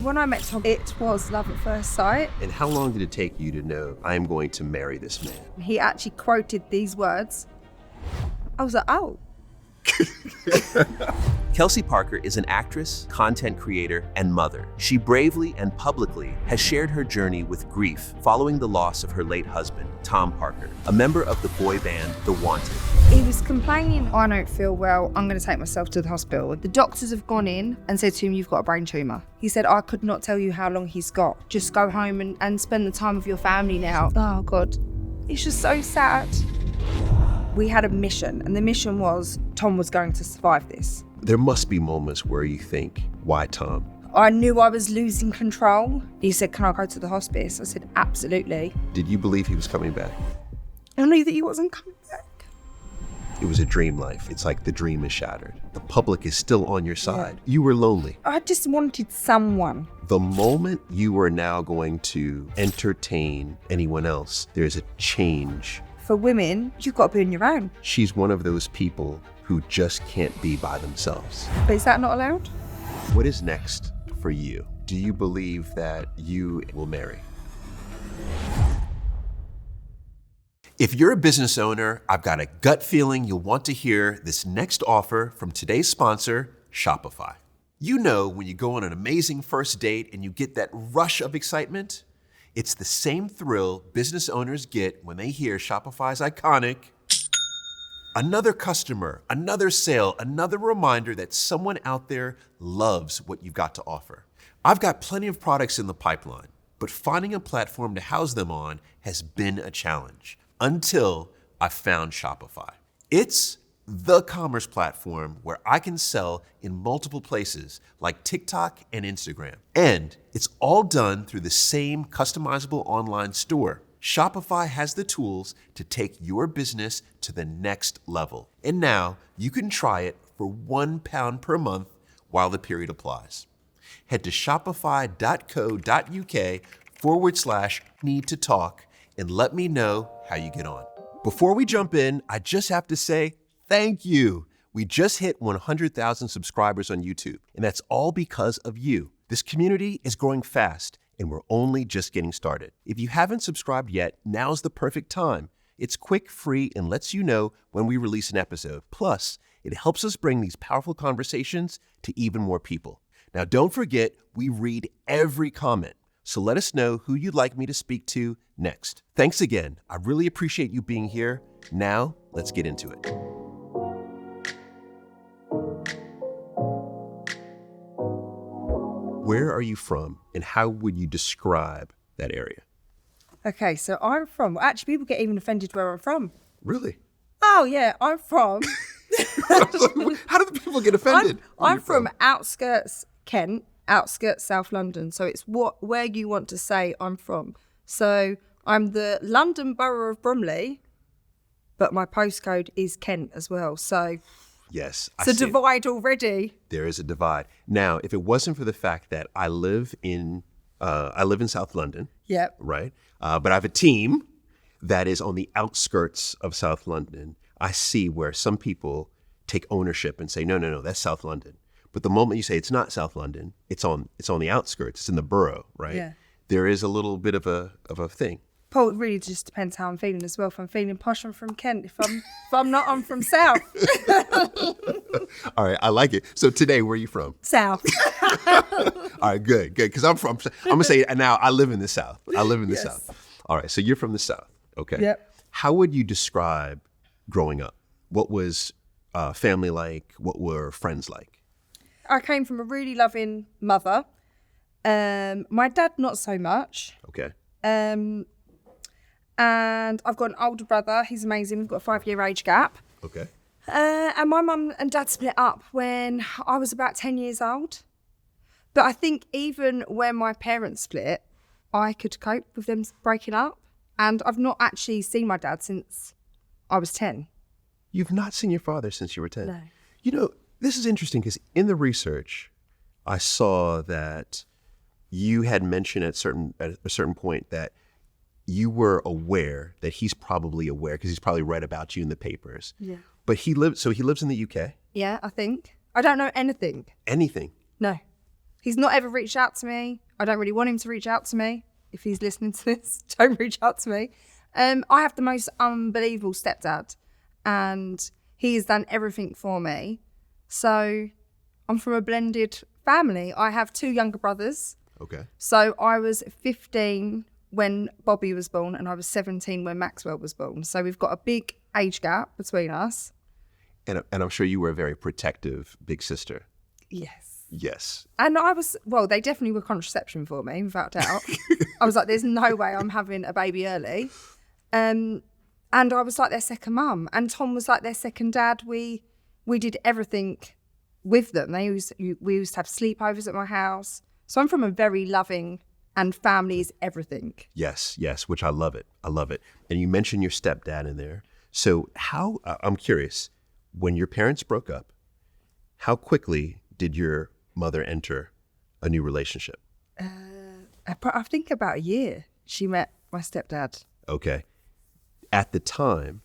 when I met Tom, it was love at first sight. And how long did it take you to know, I am going to marry this man? He actually quoted these words. I was like, oh. Kelsey Parker is an actress, content creator, and mother. She bravely and publicly has shared her journey with grief following the loss of her late husband, Tom Parker, a member of the boy band The Wanted. He was complaining, I don't feel well, I'm going to take myself to the hospital. The doctors have gone in and said to him, you've got a brain tumour. He said, I could not tell you how long he's got. Just go home and spend the time with your family now. Oh God, it's just so sad. We had a mission, and the mission was Tom was going to survive this. There must be moments where you think, why Tom? I knew I was losing control. He said, can I go to the hospice? I said, absolutely. Did you believe he was coming back? I knew that he wasn't coming back. It was a dream life. It's like the dream is shattered. The public is still on your side. Yeah. You were lonely. I just wanted someone. The moment you are now going to entertain anyone else, there's a change. For women, you've got to be on your own. She's one of those people who just can't be by themselves. But is that not allowed? What is next for you? Do you believe that you will marry? If you're a business owner, I've got a gut feeling you'll want to hear this next offer from today's sponsor, Shopify. You know when you go on an amazing first date and you get that rush of excitement? It's the same thrill business owners get when they hear Shopify's iconic, another customer, another sale, another reminder that someone out there loves what you've got to offer. I've got plenty of products in the pipeline, but finding a platform to house them on has been a challenge until I found Shopify. It's the commerce platform where I can sell in multiple places like TikTok and Instagram. And it's all done through the same customizable online store. Shopify has the tools to take your business to the next level. And now you can try it for £1 per month while the period applies. Head to shopify.co.uk/need to talk and let me know how you get on. Before we jump in, I just have to say thank you. We just hit 100,000 subscribers on YouTube, and that's all because of you. This community is growing fast, and we're only just getting started. If you haven't subscribed yet, now's the perfect time. It's quick, free, and lets you know when we release an episode. Plus, it helps us bring these powerful conversations to even more people. Now, don't forget, we read every comment, so let us know who you'd like me to speak to next. Thanks again. I really appreciate you being here. Now, let's get into it. Where are you from, and how would you describe that area? Okay, so I'm from, actually people get even offended where I'm from. Really? Oh yeah, I'm from. How do the people get offended? I'm from outskirts Kent, outskirts South London. So it's where you want to say I'm from. So I'm the London borough of Bromley, but my postcode is Kent as well. So yes, it's a divide already. There is a divide. Now, if it wasn't for the fact that I live in South London, yep, right, but I have a team that is on the outskirts of South London. I see where some people take ownership and say, no, that's South London. But the moment you say it's not South London, it's on the outskirts, it's in the borough, right? Yeah. There is a little bit of a thing. Paul, it really just depends how I'm feeling as well. If I'm feeling posh, I'm from Kent. If I'm not, I'm from South. All right, I like it. So today, where are you from? South. All right, good. Because I'm gonna say now I live in the South. I live in the South. All right, so you're from the South. Okay. Yep. How would you describe growing up? What was family like? What were friends like? I came from a really loving mother. My dad, not so much. Okay. And I've got an older brother. He's amazing. We've got a 5-year age gap. Okay. And my mum and dad split up when I was about 10 years old. But I think even when my parents split, I could cope with them breaking up. And I've not actually seen my dad since I was 10. You've not seen your father since you were 10? No. You know, this is interesting because in the research, I saw that you had mentioned at a certain point that you were aware that he's probably aware because he's probably read about you in the papers. Yeah. But he lives in the UK? Yeah, I think. I don't know anything. Anything? No. He's not ever reached out to me. I don't really want him to reach out to me. If he's listening to this, don't reach out to me. I have the most unbelievable stepdad, and he has done everything for me. So I'm from a blended family. I have 2 younger brothers. Okay. So I was 15 when Bobby was born, and I was 17 when Maxwell was born. So we've got a big age gap between us. And I'm sure you were a very protective big sister. Yes. Yes. And they definitely were contraception for me, without doubt. I was like, there's no way I'm having a baby early. And I was like their second mum. And Tom was like their second dad. We did everything with them. We used to have sleepovers at my house. So I'm from a very loving, and family is everything. Yes, which I love it. And you mentioned your stepdad in there. So I'm curious, when your parents broke up, how quickly did your mother enter a new relationship? I think about a year she met my stepdad. Okay. At the time,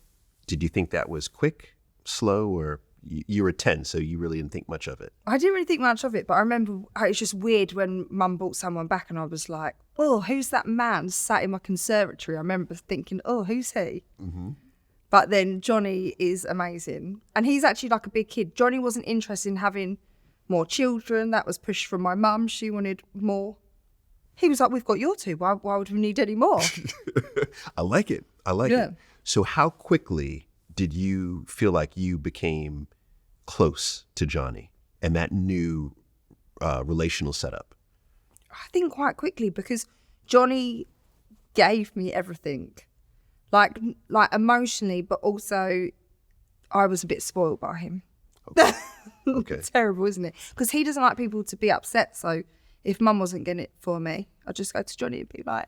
did you think that was quick, slow, or you were 10, so you really didn't think much of it? I didn't really think much of it, but I remember it was just weird when Mum brought someone back and I was like, oh, who's that man sat in my conservatory? I remember thinking, oh, who's he? Mm-hmm. But then Johnny is amazing. And he's actually like a big kid. Johnny wasn't interested in having more children. That was pushed from my mum. She wanted more. He was like, we've got your 2. Why would we need any more? I like it. So how quickly did you feel like you became close to Johnny and that new relational setup? I think quite quickly, because Johnny gave me everything, like emotionally, but also I was a bit spoiled by him. Okay. Terrible, isn't it? Because he doesn't like people to be upset. So if Mum wasn't getting it for me, I'd just go to Johnny and be like,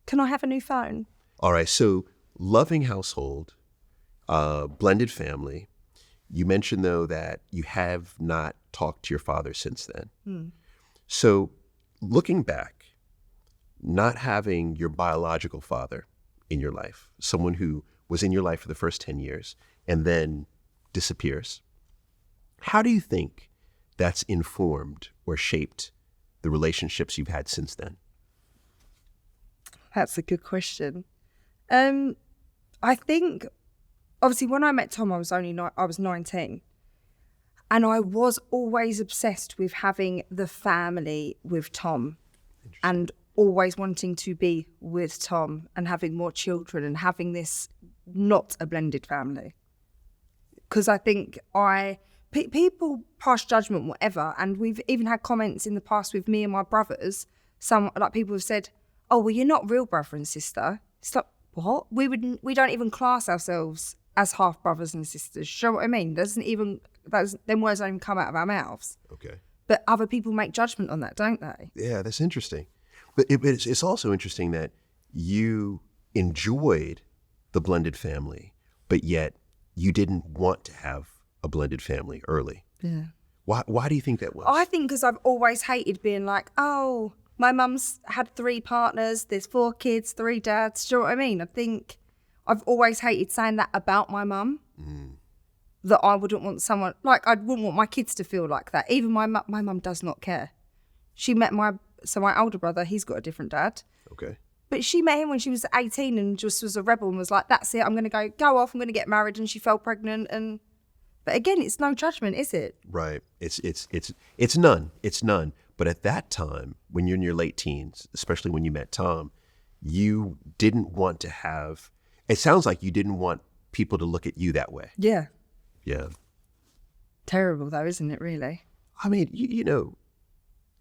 can I have a new phone? All right. So loving household, blended family. You mentioned, though, that you have not talked to your father since then. So looking back, not having your biological father in your life, someone who was in your life for the first 10 years and then disappears, how do you think that's informed or shaped the relationships you've had since then? That's a good question. I think, obviously, when I met Tom, I was 19, and I was always obsessed with having the family with Tom, and always wanting to be with Tom and having more children and having this not a blended family. Because I think people pass judgment, whatever, and we've even had comments in the past with me and my brothers. Some people have said, "Oh, well, you're not real brother and sister." It's like, what? We don't even class ourselves as half brothers and sisters. You know what I mean? Them words don't even come out of our mouths. Okay. But other people make judgment on that, don't they? Yeah, that's interesting. But it's also interesting that you enjoyed the blended family, but yet you didn't want to have a blended family early. Yeah. Why do you think that was? I think because I've always hated being like, oh, my mum's had 3 partners, there's 4 kids, 3 dads. Do you know what I mean? I think I've always hated saying that about my mum. That I wouldn't want someone, I wouldn't want my kids to feel like that. Even my mum does not care. She met my older brother, he's got a different dad. Okay. But she met him when she was 18 and just was a rebel and was like, that's it, I'm going to go off, I'm going to get married. And she fell pregnant. But again, it's no judgment, is it? Right. It's none. It's none. But at that time, when you're in your late teens, especially when you met Tom, you didn't want to have, it sounds like you didn't want people to look at you that way. Yeah. Yeah. Terrible though, isn't it, really? I mean, you know,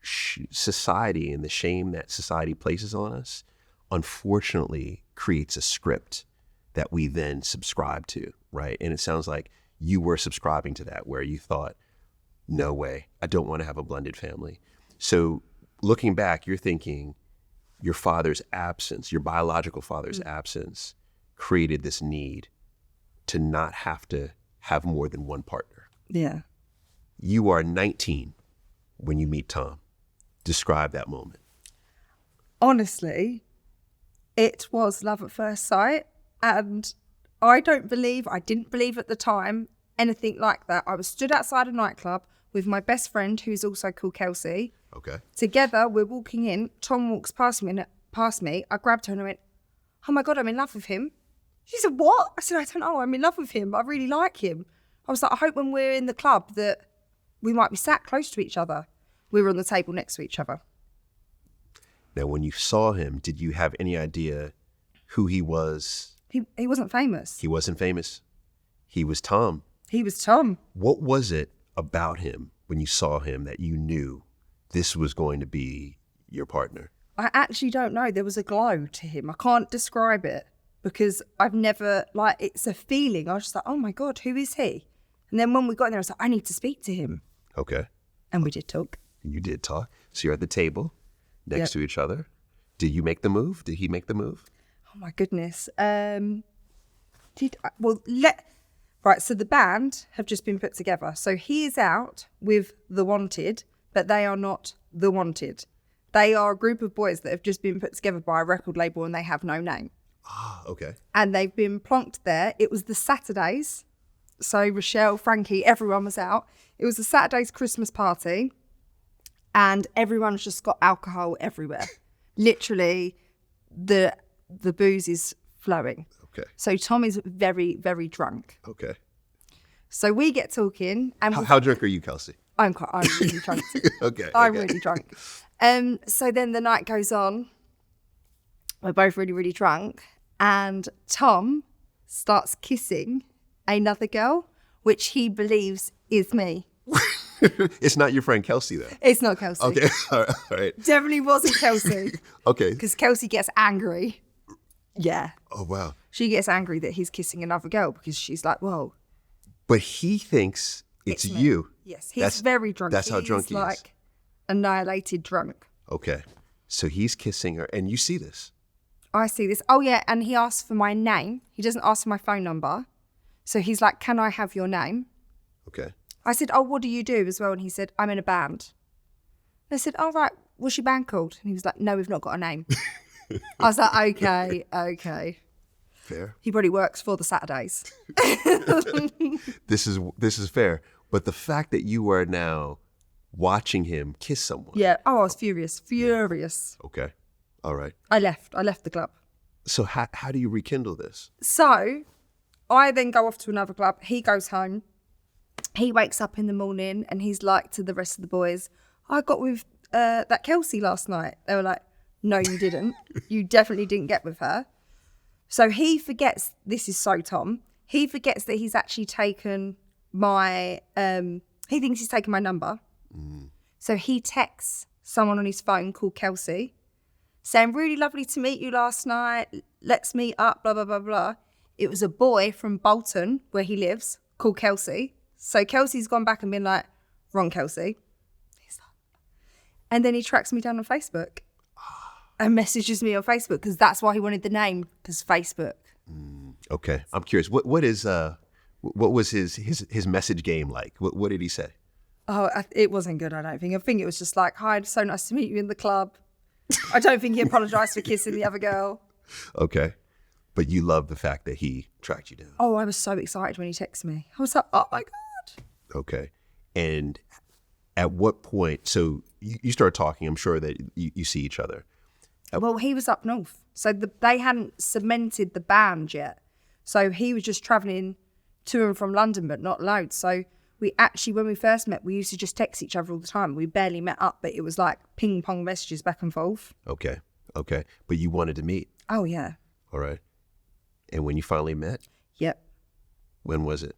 society and the shame that society places on us, unfortunately, creates a script that we then subscribe to, right? And it sounds like you were subscribing to that, where you thought, no way, I don't want to have a blended family. So looking back, you're thinking your father's absence, your biological father's absence, created this need to not have to have more than one partner. Yeah. You are 19 when you meet Tom. Describe that moment. Honestly, it was love at first sight. And I didn't believe at the time anything like that. I was stood outside a nightclub with my best friend, who's also called Kelsey. Okay. Together, we're walking in. Tom walks past me. I grabbed her and I went, oh my God, I'm in love with him. She said, what? I said, I don't know. I'm in love with him. I really like him. I was like, I hope when we're in the club that we might be sat close to each other. We were on the table next to each other. Now, when you saw him, did you have any idea who he was? He wasn't famous. He wasn't famous. He was Tom. He was Tom. What was it about him when you saw him that you knew this was going to be your partner? I actually don't know. There was a glow to him. I can't describe it because I've never, it's a feeling. I was just like, oh my God, who is he? And then when we got in there, I was like, I need to speak to him. Okay. And we did talk. You did talk. So you're at the table next to each other. Did you make the move? Did he make the move? Oh my goodness. Right, so the band have just been put together. So he is out with The Wanted, but they are not The Wanted. They are a group of boys that have just been put together by a record label and they have no name. Ah, okay. And they've been plonked there. It was the Saturdays. So Rochelle, Frankie, everyone was out. It was the Saturday's Christmas party and everyone's just got alcohol everywhere. Literally, the booze is flowing. Okay. So Tom is very, very drunk. Okay. So we get talking. And how drunk are you, Kelsey? I'm really drunk. Okay. I'm really drunk. So then the night goes on. We're both really, really drunk. And Tom starts kissing another girl, which he believes is me. It's not your friend Kelsey, though. It's not Kelsey. Okay. All right. Definitely wasn't Kelsey. Okay. Because Kelsey gets angry. Yeah. Oh, wow. She gets angry that he's kissing another girl because she's like, whoa. But he thinks it's you. Yes, he's very drunk. That's how drunk he is. Like annihilated drunk. Okay. So he's kissing her and you see this. I see this. Oh, yeah. And he asks for my name. He doesn't ask for my phone number. So he's like, can I have your name? Okay. I said, oh, what do you do as well? And he said, I'm in a band. And I said, oh, right. What's your band called? And he was like, no, we've not got a name. I was like, okay. Fair. He probably works for the Saturdays. This is fair. But the fact that you are now watching him kiss someone. Yeah. Oh, I was furious. Okay. All right. I left the club. So how do you rekindle this? So I then go off to another club. He goes home. He wakes up in the morning and he's like to the rest of the boys, I got with that Kelsey last night. They were like, no, you didn't. You definitely didn't get with her. So he forgets, this is so Tom, he forgets that he's actually taken my, he thinks he's taken my number. So he texts someone on his phone called Kelsey saying, really lovely to meet you last night. Let's meet up, blah, blah, blah, blah. It was a boy from Bolton, where he lives, called Kelsey. So Kelsey's gone back and been like, wrong Kelsey. And then he tracks me down on Facebook and messages me on Facebook because that's why he wanted the name, because Facebook. Okay. I'm curious. What was his message game like? What did he say? Oh, it wasn't good, I don't think. I think it was just like, hi, so nice to meet you in the club. I don't think he apologized for kissing the other girl. Okay. But you love the fact that he tracked you down. Oh, I was so excited when he texted me. I was like, oh my God. Okay. And at what point, so you start talking, I'm sure that you see each other. Well, he was up north. So they hadn't cemented the band yet. So he was just travelling to and from London, but not loads. So we actually, when we first met, we used to just text each other all the time. We barely met up, but it was like ping pong messages back and forth. Okay. But you wanted to meet. Oh, yeah. All right. And when you finally met? Yep. When was it?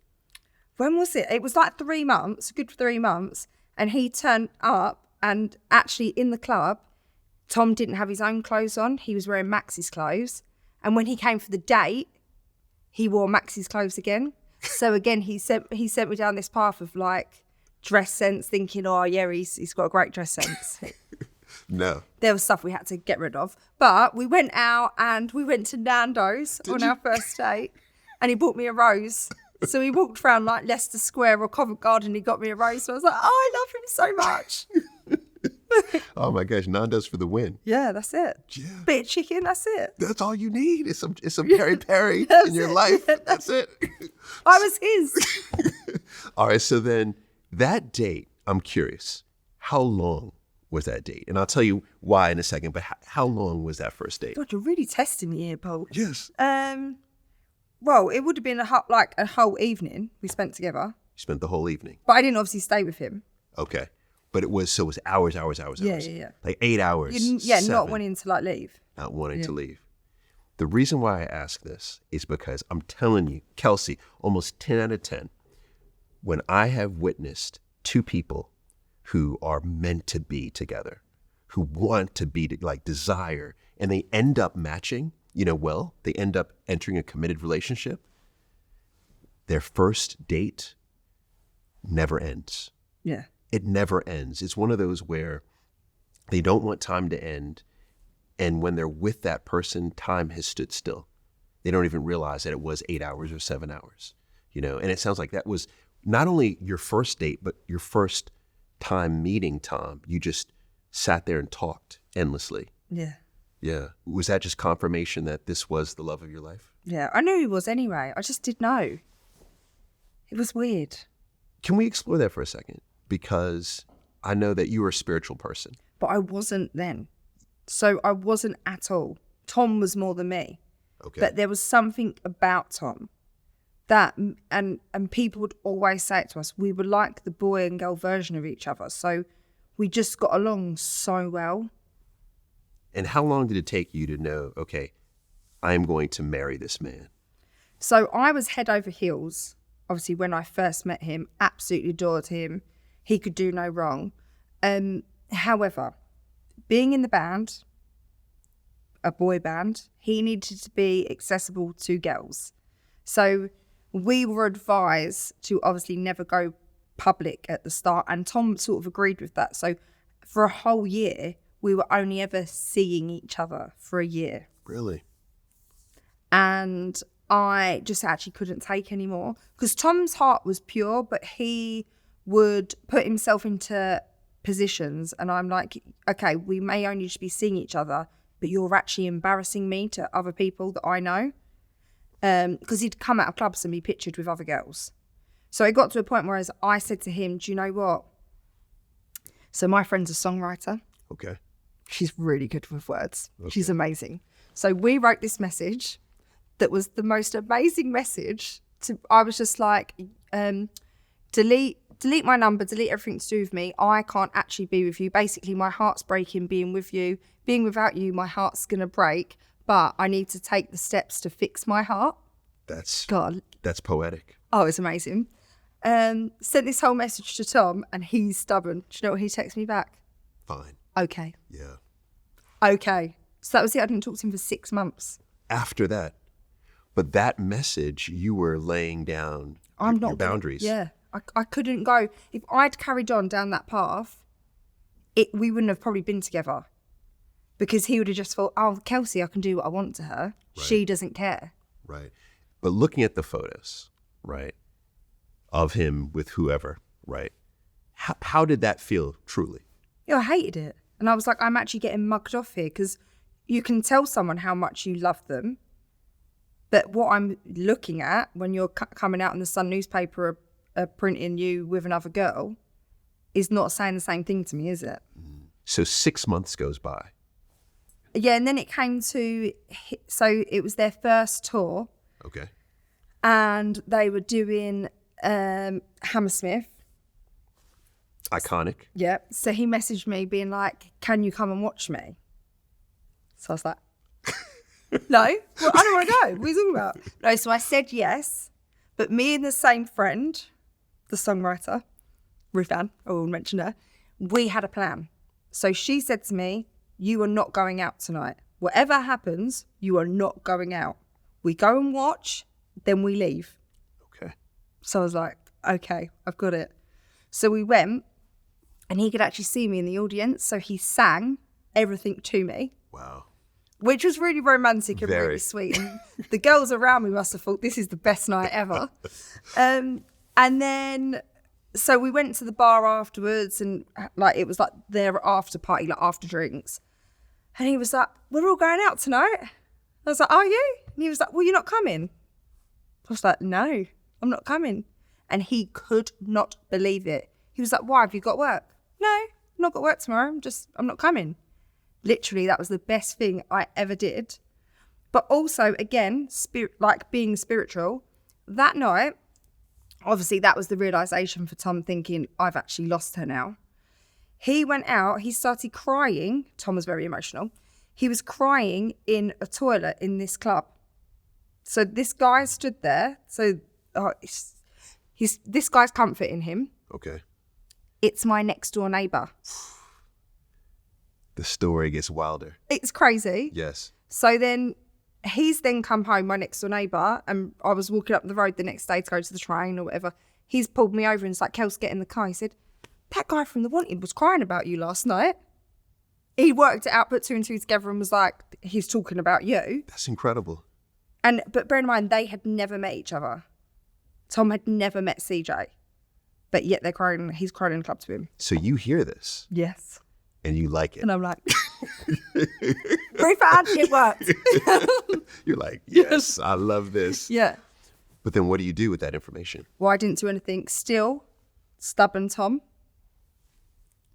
It was like 3 months, a good 3 months. And he turned up and actually in the club, Tom didn't have his own clothes on. He was wearing Max's clothes. And when he came for the date, he wore Max's clothes again. So again, he sent me down this path of like dress sense, thinking, oh yeah, he's got a great dress sense. No. There was stuff we had to get rid of. But we went out and we went to Nando's on our first date and he bought me a rose. So he walked around like Leicester Square or Covent Garden. He got me a rose. So I was like, oh, I love him so much. Oh my gosh, Nando's for the win. Yeah, that's it. Yeah. Bit of chicken, that's it. That's all you need. It's some Perry Perry in your life. That's it. I was his. All right, so then that date, I'm curious, how long was that date? And I'll tell you why in a second, but how long was that first date? God, you're really testing me here, Paul. Yes. Well, it would have been a whole evening we spent together. You spent the whole evening. But I didn't obviously stay with him. Okay. But it was hours. Yeah. Like 8 hours. Yeah, 7, not wanting to leave. Not wanting to leave. The reason why I ask this is because I'm telling you, Kelsey, almost 10 out of 10, when I have witnessed two people who are meant to be together, who want to be, like, desire, and they end up matching, they end up entering a committed relationship, their first date never ends. Yeah. It never ends. It's one of those where they don't want time to end, and when they're with that person, time has stood still. They don't even realize that it was 8 hours or 7 hours, and it sounds like that was not only your first date, but your first time meeting Tom. You just sat there and talked endlessly. Yeah. Yeah. Was that just confirmation that this was the love of your life? Yeah, I knew he was anyway. I just didn't know. It was weird. Can we explore that for a second? Because I know that you were a spiritual person. But I wasn't then. So I wasn't at all. Tom was more than me. Okay. But there was something about Tom that, and people would always say it to us, we were like the boy and girl version of each other. So we just got along so well. And how long did it take you to know, okay, I'm going to marry this man? So I was head over heels. Obviously, when I first met him, absolutely adored him. He could do no wrong. However, being in the band, a boy band, he needed to be accessible to girls. So we were advised to obviously never go public at the start, and Tom sort of agreed with that. So for a whole year, we were only ever seeing each other for a year. Really? And I just actually couldn't take anymore, because Tom's heart was pure, but he would put himself into positions, and I'm like, okay, we may only just be seeing each other, but you're actually embarrassing me to other people that I know. Because he'd come out of clubs and be pictured with other girls. So it got to a point where I said to him, do you know what? So my friend's a songwriter. Okay. She's really good with words. Okay. She's amazing. So we wrote this message that was the most amazing message. I was just like, delete my number, delete everything to do with me. I can't actually be with you. Basically, my heart's breaking being with you. Being without you, my heart's going to break. But I need to take the steps to fix my heart. That's poetic. Oh, it's amazing. Sent this whole message to Tom, and he's stubborn. Do you know what he texted me back? Fine. Okay. Yeah. Okay. So that was it. I didn't talk to him for 6 months. After that. But that message, you were laying down your boundaries. Yeah. I couldn't go. If I'd carried on down that path, we wouldn't have probably been together. Because he would have just thought, oh, Kelsey, I can do what I want to her. Right. She doesn't care. Right. But looking at the photos, right, of him with whoever, right, how did that feel truly? Yeah, I hated it. And I was like, I'm actually getting mugged off here, because you can tell someone how much you love them. But what I'm looking at when you're coming out in the Sun newspaper printing you with another girl is not saying the same thing to me, is it? So 6 months goes by. Yeah, and then it came to, so it was their first tour. Okay. And they were doing Hammersmith. Iconic. Yeah. So he messaged me being like, can you come and watch me? So I was like, no, well, I don't want to go. What are you talking about? No, so I said yes. But me and the same friend, the songwriter, Ruth Ann, I will mention her, we had a plan. So she said to me, you are not going out tonight. Whatever happens, you are not going out. We go and watch, then we leave. Okay. So I was like, okay, I've got it. So we went, and he could actually see me in the audience. So he sang everything to me. Wow. Which was really romantic and really sweet. And the girls around me must have thought, this is the best night ever. And then, so we went to the bar afterwards, and like it was like their after party, like after drinks. And he was like, we're all going out tonight. I was like, are you? And he was like, well, you're not coming. I was like, no, I'm not coming. And he could not believe it. He was like, why, have you got work? No, not got work tomorrow. I'm not coming. Literally, that was the best thing I ever did. But also, again, being spiritual, that night, obviously that was the realisation for Tom, thinking, I've actually lost her now. He went out, he started crying. Tom was very emotional. He was crying in a toilet in this club. So this guy stood there. So this guy's comforting him. Okay. It's my next door neighbour. The story gets wilder. It's crazy. Yes. So then he's then come home, my next door neighbour, and I was walking up the road the next day to go to the train or whatever. He's pulled me over and it's like, Kels, get in the car. He said, that guy from The Wanted was crying about you last night. He worked it out, put two and two together and was like, he's talking about you. That's incredible. But bear in mind, they had never met each other. Tom had never met CJ. But yet he's crying in the club to him. So you hear this. Yes. And you like it. And I'm like, refund, it worked. You're like, yes, I love this. Yeah. But then what do you do with that information? Well, I didn't do anything. Still, stubborn Tom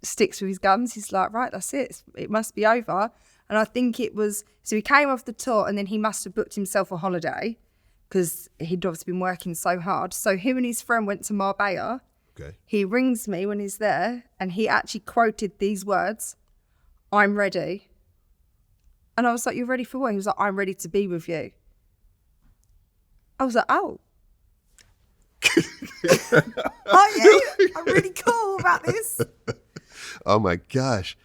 sticks with his guns. He's like, right, that's it. It must be over. And I think it was, so he came off the tour and then he must have booked himself a holiday because he'd obviously been working so hard. So him and his friend went to Marbella. Okay. He rings me when he's there and he actually quoted these words, I'm ready. And I was like, you're ready for what? He was like, I'm ready to be with you. I was like, oh. Are you? I'm really cool about this. Oh my gosh.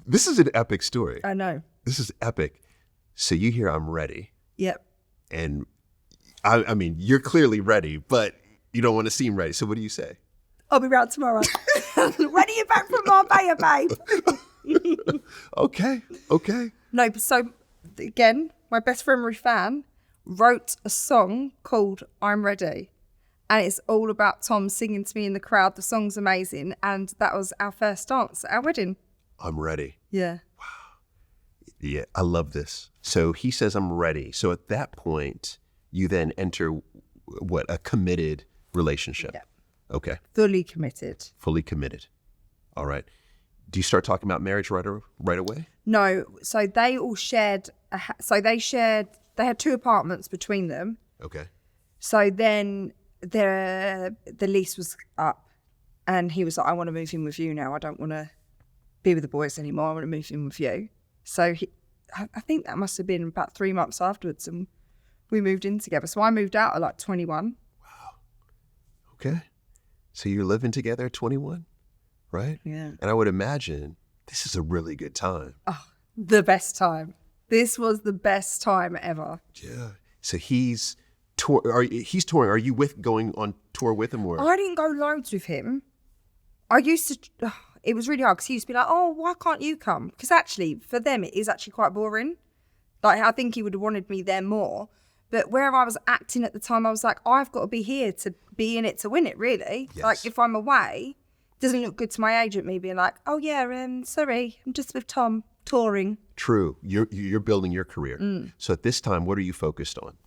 This is an epic story. I know. This is epic. So you hear I'm ready. Yep. And I mean, you're clearly ready, but you don't want to seem ready. So what do you say? I'll be around tomorrow. When are you back from Marbella, babe? Okay. No, so again, my best friend Rufan wrote a song called I'm Ready. And it's all about Tom singing to me in the crowd. The song's amazing. And that was our first dance at our wedding. I'm ready. Yeah. Yeah, I love this. So he says, I'm ready. So at that point, you then enter a committed relationship. Yeah. Okay. Fully committed. Fully committed. All right. Do you start talking about marriage right away? No. So they all shared, they had 2 apartments between them. Okay. So then the lease was up and he was like, I want to move in with you now. I don't want to be with the boys anymore. I want to move in with you. So I think that must have been about 3 months afterwards and we moved in together. So I moved out at like 21. Wow. Okay. So you're living together at 21, right? Yeah. And I would imagine this is a really good time. Oh, the best time. This was the best time ever. Yeah. So he's touring. Are you going on tour with him? Or? I didn't go loads with him. I used to, it was really hard because he used to be like, oh, why can't you come? Because actually, for them, it is actually quite boring. Like, I think he would have wanted me there more. But where I was acting at the time, I was like, I've got to be here to be in it to win it, really. Yes. Like, if I'm away, it doesn't look good to my agent, me being like, oh, yeah, sorry, I'm just with Tom touring. True. You're building your career. So at this time, what are you focused on?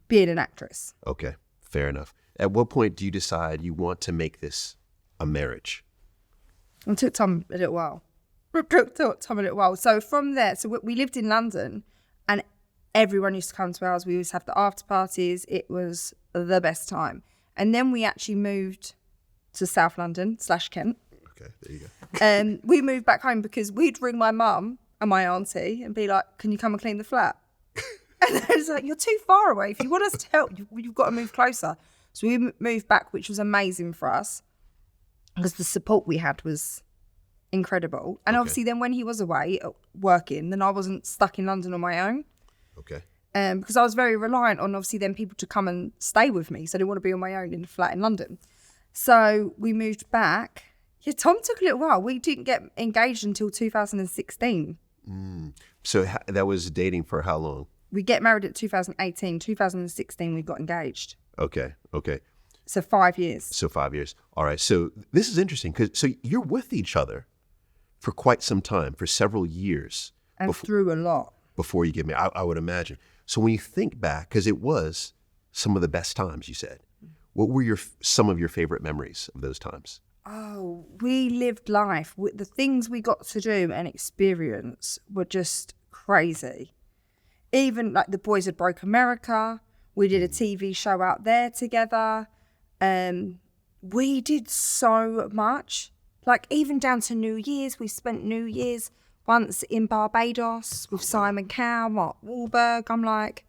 Being an actress. Okay, fair enough. At what point do you decide you want to make this a marriage? It took Tom a little while. So from there, so we lived in London and everyone used to come to ours. We used to have the after parties. It was the best time. And then we actually moved to South London / Kent. Okay, there you go. And we moved back home because we'd ring my mum and my auntie and be like, can you come and clean the flat? And then it's like, you're too far away. If you want us to help, you've got to move closer. So we moved back, which was amazing for us because the support we had was incredible. And obviously then when he was away working, then I wasn't stuck in London on my own. Okay. Because I was very reliant on obviously then people to come and stay with me. So I didn't want to be on my own in a flat in London. So we moved back. Yeah, Tom took a little while. We didn't get engaged until 2016. So that was dating for how long? We get married at 2018. 2016, we got engaged. Okay. So 5 years. So 5 years. All right. So this is interesting so you're with each other for quite some time, for several years. And through a lot. Before you get married, I would imagine. So when you think back, because it was some of the best times, you said, what were some of your favorite memories of those times? Oh, we lived life. The things we got to do and experience were just crazy. Even like the boys had broke America. We did a TV show out there together. We did so much. Like even down to New Year's, we spent New Year's once in Barbados with Simon Cowell, Mark Wahlberg. I'm like,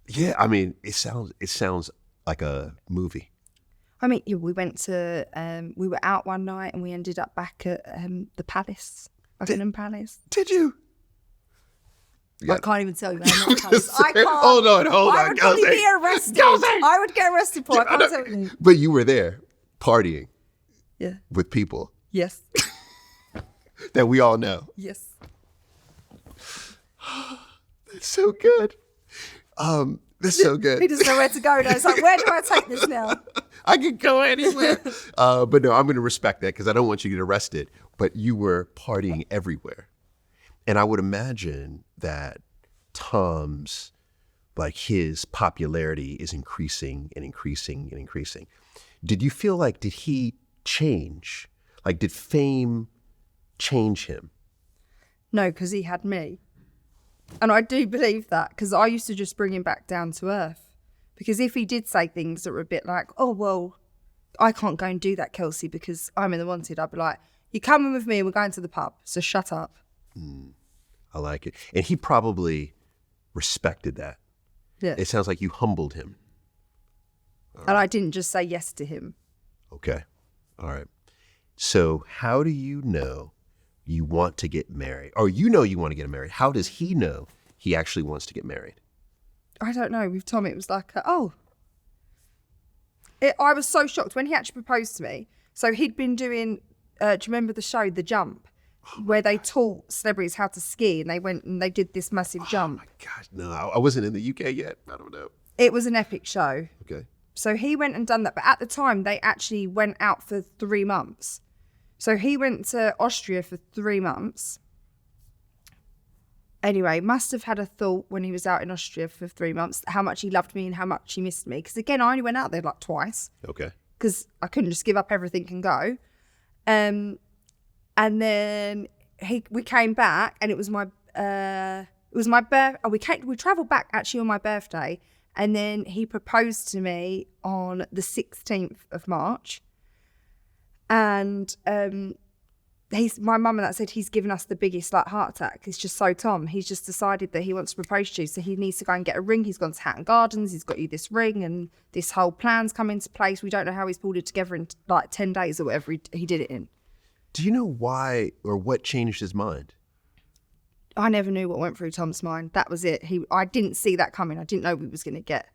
yeah. I mean, it sounds like a movie. I mean, yeah, we went to, we were out one night and we ended up back at the Palace, Buckingham Palace. Did you? I can't even tell you how much Palace. I can't. Hold on. I would probably be arrested. I would get arrested for it. I can't tell you. But you were there partying. Yeah. With people. Yes. That we all know. Yes. That's so good. That's so good. He doesn't know where to go now. It's like, where do I take this now? I could go anywhere. But no, I'm going to respect that because I don't want you to get arrested. But you were partying everywhere. And I would imagine that Tom's, like his popularity is increasing and increasing and increasing. Did you feel like, did he change? Like, did fame change him? No, because he had me. And I do believe that because I used to just bring him back down to earth. Because if he did say things that were a bit like, oh, well, I can't go and do that, Kelsey, because I'm in the wanted, I'd be like, you're coming with me and we're going to the pub, so shut up. I like it. And he probably respected that. Yeah. It sounds like you humbled him. And I didn't just say yes to him. Okay. All right. So how do you know you want to get married? Or you know you want to get married. How does he know he actually wants to get married? I don't know. With Tom, it was like, I was so shocked when he actually proposed to me. So he'd been doing, do you remember the show, The Jump? Where they taught celebrities how to ski and they went and they did this massive jump. Oh my gosh, no, I wasn't in the UK yet. I don't know. It was an epic show. Okay. So he went and done that. But at the time, they actually went out for 3 months. So he went to Austria for 3 months. Anyway, must have had a thought when he was out in Austria for 3 months, how much he loved me and how much he missed me. Because again, I only went out there like twice. Okay. Because I couldn't just give up everything and go. And then we came back, and it was my birth. We travelled back actually on my birthday, and then he proposed to me on the 16th of March. And my mum and that said he's given us the biggest like heart attack. It's just so Tom. He's just decided that he wants to propose to you, so he needs to go and get a ring. He's gone to Hatton Gardens. He's got you this ring, and this whole plan's come into place. We don't know how he's pulled it together in like 10 days or whatever he did it in. Do you know why or what changed his mind? I never knew what went through Tom's mind. That was it. I didn't see that coming. I didn't know we was going to get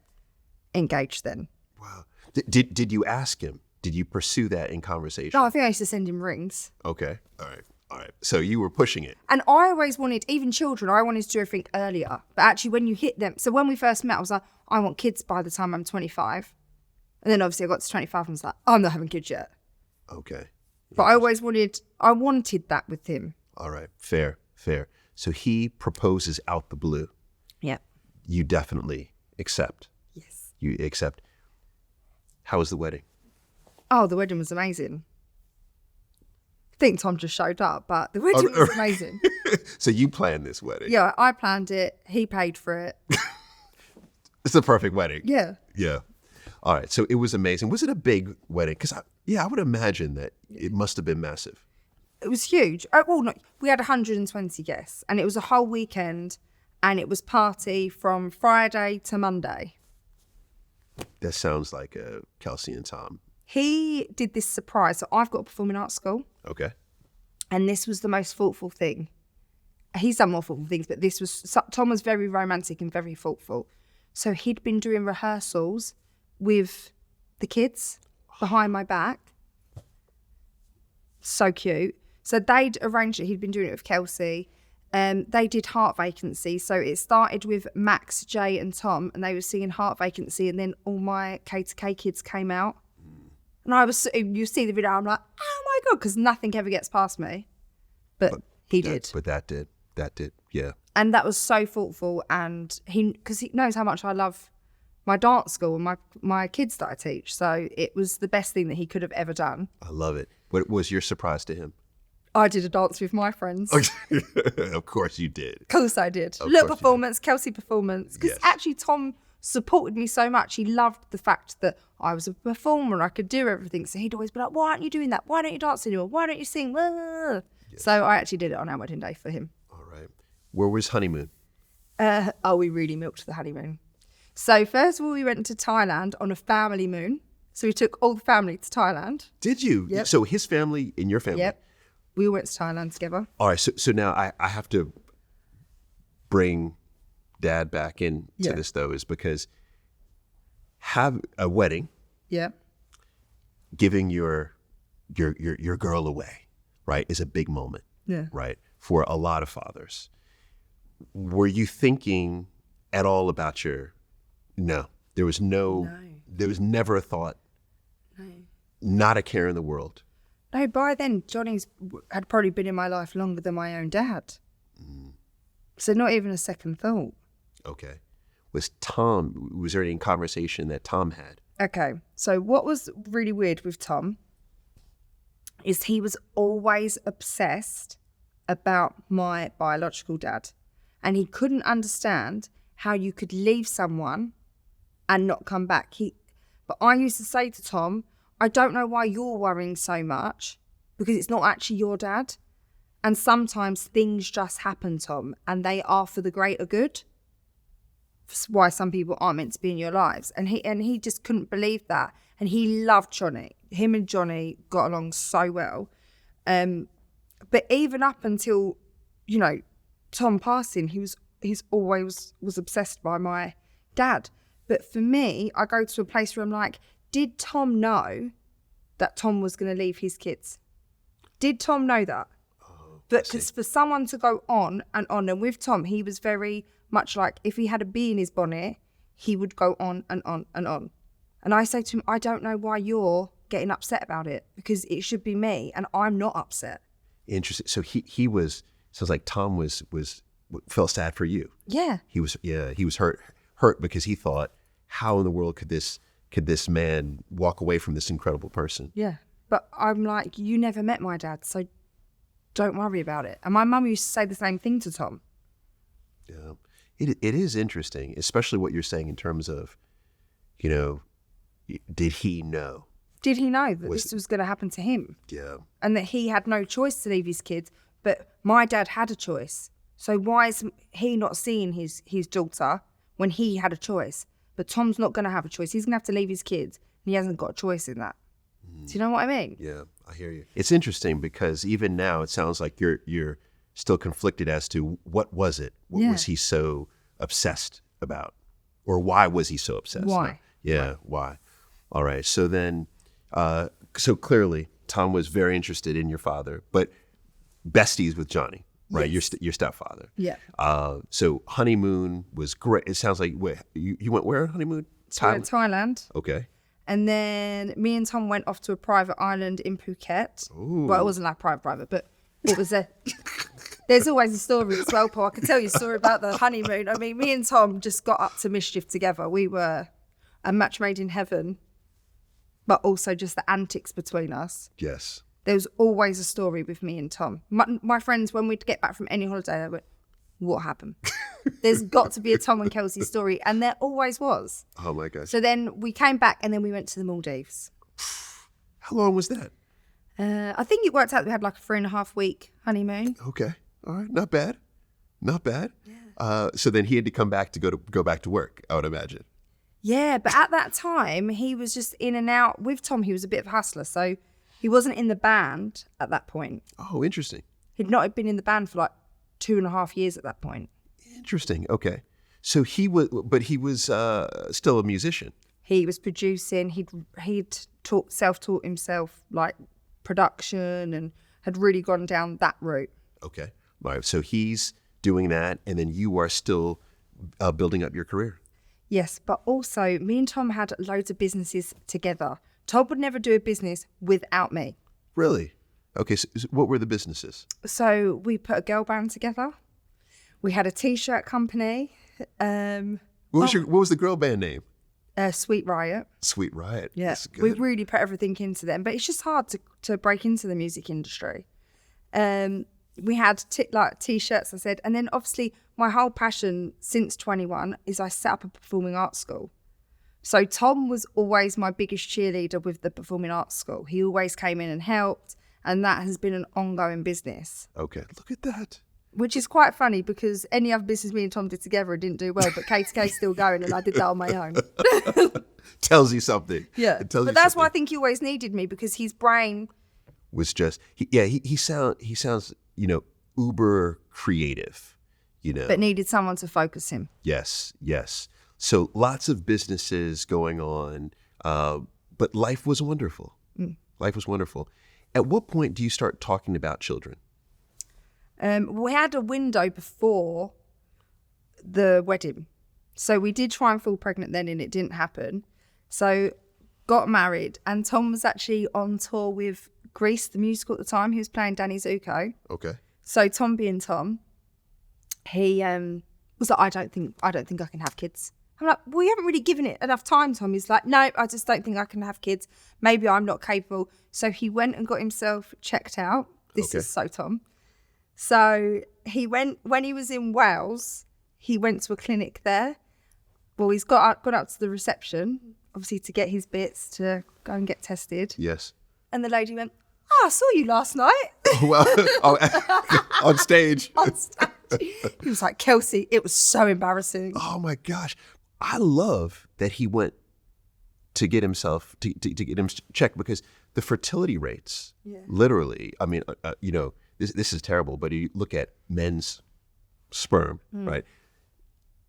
engaged then. Wow. Did you ask him? Did you pursue that in conversation? No, I think I used to send him rings. Okay. All right. So you were pushing it. And I always wanted, even children, I wanted to do everything earlier. But actually when you hit them, so when we first met, I was like, I want kids by the time I'm 25. And then obviously I got to 25 and was like, I'm not having kids yet. Okay. But I wanted that with him. All right. Fair. So he proposes out the blue. Yeah. You definitely accept. Yes. You accept. How was the wedding? Oh, the wedding was amazing. I think Tom just showed up, but the wedding was amazing. So you planned this wedding? Yeah, I planned it. He paid for it. It's a perfect wedding. Yeah. Yeah. All right. So it was amazing. Was it a big wedding? Because I would imagine that it must have been massive. It was huge. We had 120 guests, and it was a whole weekend, and it was party from Friday to Monday. That sounds like Kelsey and Tom. He did this surprise. So I've got a performing arts school. Okay. And this was the most thoughtful thing. He's done more thoughtful things, but Tom was very romantic and very thoughtful. So he'd been doing rehearsals with the kids behind my back. So cute. So they'd arranged it. He'd been doing it with Kelsey. They did Heart Vacancy. So it started with Max, Jay and Tom, and they were singing Heart Vacancy, and then all my K2K kids came out. And you see the video, I'm like, oh my God, because nothing ever gets past me. But he did. But that did, yeah. And that was so thoughtful, and because he knows how much I love my dance school and my kids that I teach. So it was the best thing that he could have ever done. I love it. What was your surprise to him? I did a dance with my friends. Of course you did. Of course I did. Of Little course performance, Kelsey performance. Because actually Tom supported me so much. He loved the fact that I was a performer. I could do everything. So he'd always be like, why aren't you doing that? Why don't you dance anymore? Why don't you sing? Yes. So I actually did it on our wedding day for him. All right. Where was honeymoon? We really milked the honeymoon. So first of all, we went to Thailand on a family moon. So we took all the family to Thailand. Did you? Yep. So his family and your family? Yep. We all went to Thailand together. All right. So now I have to bring Dad back into this, though, is because have a wedding, giving your girl away, right, is a big moment, right, for a lot of fathers. Were you thinking at all about no, there was never a thought, not a care in the world. No, by then, Johnny's had probably been in my life longer than my own dad. So not even a second thought. Okay. Was there any conversation that Tom had? Okay. So what was really weird with Tom is he was always obsessed about my biological dad. And he couldn't understand how you could leave someone and not come back. But I used to say to Tom, I don't know why you're worrying so much because it's not actually your dad. And sometimes things just happen, Tom, and they are for the greater good. That's why some people aren't meant to be in your lives. And he just couldn't believe that. And he loved Johnny. Him and Johnny got along so well. But even up until, Tom passing, he's always was obsessed by my dad. But for me, I go to a place where I'm like, did Tom know that Tom was going to leave his kids? Did Tom know that? Because for someone to go on, and with Tom, he was very much like, if he had a bee in his bonnet, he would go on and on and on. And I say to him, I don't know why you're getting upset about it, because it should be me, and I'm not upset. Interesting. So he was, sounds like Tom felt sad for you. Yeah. He was hurt because he thought, how in the world could this man walk away from this incredible person? Yeah. But I'm like, you never met my dad, so don't worry about it. And my mum used to say the same thing to Tom. Yeah. It is interesting, especially what you're saying in terms of, did he know? Did he know that this was going to happen to him? Yeah. And that he had no choice to leave his kids, but my dad had a choice. So why is he not seeing his daughter when he had a choice? But Tom's not going to have a choice. He's going to have to leave his kids, and he hasn't got a choice in that. Do you know what I mean? Yeah, I hear you. It's interesting because even now it sounds like you're still conflicted as to what was it? What was he so obsessed about? Or why was he so obsessed? Why? Why? All right. So then, so clearly Tom was very interested in your father, but besties with Johnny, right? Yes. Your stepfather. Yeah. So honeymoon was great. It sounds like you went where on honeymoon? Thailand. Okay. And then me and Tom went off to a private island in Phuket. Ooh. Well, it wasn't like private, but it was there's always a story as well, Paul. I can tell you a story about the honeymoon. I mean, me and Tom just got up to mischief together. We were a match made in heaven, but also just the antics between us. Yes. There was always a story with me and Tom. My friends, when we'd get back from any holiday, they went, what happened? There's got to be a Tom and Kelsey story. And there always was. Oh my gosh. So then we came back and then we went to the Maldives. How long was that? I think it worked out that we had like a 3.5 week honeymoon. Okay. All right. Not bad. Yeah. So then he had to come back to go back to work, I would imagine. Yeah. But at that time, he was just in and out. With Tom, he was a bit of a hustler. So he wasn't in the band at that point. Oh, interesting. He'd not been in the band for like 2.5 years at that point. Interesting. Okay. So he was still a musician. He was producing. He'd self-taught himself like production and had really gone down that route. Okay. All right. So he's doing that, and then you are still building up your career. Yes, but also me and Tom had loads of businesses together. Tom would never do a business without me. Really? Okay. So what were the businesses? So we put a girl band together. We had a t-shirt company. What was the girl band name? Sweet Riot. Sweet Riot. Yeah, That's good. we really put everything into them, but it's just hard to break into the music industry. We had T-shirts, I said, and then obviously my whole passion since 21 is I set up a performing arts school. So Tom was always my biggest cheerleader with the performing arts school. He always came in and helped, and that has been an ongoing business. Okay, look at that. Which is quite funny because any other business me and Tom did together didn't do well, but KTK's still going and I did that on my own. Tells you something. Yeah, but that's why I think he always needed me, because his brain was just he sounds uber creative, but needed someone to focus him. Yes. So lots of businesses going on, but life was wonderful. Life was wonderful. At what point do you start talking about children? We had a window before the wedding, so we did try and fall pregnant then, and it didn't happen. So got married, and Tom was actually on tour with Grease, the musical at the time. He was playing Danny Zuko. Okay. So Tom being Tom, he was like, I don't think I can have kids. I'm like, well, you haven't really given it enough time, Tom. He's like, no, I just don't think I can have kids. Maybe I'm not capable. So he went and got himself checked out. This is so Tom. So he went, when he was in Wales, he went to a clinic there. Well, he's got up to the reception, obviously to get his bits, to go and get tested. Yes. And the lady went, I saw you last night. Well, on stage. On stage. He was like, Kelsey, it was so embarrassing. Oh my gosh. I love that he went to get himself, to get him checked, because the fertility rates, literally, I mean, this is terrible, but you look at men's sperm, right?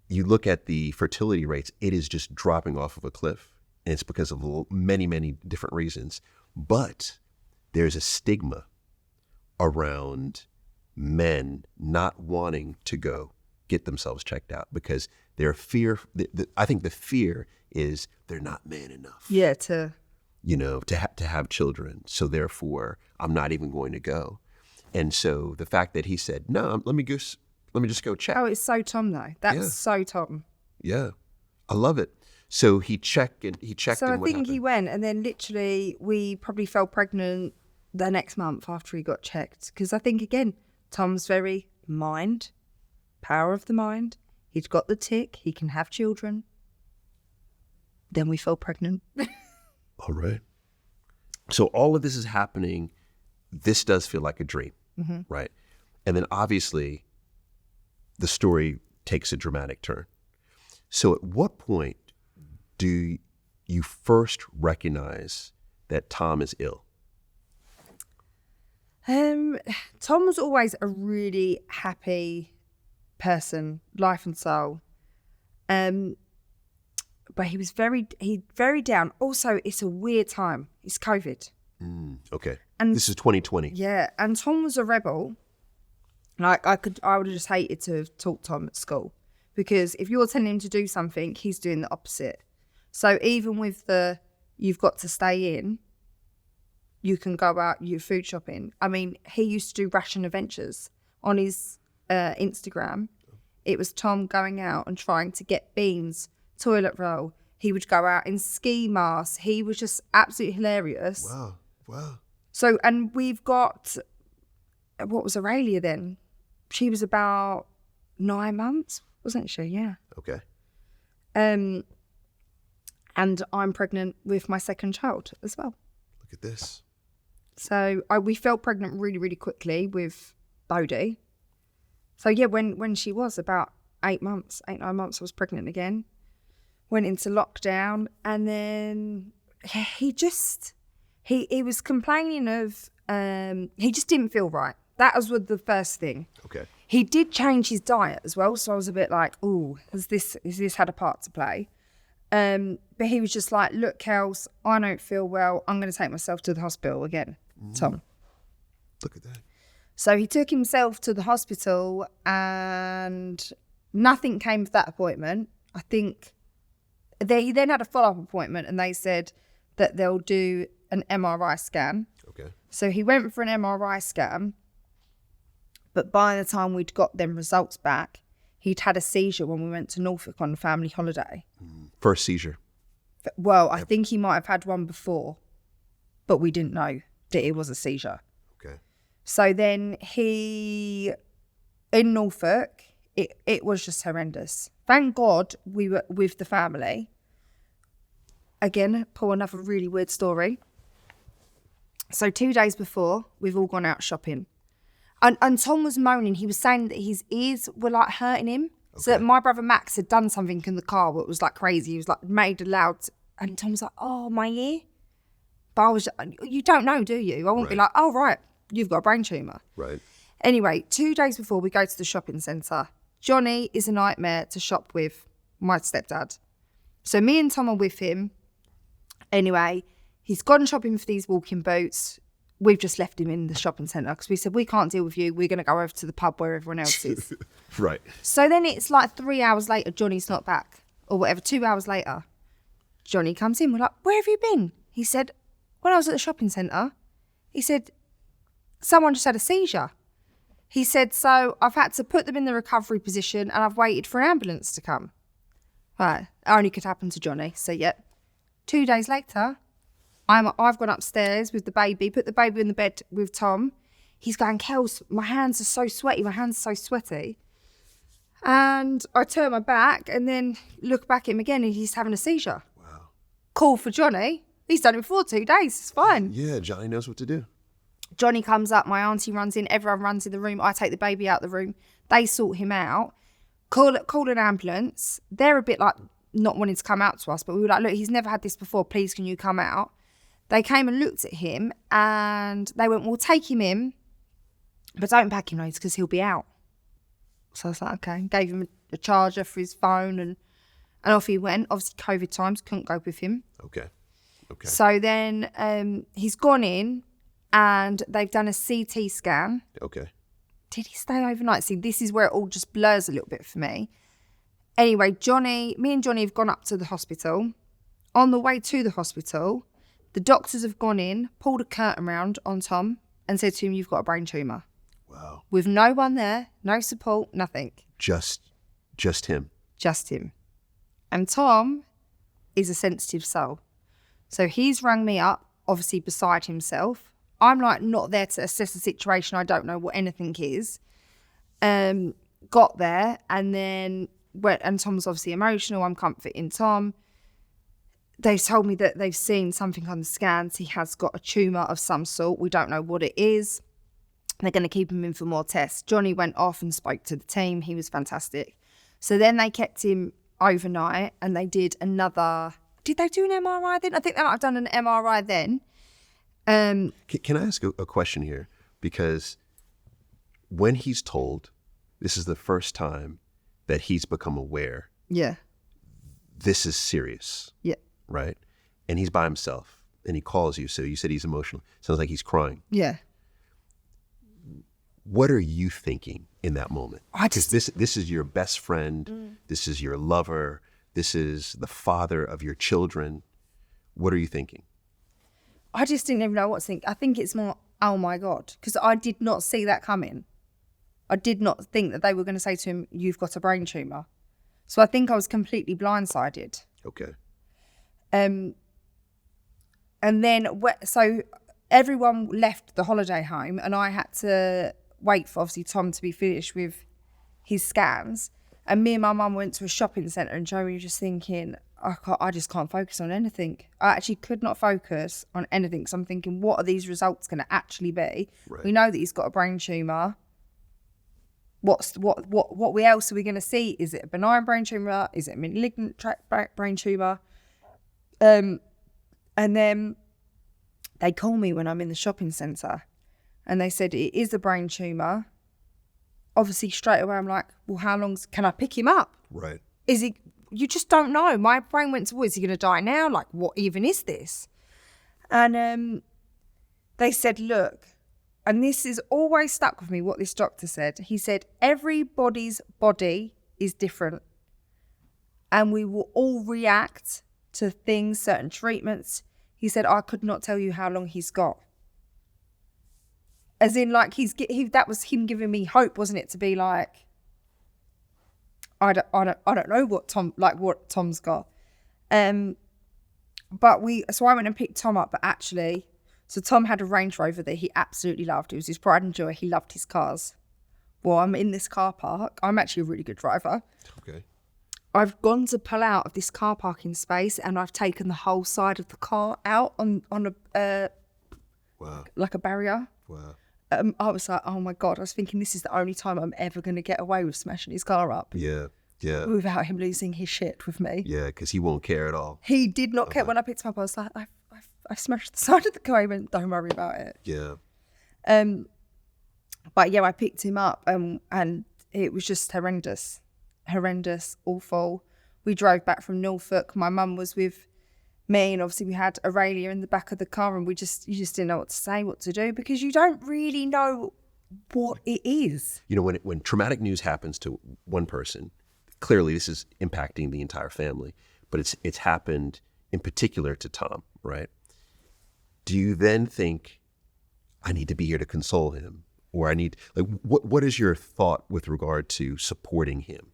You look at the fertility rates, it is just dropping off of a cliff. And it's because of many, many different reasons. But there's a stigma around men not wanting to go get themselves checked out, because their fear, I think the fear is they're not man enough. Yeah, to have children. So therefore, I'm not even going to go. And so the fact that he said, no, let me just go check. Oh, it's so Tom though. That's so Tom. Yeah, I love it. So he checked. So I think he went, and then literally we probably fell pregnant the next month after he got checked. Because I think, again, Tom's very power of the mind. He's got the tick. He can have children. Then we fell pregnant. All right. So all of this is happening. This does feel like a dream, right? And then obviously the story takes a dramatic turn. So at what point do you first recognize that Tom is ill? Tom was always a really happy person, life and soul. But he was very down. Also, it's a weird time. It's COVID. Okay. And this is 2020. Yeah, and Tom was a rebel. Like I would have just hated to have taught Tom at school, because if you're telling him to do something, he's doing the opposite. So even with you've got to stay in, you can go out, you're food shopping. I mean, he used to do ration adventures on his Instagram. It was Tom going out and trying to get beans, toilet roll. He would go out in ski masks. He was just absolutely hilarious. Wow. So, and we've got, what was Aurelia then? She was about 9 months, wasn't she? Yeah. Okay. And I'm pregnant with my second child as well. Look at this. So we fell pregnant really, really quickly with Bodhi. So yeah, when she was about 9 months, I was pregnant again. Went into lockdown, and then he was complaining of, he just didn't feel right. That was the first thing. Okay. He did change his diet as well, so I was a bit like, oh, has this had a part to play? But he was just like, look, Kels, I don't feel well. I'm going to take myself to the hospital again, Tom. Look at that. So he took himself to the hospital, and nothing came of that appointment. I think he then had a follow-up appointment, and they said that they'll do an MRI scan. Okay. So he went for an MRI scan, but by the time we'd got them results back, he'd had a seizure when we went to Norfolk on a family holiday. First seizure. Well, I think he might have had one before, but we didn't know that it was a seizure. Okay. So then in Norfolk, it was just horrendous. Thank God we were with the family. Again, pull another really weird story. So 2 days before, we've all gone out shopping. And Tom was moaning. He was saying that his ears were like hurting him. Okay. So that my brother Max had done something in the car that was like crazy. He was like made a loud, and Tom was like, "Oh, my ear." But I was, you don't know, do you? I won't be like, "Oh, right, you've got a brain tumour." Right. Anyway, 2 days before we go to the shopping centre, Johnny is a nightmare to shop with, my stepdad. So me and Tom are with him. Anyway, he's gone shopping for these walking boots. We've just left him in the shopping centre because we said, we can't deal with you. We're going to go over to the pub where everyone else is. Right. So then it's like 3 hours later, Johnny's not back. Or whatever, 2 hours later, Johnny comes in. We're like, where have you been? He said, when I was at the shopping centre, he said, someone just had a seizure. He said, so I've had to put them in the recovery position and I've waited for an ambulance to come. Right, it only could happen to Johnny. So, yep. 2 days later, I've gone upstairs with the baby, put the baby in the bed with Tom. He's going, Kels, my hands are so sweaty. And I turn my back and then look back at him again and he's having a seizure. Wow. Call for Johnny. He's done it before 2 days. It's fine. Yeah, Johnny knows what to do. Johnny comes up, my auntie runs in, everyone runs in the room. I take the baby out of the room. They sort him out. Call an ambulance. They're a bit like not wanting to come out to us, but we were like, look, he's never had this before. Please, can you come out? They came and looked at him and they went, we'll take him in, but don't pack him loads because he'll be out. So I was like, okay. Gave him a charger for his phone and off he went. Obviously, COVID times, couldn't go with him. Okay. So then he's gone in and they've done a CT scan. Okay. Did he stay overnight? See, this is where it all just blurs a little bit for me. Anyway, me and Johnny have gone up to the hospital. On the way to the hospital, the doctors have gone in, pulled a curtain round on Tom and said to him, you've got a brain tumour. Wow. With no one there, no support, nothing. Just him. Just him. And Tom is a sensitive soul. So he's rung me up, obviously beside himself. I'm like not there to assess the situation. I don't know what anything is. Got there and then went, and Tom's obviously emotional. I'm comforting Tom. They've told me that they've seen something on the scans. He has got a tumour of some sort. We don't know what it is. They're going to keep him in for more tests. Johnny went off and spoke to the team. He was fantastic. So then they kept him overnight and they did another... Did they do an MRI then? I think they might have done an MRI then. Can I ask a question here? Because when he's told, this is the first time that he's become aware. Yeah. This is serious. Yeah. Right? And he's by himself and he calls you. So you said he's emotional. Sounds like he's crying. Yeah. What are you thinking in that moment? Because this is your best friend. This is your lover. This is the father of your children. What are you thinking? I just didn't even know what to think. I think it's more, oh my God, because I did not see that coming. I did not think that they were going to say to him, you've got a brain tumour. So I think I was completely blindsided. Okay. And then, so everyone left the holiday home and I had to wait for obviously Tom to be finished with his scans. And me and my mum went to a shopping centre and Joey was just thinking, I just can't focus on anything. I actually could not focus on anything. So I'm thinking, what are these results going to actually be? Right. We know that he's got a brain tumour. What else are we going to see? Is it a benign brain tumour? Is it a malignant brain tumour? And then they call me when I'm in the shopping centre and they said it is a brain tumour. Obviously, straight away, I'm like, well, how long can I pick him up? Right. Is he, you just don't know. My brain went to, well, is he going to die now? Like, what even is this? And they said, look, and this is always stuck with me, what this doctor said. He said, everybody's body is different and we will all react to things, certain treatments. He said, I could not tell you how long he's got. As in, like, that was him giving me hope, wasn't it? To be like, I don't know what Tom's got. So I went and picked Tom up, but actually, so Tom had a Range Rover that he absolutely loved. It was his pride and joy. He loved his cars. Well, I'm in this car park. I'm actually a really good driver. Okay. I've gone to pull out of this car parking space and I've taken the whole side of the car out on a Wow. like a barrier. Wow. I was like, oh my God, I was thinking this is the only time I'm ever going to get away with smashing his car up. Yeah. Yeah. Without him losing his shit with me. Yeah, because he won't care at all. He did not care. When I picked him up, I was like, I smashed the side of the car. He went, don't worry about it. Yeah. But yeah, I picked him up and it was just horrendous, awful. We drove back from Norfolk. My mum was with me and obviously we had Aurelia in the back of the car and you just didn't know what to say, what to do because you don't really know what it is. You know, when traumatic news happens to one person, clearly this is impacting the entire family, but it's happened in particular to Tom, right? Do you then think, I need to be here to console him? Or I need, like, what is your thought with regard to supporting him?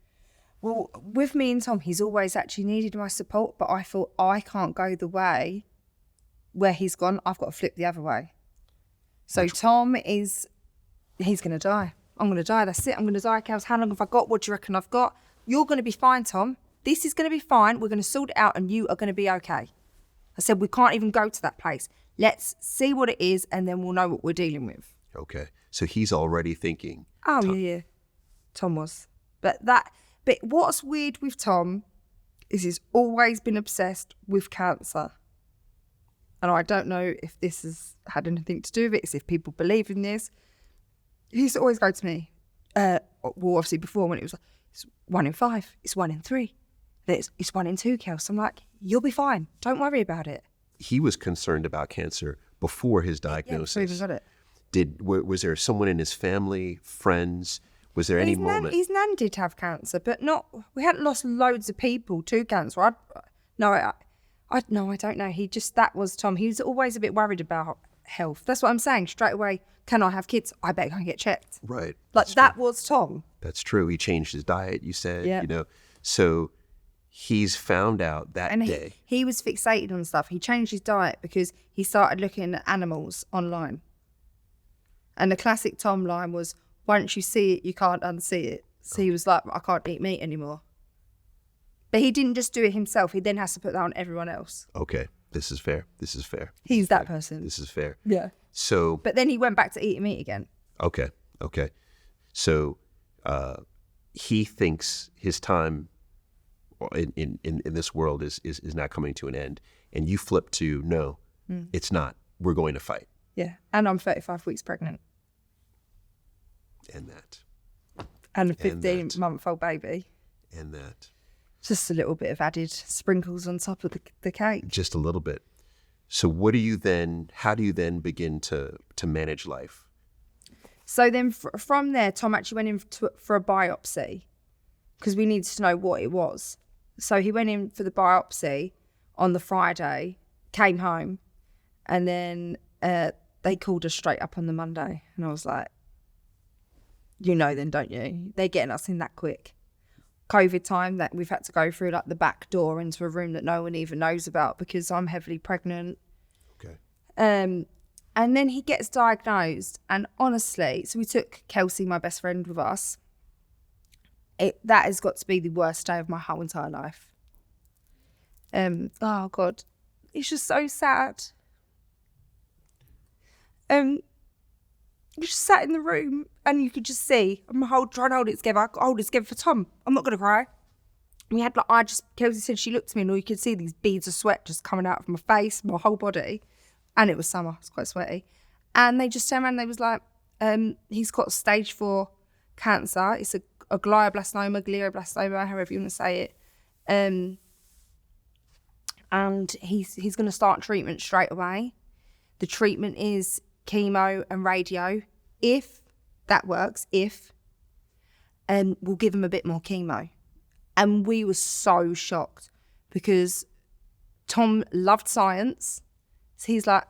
Well, with me and Tom, he's always actually needed my support, but I thought I can't go the way where he's gone. I've got to flip the other way. So Tom he's going to die. I'm going to die. That's it. I'm going to die, Kels. How long have I got? What do you reckon I've got? You're going to be fine, Tom. This is going to be fine. We're going to sort it out and you are going to be okay. I said, we can't even go to that place. Let's see what it is and then we'll know what we're dealing with. Okay. So he's already thinking. Oh, yeah. Tom was. But what's weird with Tom is he's always been obsessed with cancer. And I don't know if this has had anything to do with it. It's if people believe in this. He used to always go to me. Well, obviously before when it was like, it's 1 in 5. It's 1 in 3. It's 1 in 2, Kels. I'm like, you'll be fine. Don't worry about it. He was concerned about cancer before his diagnosis. Yeah, before he got it. Was there someone in his family, friends? Was there any moment? His nan did have cancer, but not. We hadn't lost loads of people to cancer. I don't know. That was Tom. He was always a bit worried about health. That's what I'm saying. Straight away, can I have kids? I better go and get checked. Right. Like that was Tom. That's true. He changed his diet, you said. Yeah. You know, so he's found out that day. He was fixated on stuff. He changed his diet because he started looking at animals online. And the classic Tom line was, once you see it, you can't unsee it. So he was like, I can't eat meat anymore. But he didn't just do it himself. He then has to put that on everyone else. Okay. This is fair. He's that person. This is fair. Yeah. So. But then he went back to eating meat again. Okay. So he thinks his time in this world is not coming to an end. And you flip to, no, it's not. We're going to fight. Yeah. And I'm 35 weeks pregnant. And that. And a 15-month-old baby. And that. Just a little bit of added sprinkles on top of the cake. Just a little bit. So how do you then begin to manage life? So then from there, Tom actually went in for a biopsy because we needed to know what it was. So he went in for the biopsy on the Friday, came home, and then they called us straight up on the Monday. And I was like, you know then, don't you? They're getting us in that quick. COVID time that we've had to go through like the back door into a room that no one even knows about because I'm heavily pregnant. Okay. And then he gets diagnosed, and honestly, so we took Kelsey, my best friend, with us. That has got to be the worst day of my whole entire life. Oh God, it's just so sad. You just sat in the room and you could just see, I'm trying to hold it together. I hold it together for Tom. I'm not going to cry. We had Kelsey said she looked at me and all you could see these beads of sweat just coming out of my face, my whole body. And it was summer, it's quite sweaty. And they just turned around and they was like, he's got stage 4 cancer. It's a glioblastoma, however you want to say it. And he's going to start treatment straight away. The treatment is chemo and radio. If that works, we'll give him a bit more chemo. And we were so shocked because Tom loved science. So he's like,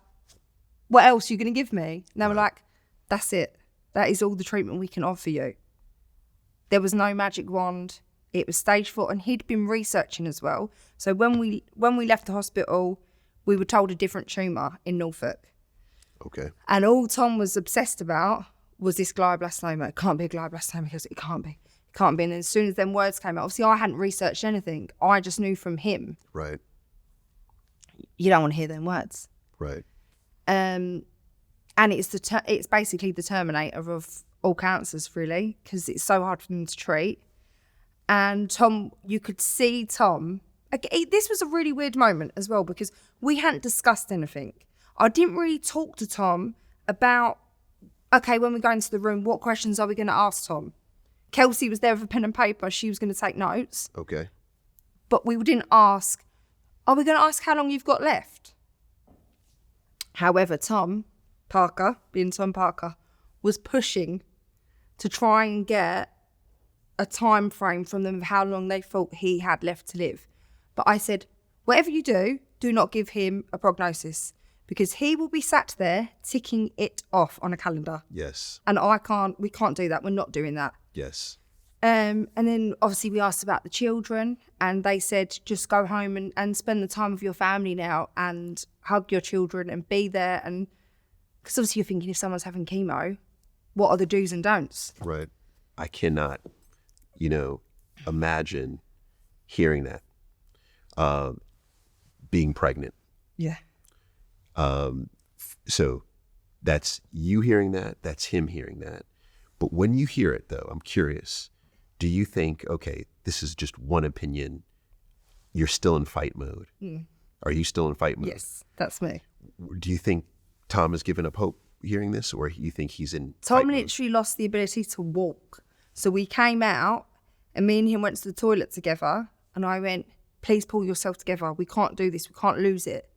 what else are you going to give me? And they were like, that's it. That is all the treatment we can offer you. There was no magic wand. It was stage 4, and he'd been researching as well. So when we left the hospital, we were told a different tumour in Norfolk. Okay. And all Tom was obsessed about was this glioblastoma. It can't be a glioblastoma because it can't be. It can't be. And then as soon as them words came out, obviously I hadn't researched anything. I just knew from him. Right. You don't want to hear them words. Right. And it's basically the terminator of all cancers, really, because it's so hard for them to treat. And Tom, you could see Tom. This was a really weird moment as well because we hadn't discussed anything. I didn't really talk to Tom about, okay, when we go into the room, what questions are we going to ask Tom? Kelsey was there with a pen and paper. She was going to take notes. Okay. But we didn't ask, are we going to ask how long you've got left? However, Tom Parker, being Tom Parker, was pushing to try and get a time frame from them of how long they thought he had left to live. But I said, whatever you do not give him a prognosis because he will be sat there ticking it off on a calendar. Yes. And we can't do that. We're not doing that. Yes. And then obviously we asked about the children and they said, just go home and spend the time with your family now and hug your children and be there. And because obviously you're thinking if someone's having chemo, what are the do's and don'ts? Right. I cannot, imagine hearing that, being pregnant. Yeah. So that's you hearing that, that's him hearing that. But when you hear it though, I'm curious, do you think, okay, this is just one opinion, you're still in fight mode? Are you still in fight mode? Yes, that's me. Do you think Tom has given up hope hearing this, or you think he's in Tom fight mode? literally lost the ability to walk. So we came out and me and him went to the toilet together and I went, please pull yourself together. We can't do this. We can't lose it.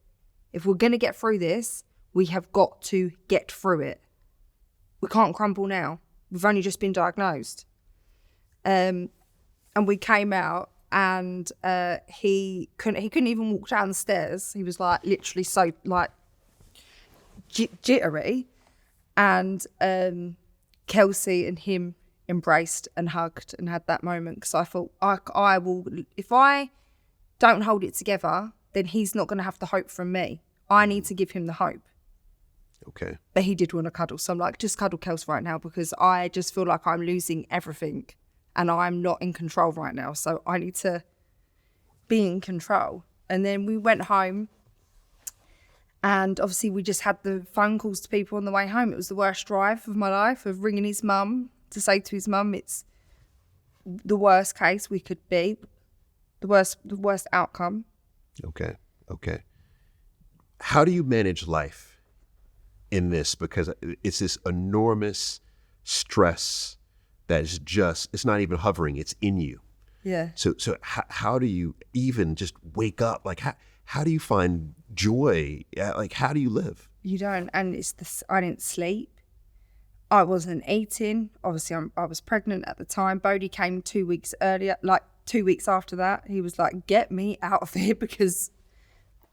If we're going to get through this, we have got to get through it. We can't crumble now. We've only just been diagnosed. And we came out and he couldn't even walk down the stairs. He was like literally so like jittery. And Kelsey and him embraced and hugged and had that moment because I thought I will, if I don't hold it together, then he's not going to have the hope from me. I need to give him the hope. Okay. But he did want to cuddle. So I'm like, just cuddle Kels right now because I just feel like I'm losing everything and I'm not in control right now. So I need to be in control. And then we went home and obviously we just had the phone calls to people on the way home. It was the worst drive of my life, of ringing his mum to say to his mum, it's the worst case we could be, the worst outcome. Okay. How do you manage life in this? Because it's this enormous stress that is just, it's not even hovering, it's in you. Yeah. So how do you even just wake up? Like, how do you find joy? Like, how do you live? You don't, and I didn't sleep. I wasn't eating. Obviously, I was pregnant at the time. Bodhi came 2 weeks earlier, like 2 weeks after that. He was like, get me out of here because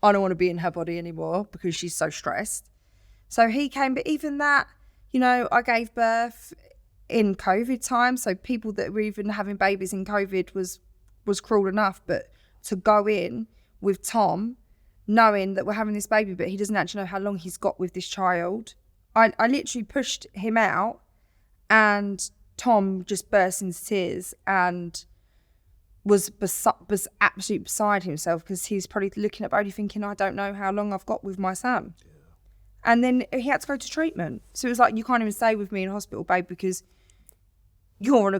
I don't want to be in her body anymore because she's so stressed. So he came, but even that, I gave birth in COVID time. So people that were even having babies in COVID was cruel enough. But to go in with Tom, knowing that we're having this baby, but he doesn't actually know how long he's got with this child. I literally pushed him out and Tom just burst into tears and was absolutely beside himself because he's probably looking at Bodhi thinking, I don't know how long I've got with my son. Yeah. And then he had to go to treatment. So it was like, you can't even stay with me in hospital, babe, because you're on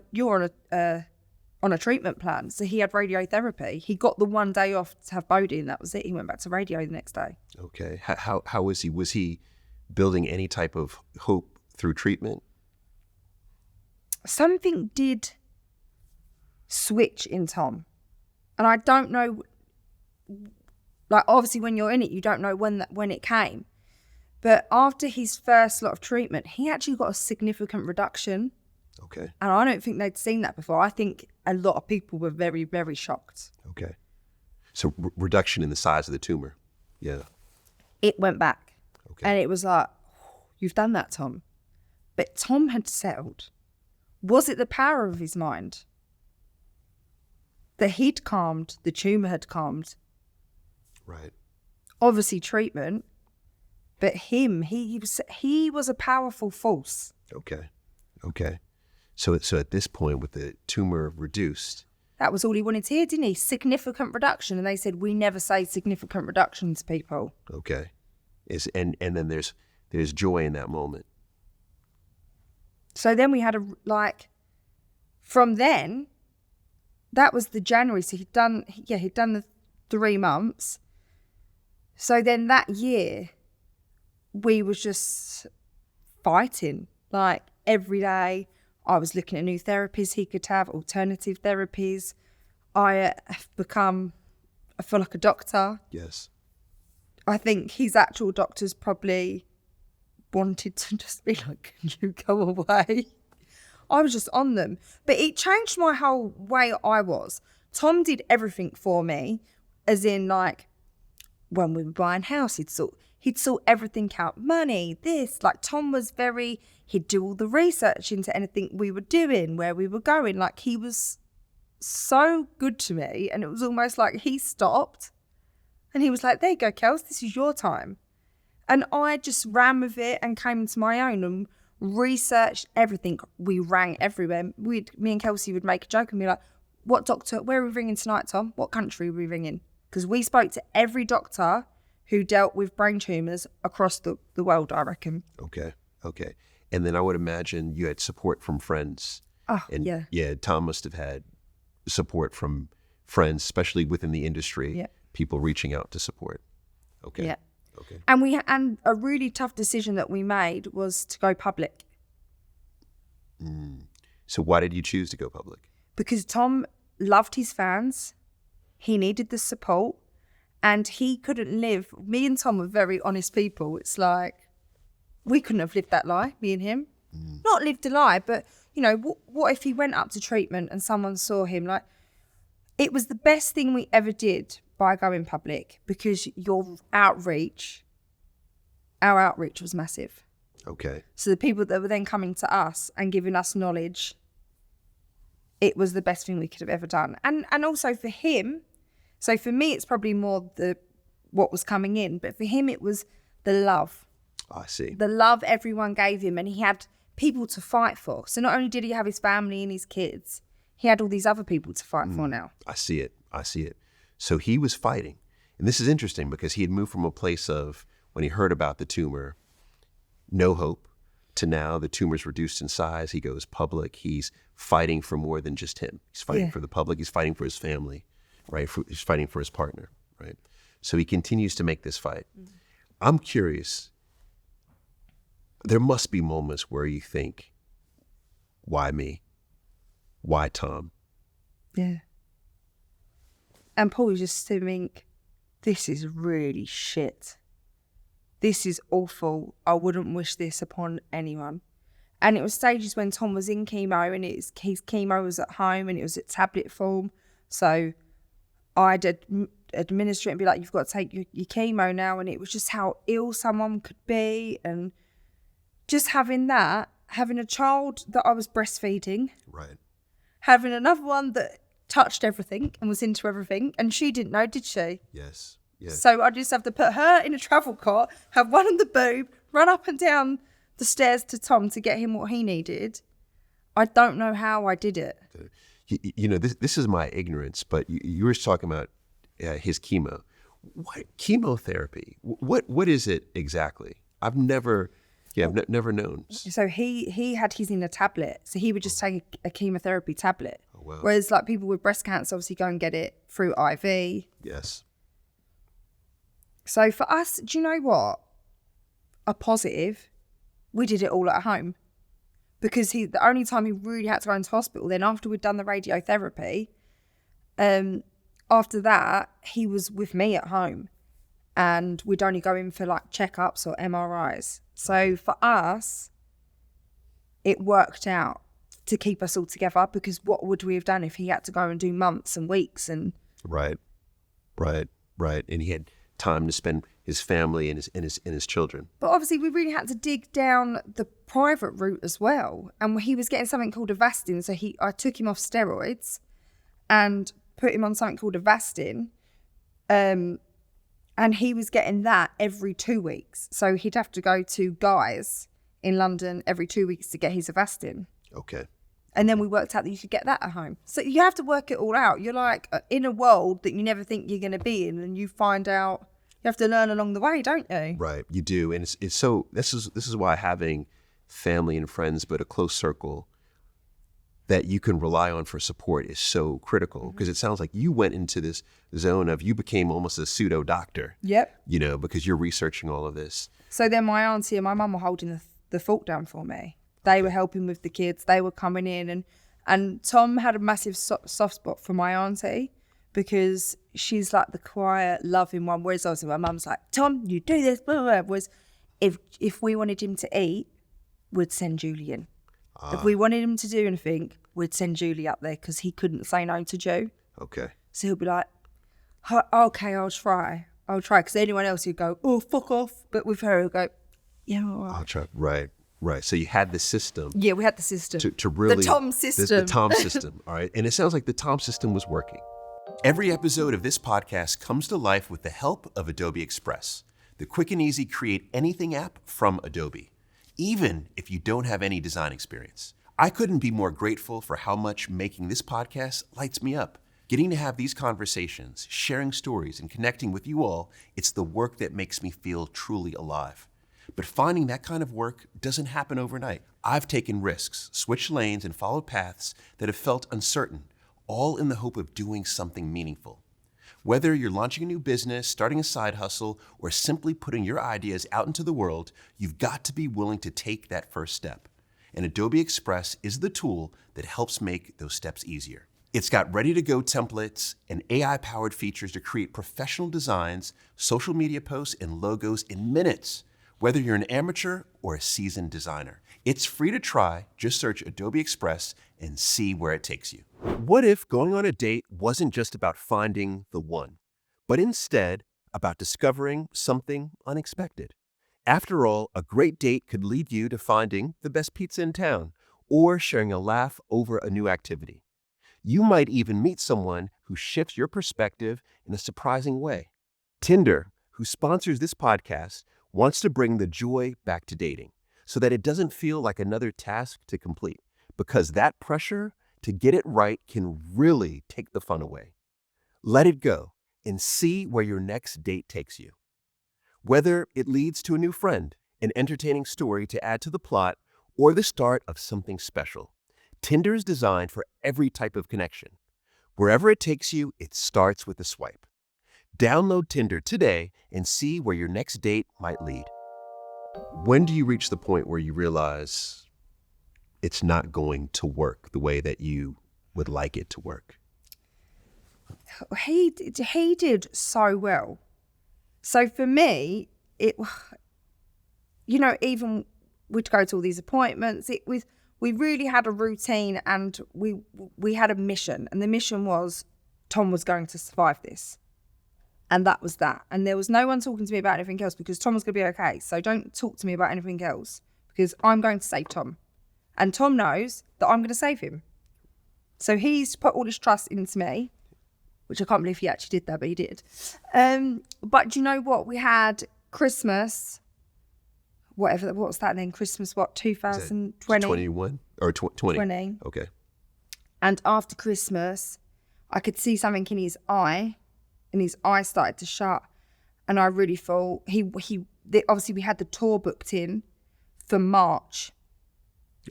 a treatment plan. So he had radiotherapy. He got the 1 day off to have Bodhi and that was it. He went back to radio the next day. Okay. How was he? Was he building any type of hope through treatment? Something did switch in Tom. And I don't know, like obviously when you're in it, you don't know when it came. But after his first lot of treatment, he actually got a significant reduction. Okay. And I don't think they'd seen that before. I think a lot of people were very, very shocked. Okay. So reduction in the size of the tumor. Yeah. It went back. Okay. And it was like, you've done that, Tom. But Tom had settled. Was it the power of his mind? That he'd calmed, the tumour had calmed. Right. obviously treatment, but he was a powerful force. Okay. So at this point, with the tumor reduced, that was all he wanted to hear, didn't he? Significant reduction. And they said, we never say significant reduction to people. Okay. And then there's joy in that moment. So then we had from then, that was the January. So he'd done the 3 months. So then that year, we was just fighting, like every day. I was looking at new therapies he could have, alternative therapies. I feel like a doctor. Yes. I think his actual doctors probably wanted to just be like, can you go away? I was just on them. But it changed my whole way I was. Tom did everything for me, as in like when we were buying house, he'd sort everything out. Money, this, like Tom was he'd do all the research into anything we were doing, where we were going. Like he was so good to me, and it was almost like he stopped and he was like, there you go, Kels, this is your time. And I just ran with it and came into my own and researched everything. We rang everywhere. Me and Kelsey would make a joke and be like, what doctor, where are we ringing tonight, Tom? What country are we ringing? Because we spoke to every doctor who dealt with brain tumours across the world, I reckon. Okay. And then I would imagine you had support from friends. Oh, and yeah. Yeah, Tom must have had support from friends, especially within the industry, people reaching out to support. Okay. Yeah. Okay. And a really tough decision that we made was to go public. So why did you choose to go public? Because Tom loved his fans. He needed the support. And he couldn't live. Me and Tom were very honest people. It's like, we couldn't have lived that lie, me and him. Not lived a lie, but, you know, what if he went up to treatment and someone saw him? Like, it was the best thing we ever did by going public, because our outreach was massive. Okay. So the people that were then coming to us and giving us knowledge, it was the best thing we could have ever done. And also for him, so for me, it's probably more what was coming in, but for him, it was the love. I see. The love everyone gave him, and he had people to fight for. So not only did he have his family and his kids, he had all these other people to fight for now. I see it. So he was fighting. And this is interesting because he had moved from a place of, when he heard about the tumor, no hope, to now the tumor's reduced in size. He goes public. He's fighting for more than just him. He's fighting for the public. He's fighting for his family, right? He's fighting for his partner, right? So he continues to make this fight. I'm curious. There must be moments where you think, why me? Why Tom? Yeah. And Paul used to think, this is really shit. This is awful. I wouldn't wish this upon anyone. And it was stages when Tom was in chemo, and his chemo was at home and it was at tablet form. So I'd administer it and be like, you've got to take your chemo now. And it was just how ill someone could be. And just having a child that I was breastfeeding. Right. Having another one that touched everything and was into everything. And she didn't know, did she? Yes. So I just have to put her in a travel cart, have one on the boob, run up and down the stairs to Tom to get him what he needed. I don't know how I did it. You know, this is my ignorance, but you were talking about his chemo. What chemotherapy? What is it exactly? I've never known. So he had his in a tablet. So he would just take a chemotherapy tablet. Oh, wow. Whereas like people with breast cancer obviously go and get it through IV. Yes. So for us, do you know what? A positive, we did it all at home. Because the only time he really had to go into hospital, then after we'd done the radiotherapy, after that, he was with me at home. And we'd only go in for like checkups or MRIs. So for us, it worked out to keep us all together, because what would we have done if he had to go and do months and weeks and... Right. And he had time to spend his family and his children. But obviously we really had to dig down the private route as well. And he was getting something called Avastin. So I took him off steroids and put him on something called Avastin. And And he was getting that every 2 weeks. So he'd have to go to Guy's in London every 2 weeks to get his Avastin. Okay. And then we worked out that you could get that at home. So you have to work it all out. You're like in a world that you never think you're going to be in, and you find out you have to learn along the way, don't you? Right, you do. And it's so, this is why having family and friends, but a close circle that you can rely on for support is so critical, because it sounds like you went into this zone of, you became almost a pseudo doctor. Yep. You know, because you're researching all of this. So then my auntie and my mum were holding the fort down for me. They were helping with the kids. They were coming in, and Tom had a massive soft spot for my auntie, because she's like the quiet, loving one. Whereas obviously my mum's like, Tom, you do this, blah, blah, blah. Whereas if we wanted him to eat, we'd send Julie in. If we wanted him to do anything, we'd send Julie up there, because he couldn't say no to Joe. Okay. So he'll be like, okay, I'll try. Because anyone else, he'd go, oh, fuck off. But with her, he'll go, yeah, all right. I'll try. Right. So you had the system. Yeah, we had the system. To really. The Tom system. The Tom system. All right. And it sounds like the Tom system was working. Every episode of this podcast comes to life with the help of Adobe Express, the quick and easy create anything app from Adobe, even if you don't have any design experience. I couldn't be more grateful for how much making this podcast lights me up. Getting to have these conversations, sharing stories, and connecting with you all, it's the work that makes me feel truly alive. But finding that kind of work doesn't happen overnight. I've taken risks, switched lanes, and followed paths that have felt uncertain, all in the hope of doing something meaningful. Whether you're launching a new business, starting a side hustle, or simply putting your ideas out into the world, you've got to be willing to take that first step. And Adobe Express is the tool that helps make those steps easier. It's got ready-to-go templates and AI-powered features to create professional designs, social media posts, and logos in minutes, whether you're an amateur or a seasoned designer. It's free to try. Just search Adobe Express and see where it takes you. What if going on a date wasn't just about finding the one, but instead about discovering something unexpected? After all, a great date could lead you to finding the best pizza in town or sharing a laugh over a new activity. You might even meet someone who shifts your perspective in a surprising way. Tinder, who sponsors this podcast, wants to bring the joy back to dating so that it doesn't feel like another task to complete, because that pressure to get it right can really take the fun away. Let it go and see where your next date takes you. Whether it leads to a new friend, an entertaining story to add to the plot, or the start of something special, Tinder is designed for every type of connection. Wherever it takes you, it starts with a swipe. Download Tinder today and see where your next date might lead. When do you reach the point where you realize it's not going to work the way that you would like it to work? He did so well. So for me, even we'd go to all these appointments. We really had a routine, and we had a mission, and the mission was Tom was going to survive this. And that was that. And there was no one talking to me about anything else, because Tom was going to be okay. So don't talk to me about anything else, because I'm going to save Tom. And Tom knows that I'm going to save him. So he's put all his trust into me, which I can't believe he actually did that, but he did. But do you know what? We had Christmas, what was that then? Christmas, 2020? 21 or 20? 20. Okay. And after Christmas, I could see something in his eye, and his eye started to shut. And I really thought obviously we had the tour booked in for March.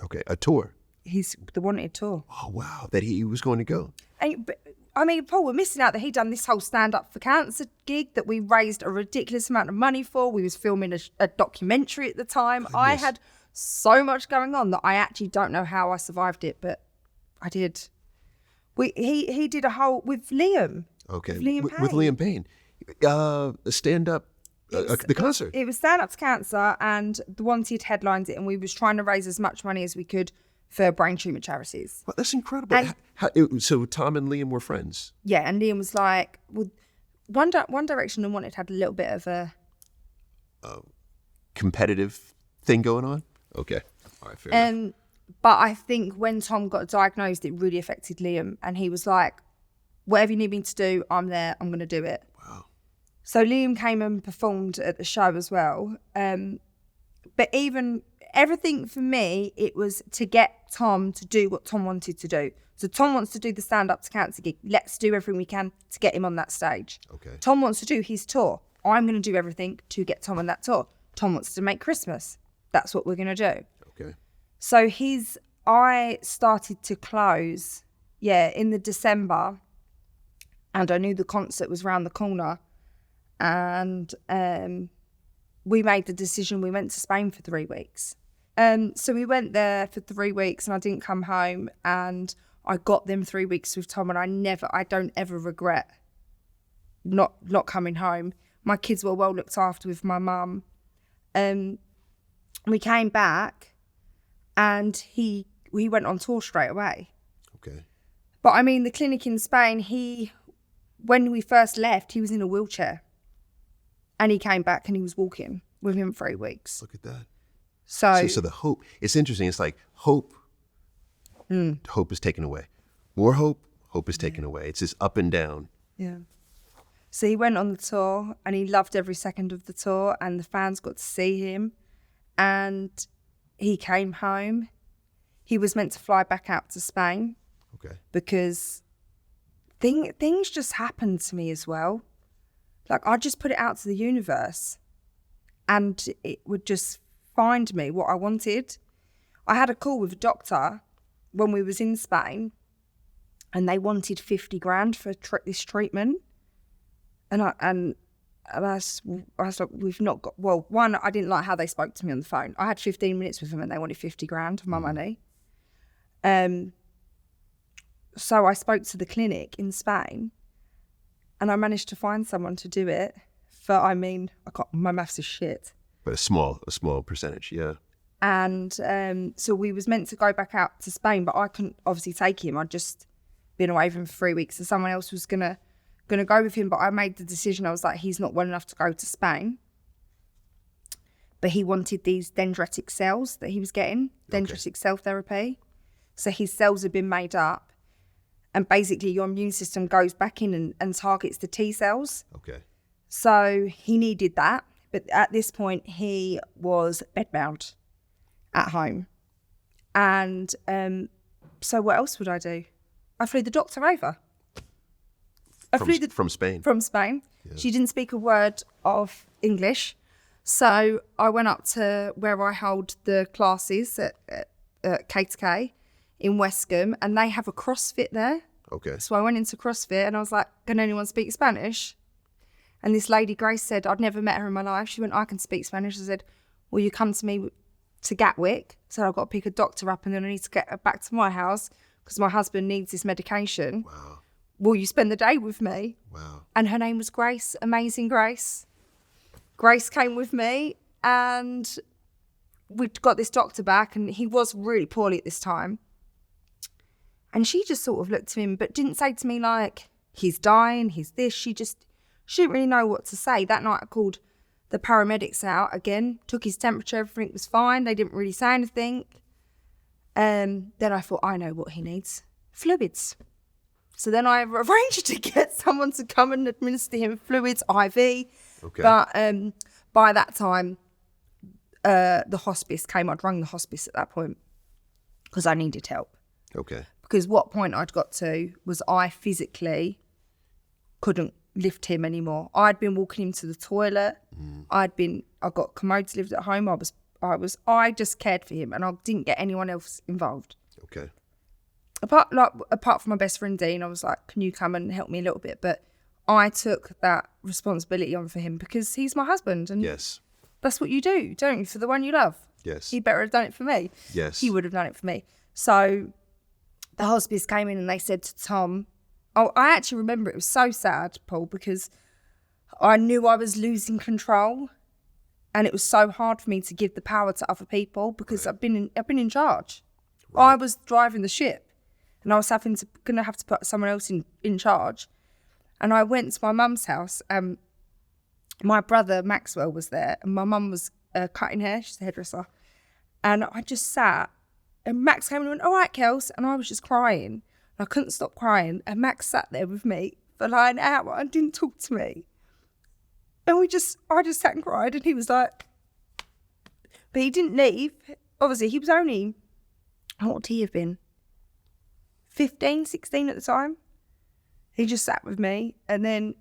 Okay, a tour. He's the wanted tour. Oh, wow, that he was going to go. Paul, we're missing out that he'd done this whole Stand Up for Cancer gig that we raised a ridiculous amount of money for. We was filming a documentary at the time. Goodness. I had so much going on that I actually don't know how I survived it, but I did. He did a whole with Liam. Okay, with Liam Payne. Stand Up, the concert. It was Stand Up to Cancer, and the Wanted headlined it, and we was trying to raise as much money as we could for brain tumour charities. Well, that's incredible. So Tom and Liam were friends? Yeah, and Liam was like, well, One Direction and Wanted had a little bit of a... competitive thing going on? Okay. All right, fair enough. But I think when Tom got diagnosed, it really affected Liam, and he was like, whatever you need me to do, I'm there, I'm going to do it. Wow. So Liam came and performed at the show as well. But even everything for me, it was to get Tom to do what Tom wanted to do. So Tom wants to do the Stand Up to Cancer gig. Let's do everything we can to get him on that stage. Okay. Tom wants to do his tour. I'm going to do everything to get Tom on that tour. Tom wants to make Christmas. That's what we're going to do. Okay. So I started to close, in the December, and I knew the concert was round the corner, and we made the decision. We went to Spain for 3 weeks. So we went there for 3 weeks, and I didn't come home, and I got them 3 weeks with Tom, and I don't ever regret not coming home. My kids were well looked after with my mum. We came back, and he went on tour straight away. Okay. But I mean, the clinic in Spain, when we first left, he was in a wheelchair, and he came back and he was walking within 3 weeks. Look at that. So the hope, it's interesting. It's like hope is taken away. More hope is taken away. It's just up and down. Yeah. So he went on the tour, and he loved every second of the tour, and the fans got to see him, and he came home. He was meant to fly back out to Spain. Okay. Because things just happened to me as well. Like, I just put it out to the universe, and it would just find me what I wanted. I had a call with a doctor when we was in Spain, and they wanted 50 grand for this treatment. And I was like, we've not got, well, one, I didn't like how they spoke to me on the phone. I had 15 minutes with them, and they wanted 50 grand of my money. So I spoke to the clinic in Spain, and I managed to find someone to do it for, my maths is shit. But a small percentage, yeah. And so we was meant to go back out to Spain, but I couldn't obviously take him. I'd just been away from him for 3 weeks, so someone else was gonna go with him. But I made the decision. I was like, he's not well enough to go to Spain. But he wanted these dendritic cells that he was getting, dendritic cell therapy. So his cells had been made up, and basically your immune system goes back in and targets the T cells. Okay. So he needed that. But at this point, he was bedbound at home. And so what else would I do? I flew the doctor over. From Spain? From Spain. Yeah. She didn't speak a word of English. So I went up to where I hold the classes at K2K in Westcombe, and they have a CrossFit there. Okay. So I went into CrossFit, and I was like, can anyone speak Spanish? And this lady, Grace, said, I'd never met her in my life. She went, I can speak Spanish. I said, will you come to me to Gatwick? So I've got to pick a doctor up, and then I need to get her back to my house because my husband needs this medication. Wow. Will you spend the day with me? Wow. And her name was Grace, amazing Grace. Grace came with me, and we got this doctor back, and he was really poorly at this time. And she just sort of looked at him, but didn't say to me like, he's dying, he's this. She didn't really know what to say. That night I called the paramedics out again, took his temperature, everything was fine. They didn't really say anything. Then I thought, I know what he needs, fluids. So then I arranged to get someone to come and administer him fluids, IV. Okay. But by that time, the hospice came. I'd rung the hospice at that point because I needed help. Okay. Because what point I'd got to was I physically couldn't lift him anymore. I'd been walking him to the toilet. I got commodes lived at home. I just cared for him, and I didn't get anyone else involved. Okay. Apart from my best friend Dean, I was like, can you come and help me a little bit? But I took that responsibility on for him because he's my husband, and yes, that's what you do, don't you, for the one you love? Yes. He better have done it for me. Yes. He would have done it for me. So the hospice came in and they said to Tom, I actually remember it was so sad, Paul, because I knew I was losing control, and it was so hard for me to give the power to other people because I've been in charge. Right. I was driving the ship, and I was gonna have to put someone else in charge. And I went to my mum's house, and my brother Maxwell was there, and my mum was cutting hair. She's a hairdresser, and I just sat. And Max came and went, all right, Kels. And I was just crying. And I couldn't stop crying. And Max sat there with me for like an hour and didn't talk to me. And I just sat and cried, and he was like, but he didn't leave. Obviously, he was only, what would he have been? 15, 16 at the time. He just sat with me, and then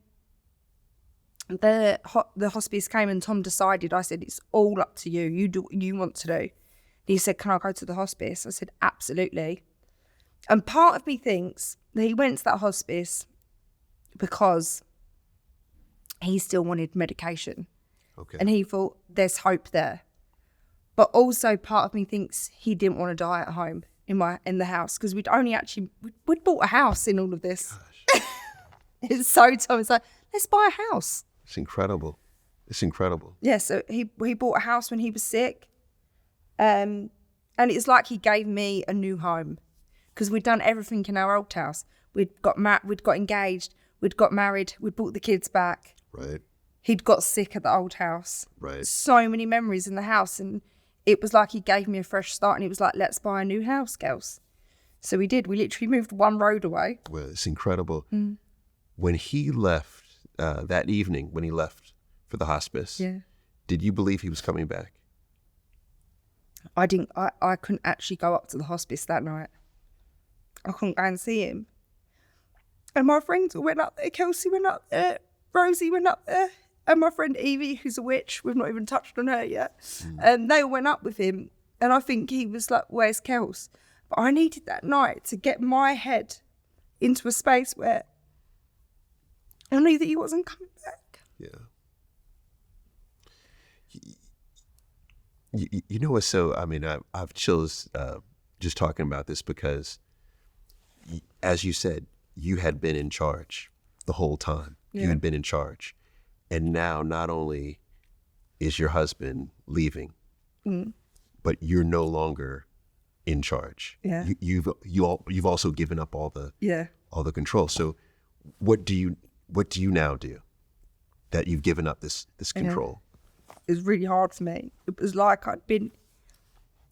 the hospice came, and Tom decided. I said, it's all up to you. You do what you want to do. He said, can I go to the hospice? I said, absolutely. And part of me thinks that he went to that hospice because he still wanted medication. Okay. And he thought there's hope there. But also part of me thinks he didn't want to die at home in the house, because we'd bought a house in all of this. It's so Tom. It's like, let's buy a house. It's incredible. It's incredible. Yeah, so he bought a house when he was sick. And it's like he gave me a new home, because we'd done everything in our old house. We'd got engaged, we'd got married, we'd brought the kids back. Right. He'd got sick at the old house. Right. So many memories in the house, and it was like he gave me a fresh start, and he was like, let's buy a new house, Kels. So we did. We literally moved one road away. Well, it's incredible. When he left that evening, when he left for the hospice, did you believe he was coming back? I didn't. I couldn't actually go up to the hospice that night. I couldn't go and see him. And my friends all went up there. Kelsey went up there. Rosie went up there. And my friend Evie, who's a witch, we've not even touched on her yet. And they all went up with him. And I think he was like, where's Kels? But I needed that night to get my head into a space where I knew that he wasn't coming back. Yeah. You know what's so, I mean, I've chills just talking about this, because as you said, you had been in charge the whole time. Yeah. You had been in charge. And now not only is your husband leaving, but you're no longer in charge. Yeah. You've also given up all the control. So what do you now do that you've given up this control? It was really hard for me. It was like I'd been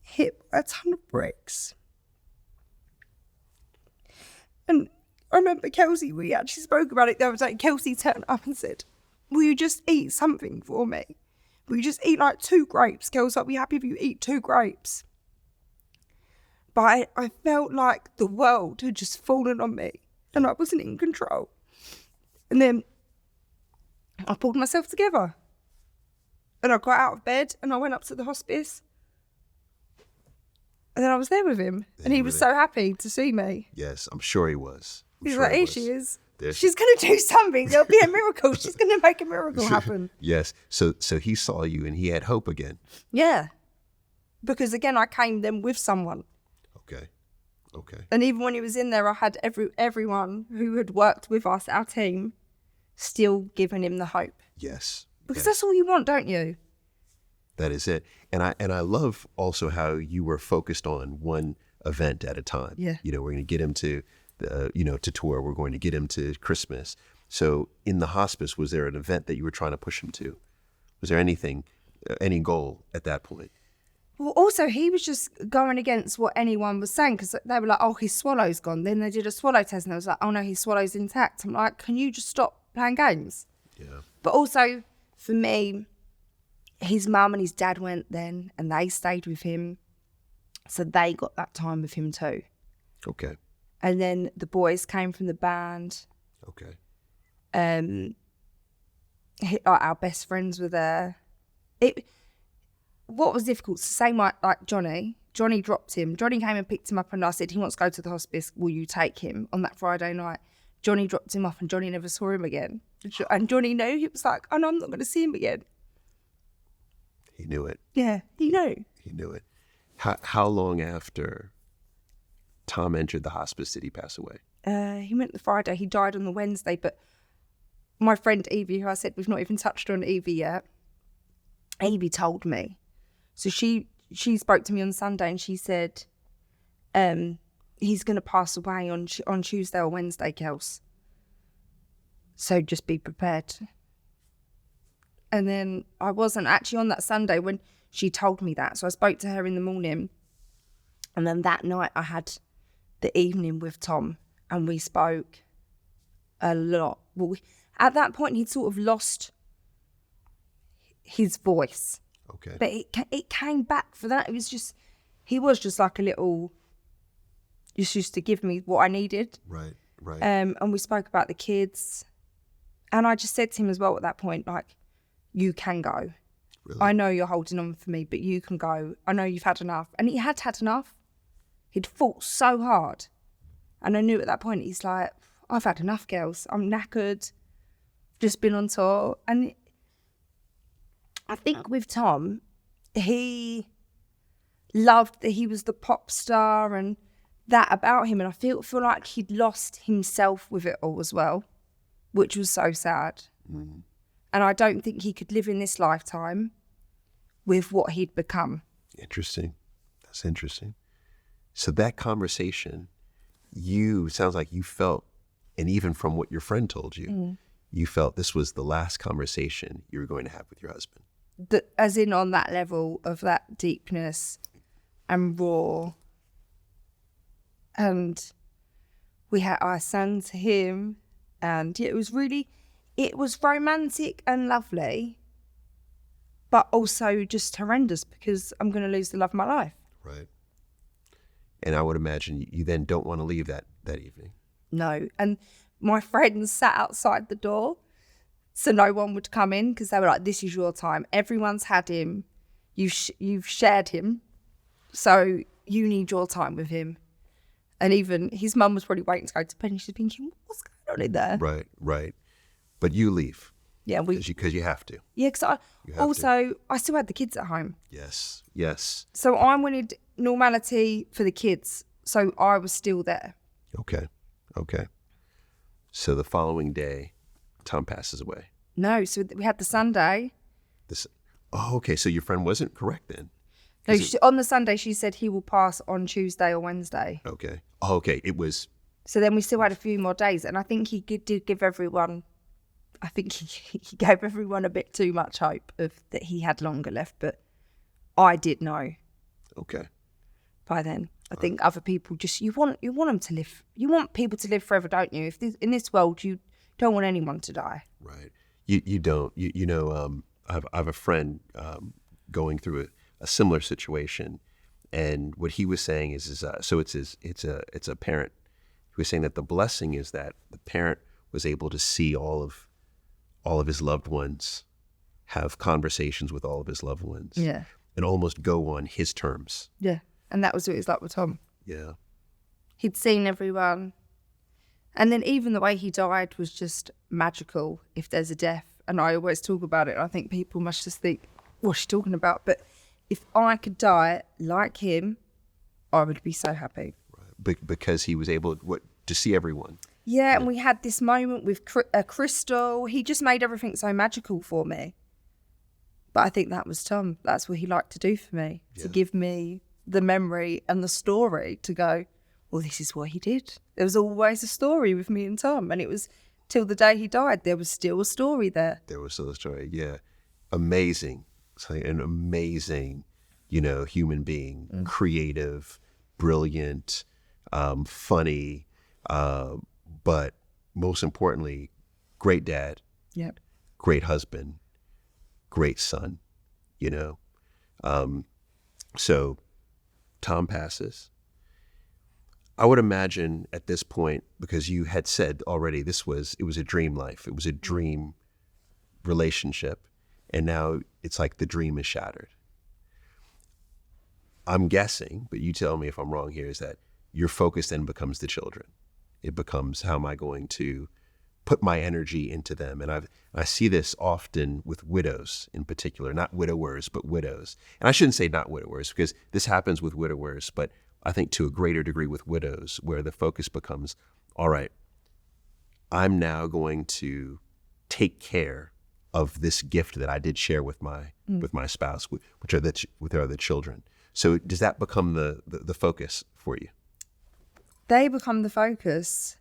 hit by a ton of bricks. And I remember Kelsey, we actually spoke about it the other day. Kelsey turned up and said, will you just eat something for me? Will you just eat like 2 grapes? Kelsey, I'll be happy if you eat 2 grapes. But I felt like the world had just fallen on me and I wasn't in control. And then I pulled myself together. And I got out of bed and I went up to the hospice. And then I was there with him. And he was so happy to see me. Yes, I'm sure he was. He's like, here she is. She's going to do something. There'll be a miracle. She's going to make a miracle happen. Yes. So he saw you and he had hope again. Yeah. Because again, I came then with someone. Okay. And even when he was in there, I had everyone who had worked with us, our team, still giving him the hope. Yes. Because that's all you want, don't you? That is it. And I love also how you were focused on one event at a time. Yeah. We're going to get him to to tour. We're going to get him to Christmas. So in the hospice, was there an event that you were trying to push him to? Was there anything, any goal at that point? Well, also, he was just going against what anyone was saying, because they were like, oh, his swallow's gone. Then they did a swallow test and I was like, oh no, his swallow's intact. I'm like, can you just stop playing games? Yeah. But also, for me, his mum and his dad went then and they stayed with him. So they got that time with him too. Okay. And then the boys came from the band. Okay. Our best friends were there. What was difficult, same like Johnny dropped him. Johnny came and picked him up and I said, he wants to go to the hospice. Will you take him on that Friday night? Johnny dropped him off and Johnny never saw him again. And Johnny knew. He was like, oh no, I'm not going to see him again. He knew it. Yeah, he knew. He knew it. How long after Tom entered the hospice did he pass away? He went the Friday. He died on the Wednesday. But my friend Evie, who I said we've not even touched on Evie yet, Evie told me. So she spoke to me on Sunday and she said, he's going to pass away on Tuesday or Wednesday, Kels. So just be prepared. And then I wasn't actually on that Sunday when she told me that. So I spoke to her in the morning. And then that night I had the evening with Tom and we spoke a lot. Well, at that point he'd sort of lost his voice. Okay. But it came back for that. It was just, he was just like a little, just used to give me what I needed. Right. And we spoke about the kids. And I just said to him as well at that point, like, you can go. Really? I know you're holding on for me, but you can go. I know you've had enough. And he had enough. He'd fought so hard. And I knew at that point, he's like, I've had enough, girls. I'm knackered. Just been on tour. And I think with Tom, he loved that he was the pop star and that about him. And I feel like he'd lost himself with it all as well, which was so sad. Mm-hmm. And I don't think he could live in this lifetime with what he'd become. Interesting. That's interesting. So that conversation, sounds like you felt, and even from what your friend told you, you felt this was the last conversation you were going to have with your husband. As in on that level of that deepness and raw. And I sang to him, and it was romantic and lovely, but also just horrendous because I'm going to lose the love of my life. Right. And I would imagine you then don't want to leave that evening. No. And my friends sat outside the door so no one would come in because they were like, this is your time. Everyone's had him. You've shared him. So you need your time with him. And even his mum was probably waiting to go to bed and she's thinking, what's going on in there? Right. But you leave. Yeah. Because you have to. Yeah, because I still had the kids at home. Yes. So I wanted normality for the kids. So I was still there. Okay. So the following day, Tom passes away. No, so we had the Sunday. Okay. So your friend wasn't correct then. No, on the Sunday she said he will pass on Tuesday or Wednesday. Okay. Oh, okay. It was. So then we still had a few more days, and I think he did give everyone. I think he gave everyone a bit too much hope that he had longer left, but I did know. Okay. By then, I think other people just you want them to live. You want people to live forever, don't you? In this world, you don't want anyone to die. Right. You don't. I have a friend going through a similar situation, and what he was saying is so it's a parent. He was saying that the blessing is that the parent was able to see all of his loved ones, have conversations with all of his loved ones, and almost go on his terms. Yeah, and that was what it was like with Tom. Yeah, he'd seen everyone, and then even the way he died was just magical. If there's a death, and I always talk about it, I think people must just think, what's she talking about? But if I could die like him, I would be so happy. Right. Because he was able to see everyone. Yeah, and we had this moment with Crystal. He just made everything so magical for me. But I think that was Tom. That's what he liked to do for me, to give me the memory and the story to go, well, this is what he did. There was always a story with me and Tom, and it was till the day he died, there was still a story there. There was still a story, yeah. Amazing. An amazing, human being, creative, brilliant, funny, but most importantly, great dad, great husband, great son, So Tom passes. I would imagine at this point, because you had said already it was a dream life. It was a dream relationship. And now it's like the dream is shattered. I'm guessing, but you tell me if I'm wrong here, is that your focus then becomes the children. It becomes, how am I going to put my energy into them? And I see this often with widows in particular, not widowers, but widows. And I shouldn't say not widowers, because this happens with widowers, but I think to a greater degree with widows, where the focus becomes, all right, I'm now going to take care of this gift that I did share with my spouse, which are the children. So does that become the focus for you? They become the focus.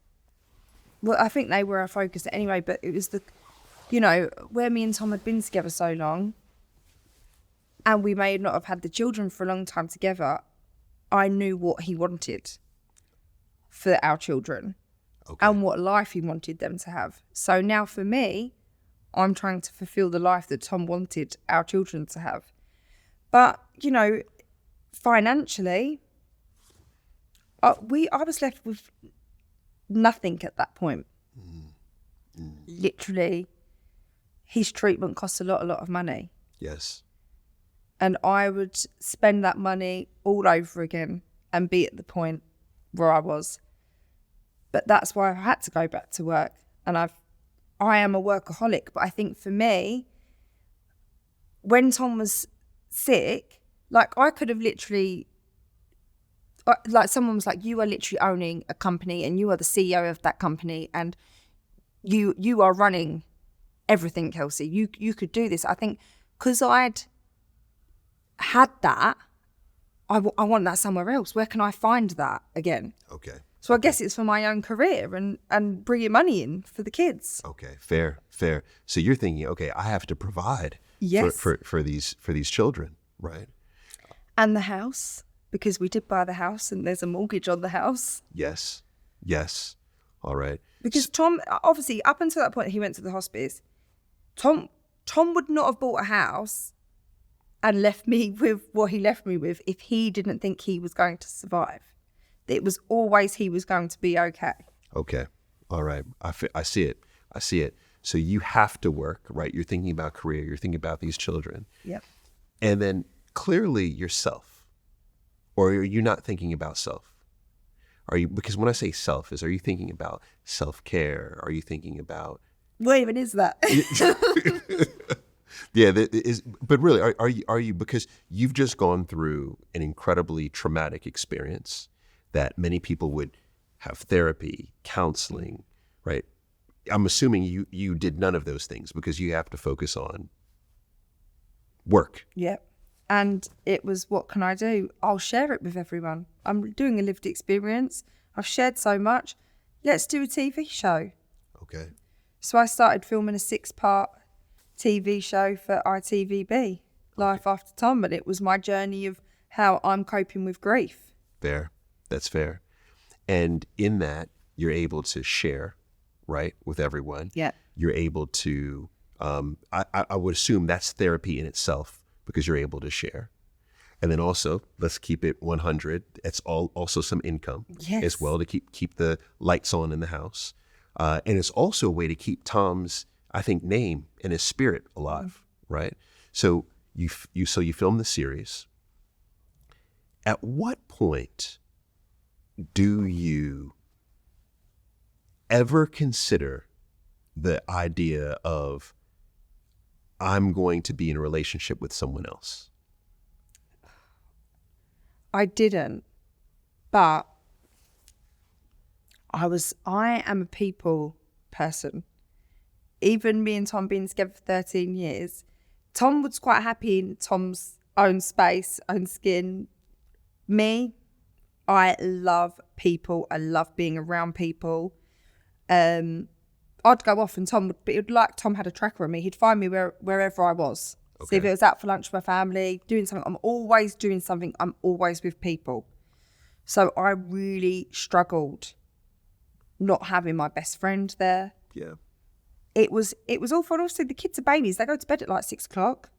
Well, I think they were our focus anyway, but it was where me and Tom had been together so long, and we may not have had the children for a long time together, I knew what he wanted for our children and what life he wanted them to have. So now for me, I'm trying to fulfill the life that Tom wanted our children to have. But, financially, I was left with nothing at that point. Literally, his treatment cost a lot of money. Yes. And I would spend that money all over again and be at the point where I was. But that's why I had to go back to work. And I am a workaholic. But I think for me, when Tom was sick, like I could have literally, like someone was like, you are literally owning a company and you are the CEO of that company and you are running everything, Kelsey. You could do this. I think because I'd had that, I want that somewhere else. Where can I find that again? Okay. So I guess it's for my own career and bringing money in for the kids. Okay, fair. So you're thinking, okay, I have to provide for these children, right? And the house, because we did buy the house and there's a mortgage on the house. Yes. All right. Because Tom, obviously, up until that point, he went to the hospice. Tom would not have bought a house and left me with what he left me with if he didn't think he was going to survive. It was always he was going to be okay. Okay. All right. I see it. So you have to work, right? You're thinking about career. You're thinking about these children. Yep. And then clearly yourself. Or are you not thinking about self? Because when I say self, are you thinking about self-care? Are you thinking about... What even is that? Yeah, but really, are you, because you've just gone through an incredibly traumatic experience that many people would have therapy, counseling, right? I'm assuming you did none of those things because you have to focus on work. Yep. And it was, what can I do? I'll share it with everyone. I'm doing a lived experience. I've shared so much. Let's do a TV show. Okay. So I started filming a 6-part TV show for ITVB, Life After Tom, and it was my journey of how I'm coping with grief. Fair. That's fair. And in that, you're able to share, right, with everyone. Yeah. You're able to, I would assume that's therapy in itself because you're able to share. And then also, let's keep it 100. It's also some income as well to keep the lights on in the house. And it's also a way to keep Tom's, I think, name and his spirit alive, right? So you film the series. At what point do you ever consider the idea of I'm going to be in a relationship with someone else? I didn't, but I am a people person. Even me and Tom being together for 13 years, Tom was quite happy in Tom's own space, own skin. Me, I love people. I love being around people. I'd go off and Tom had a tracker of me. He'd find me wherever I was. Okay. So if it was out for lunch with my family, doing something, I'm always doing something. I'm always with people. So I really struggled not having my best friend there. Yeah. It was awful. And also the kids are babies. They go to bed at like 6 o'clock.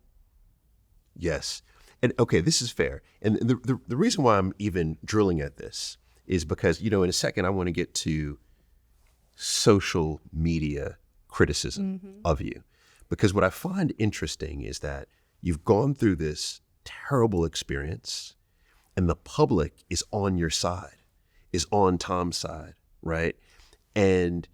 Yes. And okay, this is fair. And the reason why I'm even drilling at this is because, in a second, I want to get to social media criticism of you. Because what I find interesting is that you've gone through this terrible experience and the public is on your side, is on Tom's side, right? And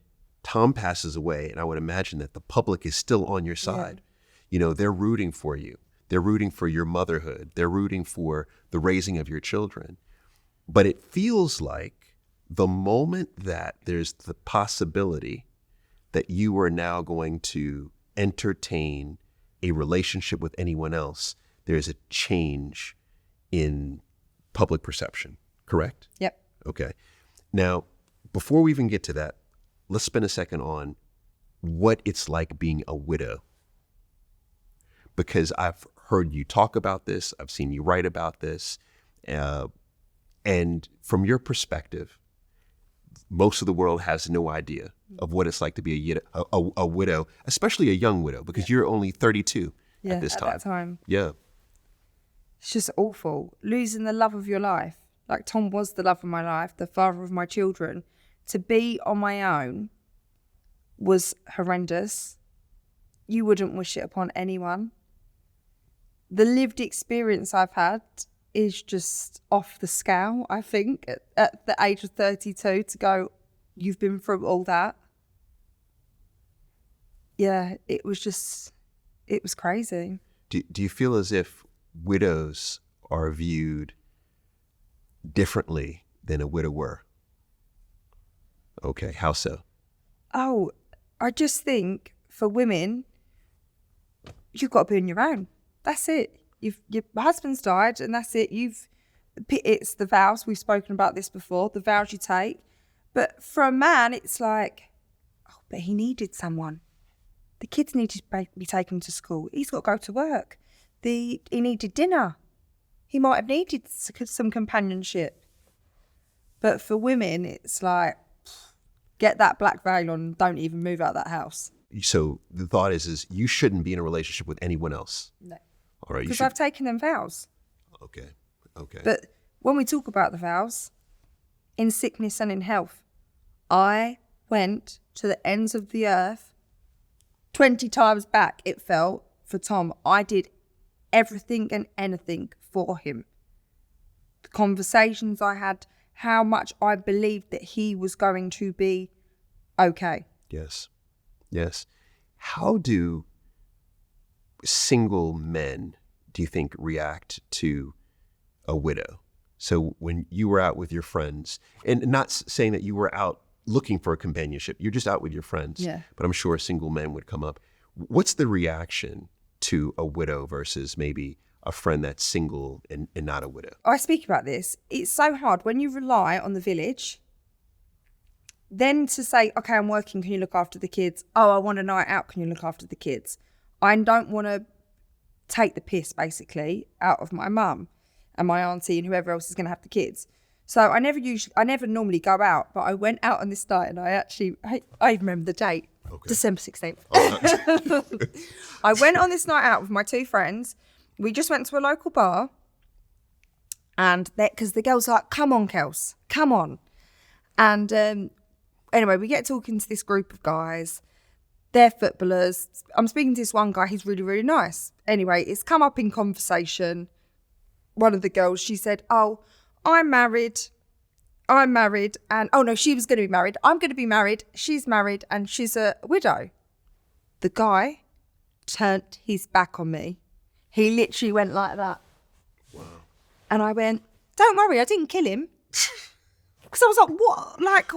Tom passes away, and I would imagine that the public is still on your side. Yeah. They're rooting for you. They're rooting for your motherhood. They're rooting for the raising of your children. But it feels like the moment that there's the possibility that you are now going to entertain a relationship with anyone else, there's a change in public perception, correct? Yep. Okay. Now, before we even get to that, let's spend a second on what it's like being a widow. Because I've heard you talk about this, I've seen you write about this, and from your perspective, most of the world has no idea of what it's like to be a widow, especially a young widow, because you're only 32 at this time. At that time. Yeah. It's just awful. Losing the love of your life. Like Tom was the love of my life, the father of my children. To be on my own was horrendous. You wouldn't wish it upon anyone. The lived experience I've had is just off the scale, I think, at the age of 32 to go, you've been through all that. Yeah, it was crazy. Do you feel as if widows are viewed differently than a widower? Okay, how so? Oh, I just think for women, you've got to be on your own. That's it. Your husband's died and that's it. It's the vows. We've spoken about this before, the vows you take. But for a man, it's like, oh, but he needed someone. The kids needed to be taken to school. He's got to go to work. He needed dinner. He might have needed some companionship. But for women, it's like, get that black veil on and don't even move out of that house. So the thought is you shouldn't be in a relationship with anyone else. No. All right. Because I've taken them vows. Okay. But when we talk about the vows, in sickness and in health, I went to the ends of the earth 20 times back, it felt, for Tom. I did everything and anything for him. The conversations I had, how much I believed that he was going to be okay. Yes. How do single men, do you think, react to a widow? So when you were out with your friends, and not saying that you were out looking for a companionship, you're just out with your friends, but I'm sure single men would come up. What's the reaction to a widow versus maybe a friend that's single and not a widow? I speak about this. It's so hard when you rely on the village, then to say, okay, I'm working, can you look after the kids? Oh, I want a night out, can you look after the kids? I don't want to take the piss, basically, out of my mum and my auntie and whoever else is going to have the kids. So I never normally go out, but I went out on this night and I remember the date, December 16th. I went on this night out with my two friends. We just went to a local bar and because the girls were like, come on, Kels, come on. And anyway, we get talking to this group of guys. They're footballers. I'm speaking to this one guy. He's really, really nice. Anyway, it's come up in conversation. One of the girls, she said, oh, I'm married. And, oh no, she was going to be married. I'm going to be married. She's married and she's a widow. The guy turned his back on me. He literally went like that. Wow. And I went, don't worry, I didn't kill him. Because I was like, what? Like,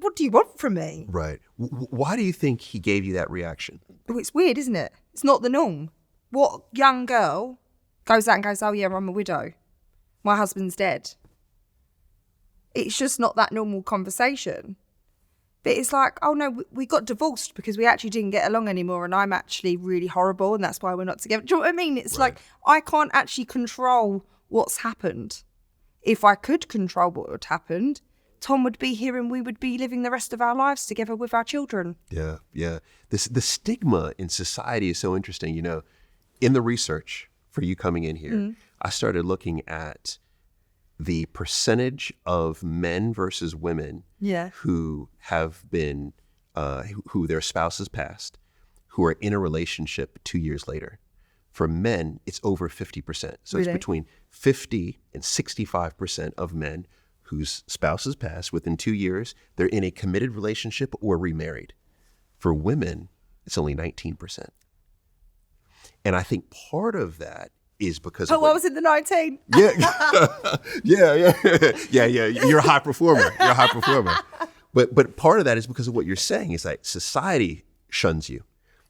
what do you want from me? Right. Why do you think he gave you that reaction? Oh, it's weird, isn't it? It's not the norm. What young girl goes out and goes, oh yeah, I'm a widow. My husband's dead. It's just not that normal conversation. But it's like, oh no, we got divorced because we actually didn't get along anymore and I'm actually really horrible and that's why we're not together. Do you know what I mean? It's like, I can't actually control what's happened. If I could control what had happened, Tom would be here and we would be living the rest of our lives together with our children. Yeah. The stigma in society is so interesting. You know, in the research for you coming in here, I started looking at the percentage of men versus women who have been, who their spouses passed, who are in a relationship 2 years later. For men, it's over 50%. So it's between 50 and 65% of men whose spouses pass within 2 years, they're in a committed relationship or remarried. For women, it's only 19%. And I think part of that is because I was in the 19. Yeah. You're a high performer. But part of that is because of what you're saying is that society shuns you.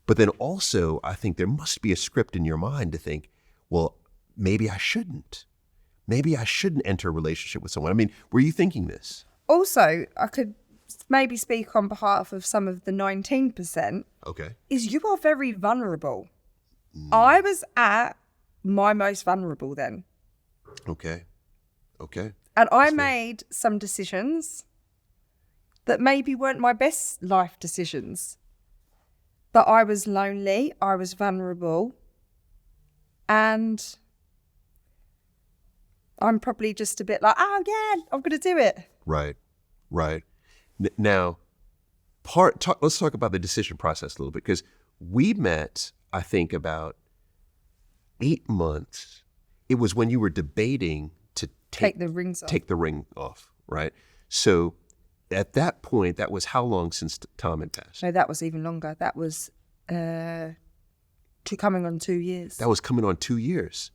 But then also, I think there must be a script in your mind to think, well, maybe I shouldn't. Maybe I shouldn't enter a relationship with someone. I mean, were you thinking this? Also, I could maybe speak on behalf of some of the 19%. Okay. Is you are very vulnerable. I was at my most vulnerable then. Okay. And I made some decisions that maybe weren't my best life decisions. But I was lonely, I was vulnerable, and I'm probably just a bit like, oh yeah, I'm going to do it. Right. Now, let's talk about the decision process a little bit, because we met, I think, about 8 months. It was when you were debating to take the ring off, right? So at that point, that was how long since Tom had passed? No, that was even longer. That was coming on 2 years. That was coming on 2 years.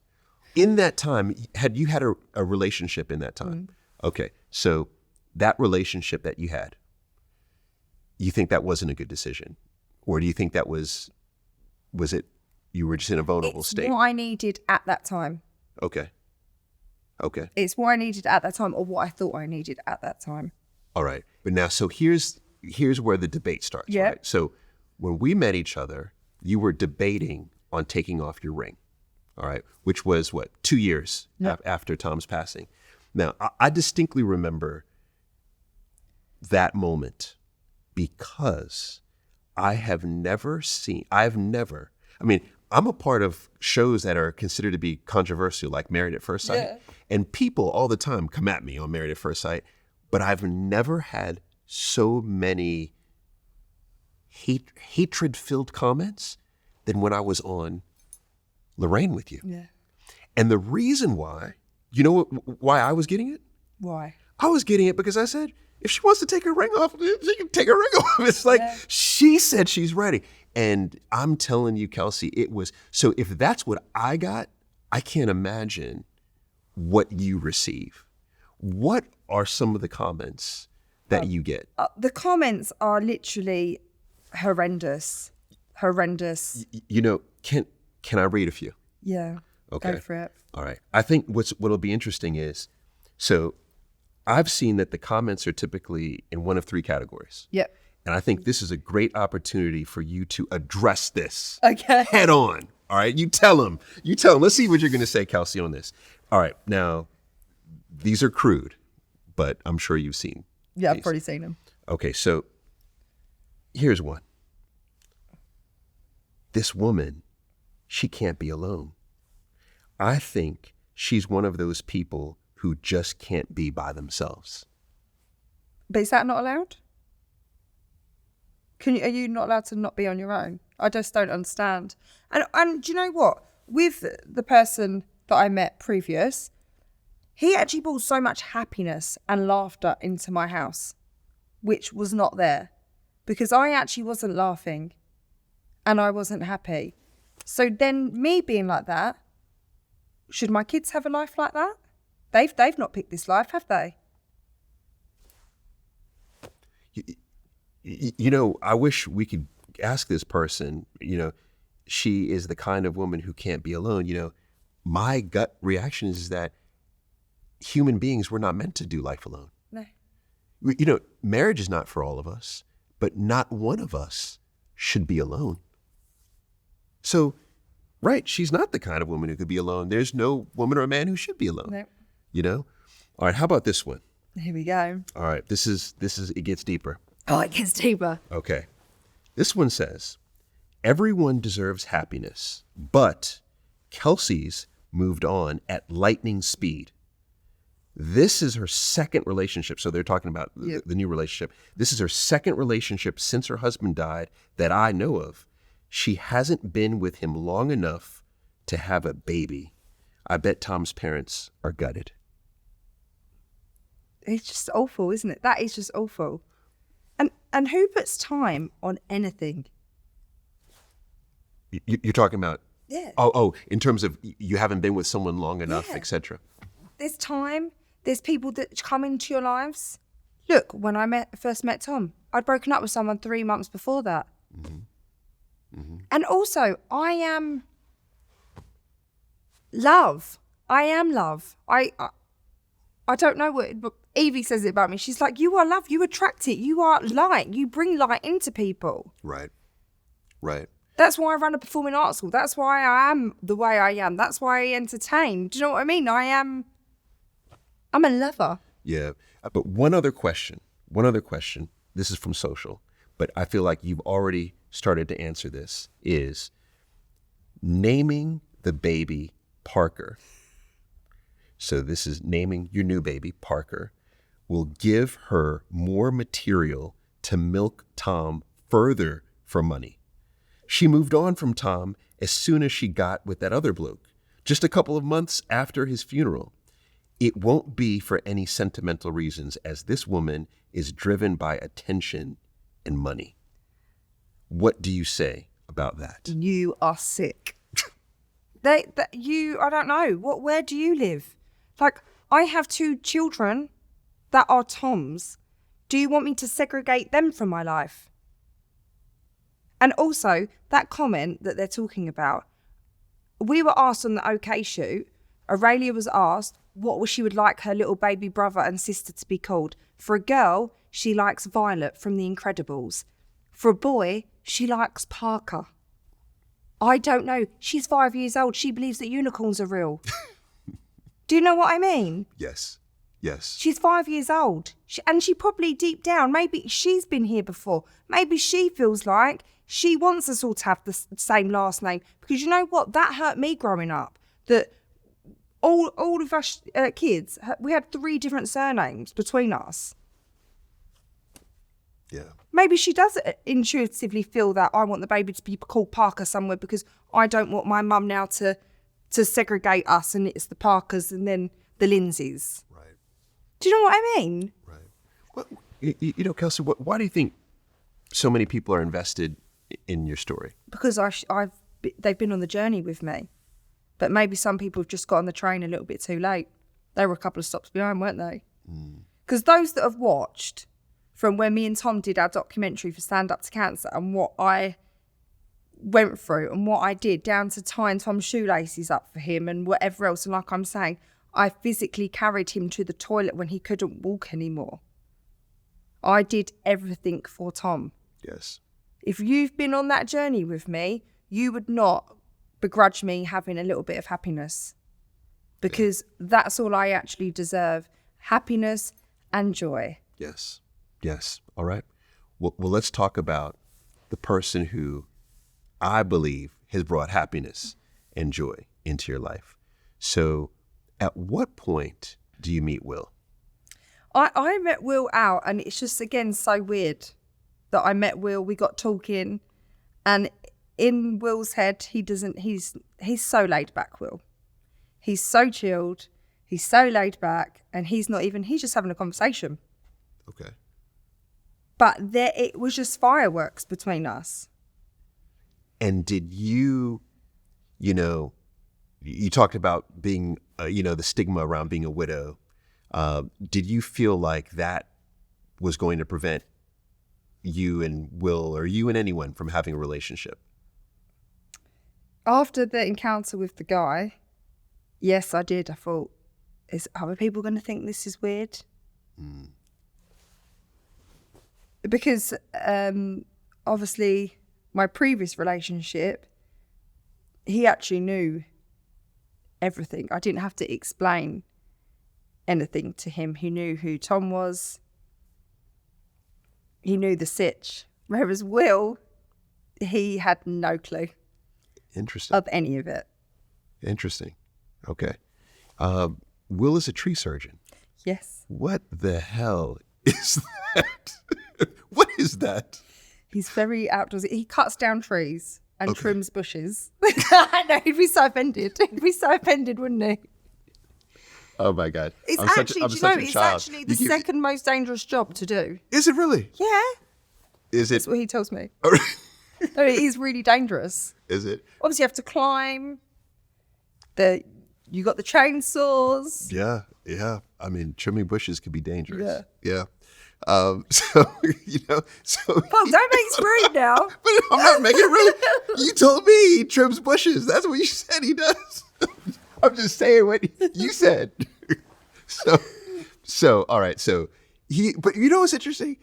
In that time, had you had a relationship in that time? Mm. Okay, so that relationship that you had, you think that wasn't a good decision? Or do you think that was it, you were just in a vulnerable state? It's what I needed at that time. Okay. It's what I needed at that time, or what I thought I needed at that time. All right. But now, so here's where the debate starts, yep. Right? So when we met each other, you were debating on taking off your ring, all right, which was, 2 years yep. After Tom's passing. Now, I distinctly remember that moment because I mean, I'm a part of shows that are considered to be controversial, like Married at First Sight. Yeah. And people all the time come at me on Married at First Sight, but I've never had so many hatred-filled comments than when I was on Lorraine with you. Yeah. And the reason why, you know why I was getting it? Why? I was getting it because I said, if she wants to take her ring off, she can take her ring off. It's like, She said she's ready. And I'm telling you, Kelsey, it was, so if that's what I got, I can't imagine what you receive. What are some of the comments that you get? The comments are literally horrendous. You know, can I read a few? Yeah. Okay. Go for it. All right. I think what'll be interesting is, so I've seen that the comments are typically in one of three categories. Yep. And I think this is a great opportunity for you to address this head on. All right. You tell them. Let's see what you're going to say, Kelsey, on this. All right. Now, these are crude, but I'm sure you've seen. Yeah, these. I've already seen them. Okay. So here's one. This woman, she can't be alone. I think she's one of those people who just can't be by themselves. But is that not allowed? Are you not allowed to not be on your own? I just don't understand. And do you know what? With the person that I met previous, he actually brought so much happiness and laughter into my house, which was not there, because I actually wasn't laughing and I wasn't happy. So then me being like that, should my kids have a life like that? They've not picked this life, have they? You know, I wish we could ask this person, she is the kind of woman who can't be alone. My gut reaction is that human beings were not meant to do life alone. No. Marriage is not for all of us, but not one of us should be alone. So, right, she's not the kind of woman who could be alone. There's no woman or man who should be alone. No. All right, how about this one? Here we go. All right, this is it gets deeper. Oh, it gets deeper. Okay. This one says, everyone deserves happiness, but Kelsey's moved on at lightning speed. This is her second relationship. So they're talking about the new relationship. This is her second relationship since her husband died that I know of. She hasn't been with him long enough to have a baby. I bet Tom's parents are gutted. It's just awful, isn't it? That is just awful. And who puts time on anything? You're talking about? Yeah. Oh, in terms of you haven't been with someone long enough, etc. There's time. There's people that come into your lives. Look, when I first met Tom, I'd broken up with someone 3 months before that. Mm-hmm. Mm-hmm. And also, I am love. I am love. I don't know what Evie says it about me. She's like, you are love. You attract it. You are light. You bring light into people. Right. That's why I run a performing arts school. That's why I am the way I am. That's why I entertain. Do you know what I mean? I'm a lover. Yeah. But one other question. this is from social, but I feel like you've already started to answer this, is naming the baby Parker. So this is naming your new baby Parker will give her more material to milk Tom further for money. She moved on from Tom as soon as she got with that other bloke, just a couple of months after his funeral. It won't be for any sentimental reasons, as this woman is driven by attention and money. What do you say about that? You are sick. I don't know. Where do you live? Like, I have 2 children that are Tom's. Do you want me to segregate them from my life? And also, that comment that they're talking about, we were asked on the OK shoot, Aurelia was asked what she would like her little baby brother and sister to be called. For a girl, she likes Violet from The Incredibles. For a boy, she likes Parker. I don't know. She's 5 years old. She believes that unicorns are real. Do you know what I mean? Yes. She's 5 years old. She probably deep down, maybe she's been here before. Maybe she feels like she wants us all to have the same last name. Because you know what? That hurt me growing up. That all of us kids, we had 3 different surnames between us. Yeah. Maybe she does intuitively feel that I want the baby to be called Parker somewhere because I don't want my mum now to segregate us and it's the Parkers and then the Lindsays. Right. Do you know what I mean? Right. Well, you know, Kelsey, why do you think so many people are invested in your story? Because they've been on the journey with me. But maybe some people have just got on the train a little bit too late. They were a couple of stops behind, weren't they? Because those that have watched from when me and Tom did our documentary for Stand Up to Cancer and what I went through and what I did, down to tying Tom's shoelaces up for him and whatever else. And like I'm saying, I physically carried him to the toilet when he couldn't walk anymore. I did everything for Tom. Yes. If you've been on that journey with me, you would not begrudge me having a little bit of happiness, because that's all I actually deserve. Happiness and joy. Yes. All right. Well, let's talk about the person who I believe has brought happiness and joy into your life. So at what point do you meet Will? I met Will out, and it's just, again, so weird that I met Will. We got talking, and in Will's head, he's so laid back, Will. He's so chilled. He's so laid back, and he's just having a conversation. Okay. But it was just fireworks between us. And did you talked about being, the stigma around being a widow. Did you feel like that was going to prevent you and Will, or you and anyone, from having a relationship? After the encounter with the guy, yes, I did. I thought, are people going to think this is weird? Because obviously my previous relationship, he actually knew everything. I didn't have to explain anything to him. He knew who Tom was. He knew the sitch. Whereas Will, he had no clue. Interesting. Of any of it. Interesting. Okay. Will is a tree surgeon. Yes. What the hell is that? What is that? He's very outdoorsy. He cuts down trees and trims bushes. I know, he'd be so offended. He'd be so offended, wouldn't he? Oh my God. It's actually the second most dangerous job to do. Is it really? Yeah. Is it? That's what he tells me. No, it is really dangerous. Is it? Obviously, you have to climb. You got the chainsaws. Yeah. I mean, trimming bushes could be dangerous. Yeah. So. Paul, don't make it scream now. But I'm not making it really. You told me he trims bushes. That's what you said he does. I'm just saying what you said. So all right. So but you know what's interesting?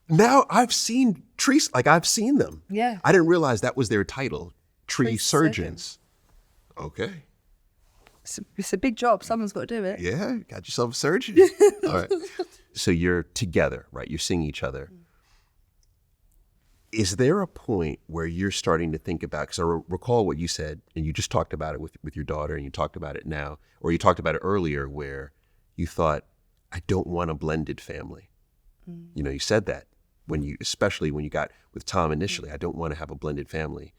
Now I've seen trees, I've seen them. Yeah. I didn't realize that was their title, tree surgeons. Okay. It's a big job. Someone's got to do it. Yeah, got yourself a surgeon. All right. So you're together, right? You're seeing each other. Is there a point where you're starting to think about, because I recall what you said, and you just talked about it with your daughter, and you talked about it now, or you talked about it earlier, where you thought, I don't want a blended family. You know, you said that especially when you got with Tom initially, I don't want to have a blended family.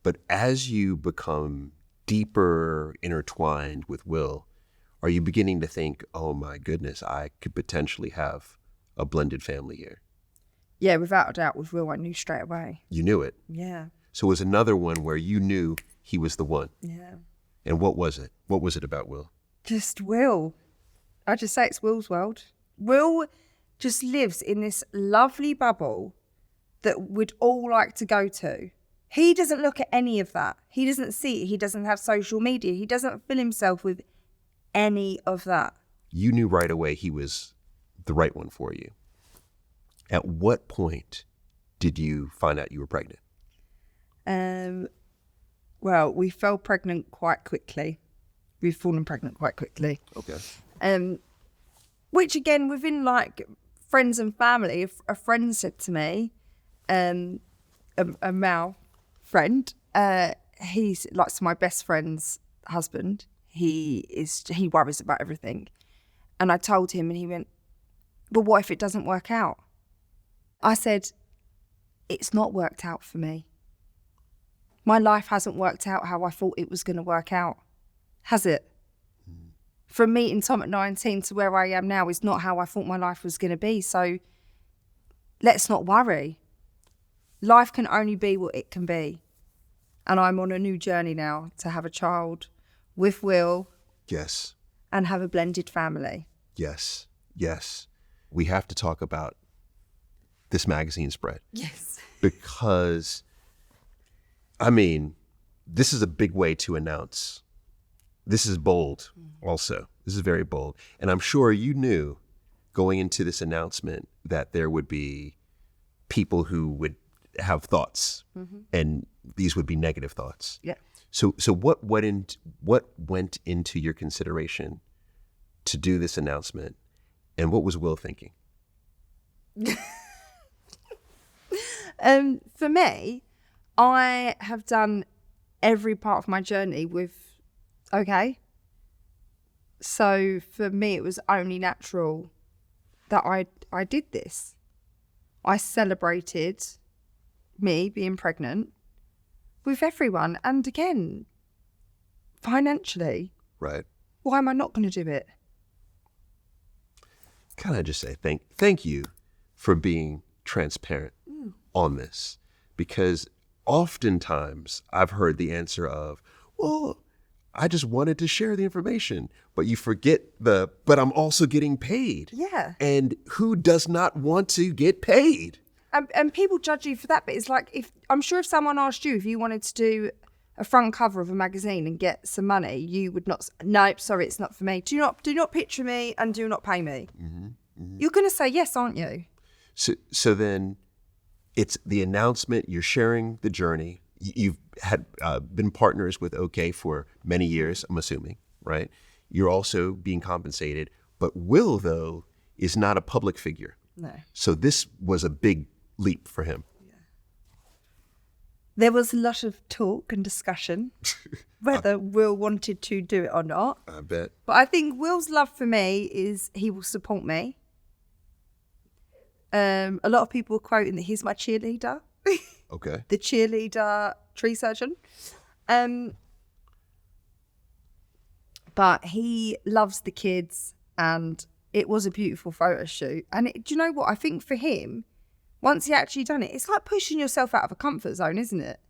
But as you become deeper intertwined with Will, are you beginning to think, oh my goodness, I could potentially have a blended family here? Yeah, without a doubt, with Will, I knew straight away. You knew it? Yeah. So it was another one where you knew he was the one. Yeah. And what was it? What was it about Will? Just Will. I just say it's Will's world. Will just lives in this lovely bubble that we'd all like to go to. He doesn't look at any of that. He doesn't see it. He doesn't have social media. He doesn't fill himself with any of that. You knew right away he was the right one for you. At what point did you find out you were pregnant? Well, we fell pregnant quite quickly. We've fallen pregnant quite quickly. Okay. Which again, within like friends and family, a friend said to me, a male friend, he's like, so my best friend's husband, he worries about everything. And I told him, and he went, but what if it doesn't work out? I said, it's not worked out for me. My life hasn't worked out how I thought it was going to work out. Has it? From meeting Tom at 19 to where I am now is not how I thought my life was going to be. So let's not worry. Life can only be what it can be. And I'm on a new journey now to have a child with Will. Yes. And have a blended family. Yes. Yes. We have to talk about this magazine spread. Yes. Because, I mean, this is a big way to announce. This is bold also. This is very bold. And I'm sure you knew going into this announcement that there would be people who would have thoughts, and these would be negative thoughts. Yeah. So what went into your consideration to do this announcement, and what was Will thinking? For me, I have done every part of my journey with okay. So for me, it was only natural that I did this. I celebrated me being pregnant with everyone. And again, financially. Right. Why am I not going to do it? Can I just say thank you for being transparent on this? Because oftentimes I've heard the answer of, well, I just wanted to share the information, but you forget but I'm also getting paid. Yeah. And who does not want to get paid? And people judge you for that, but it's like, I'm sure if someone asked you if you wanted to do a front cover of a magazine and get some money, you would not, nope, sorry, it's not for me. Do not picture me and do not pay me. Mm-hmm, mm-hmm. You're going to say yes, aren't you? So then it's the announcement, you're sharing the journey. You've had been partners with OK for many years, I'm assuming, right? You're also being compensated. But Will, though, is not a public figure. No. So this was a big leap for him. Yeah. There was a lot of talk and discussion whether Will wanted to do it or not. I bet. But I think Will's love for me is he will support me. A lot of people are quoting that he's my cheerleader. Okay. The cheerleader tree surgeon. But he loves the kids, and it was a beautiful photo shoot. And do you know what? I think for him, once he actually done it, it's like pushing yourself out of a comfort zone, isn't it?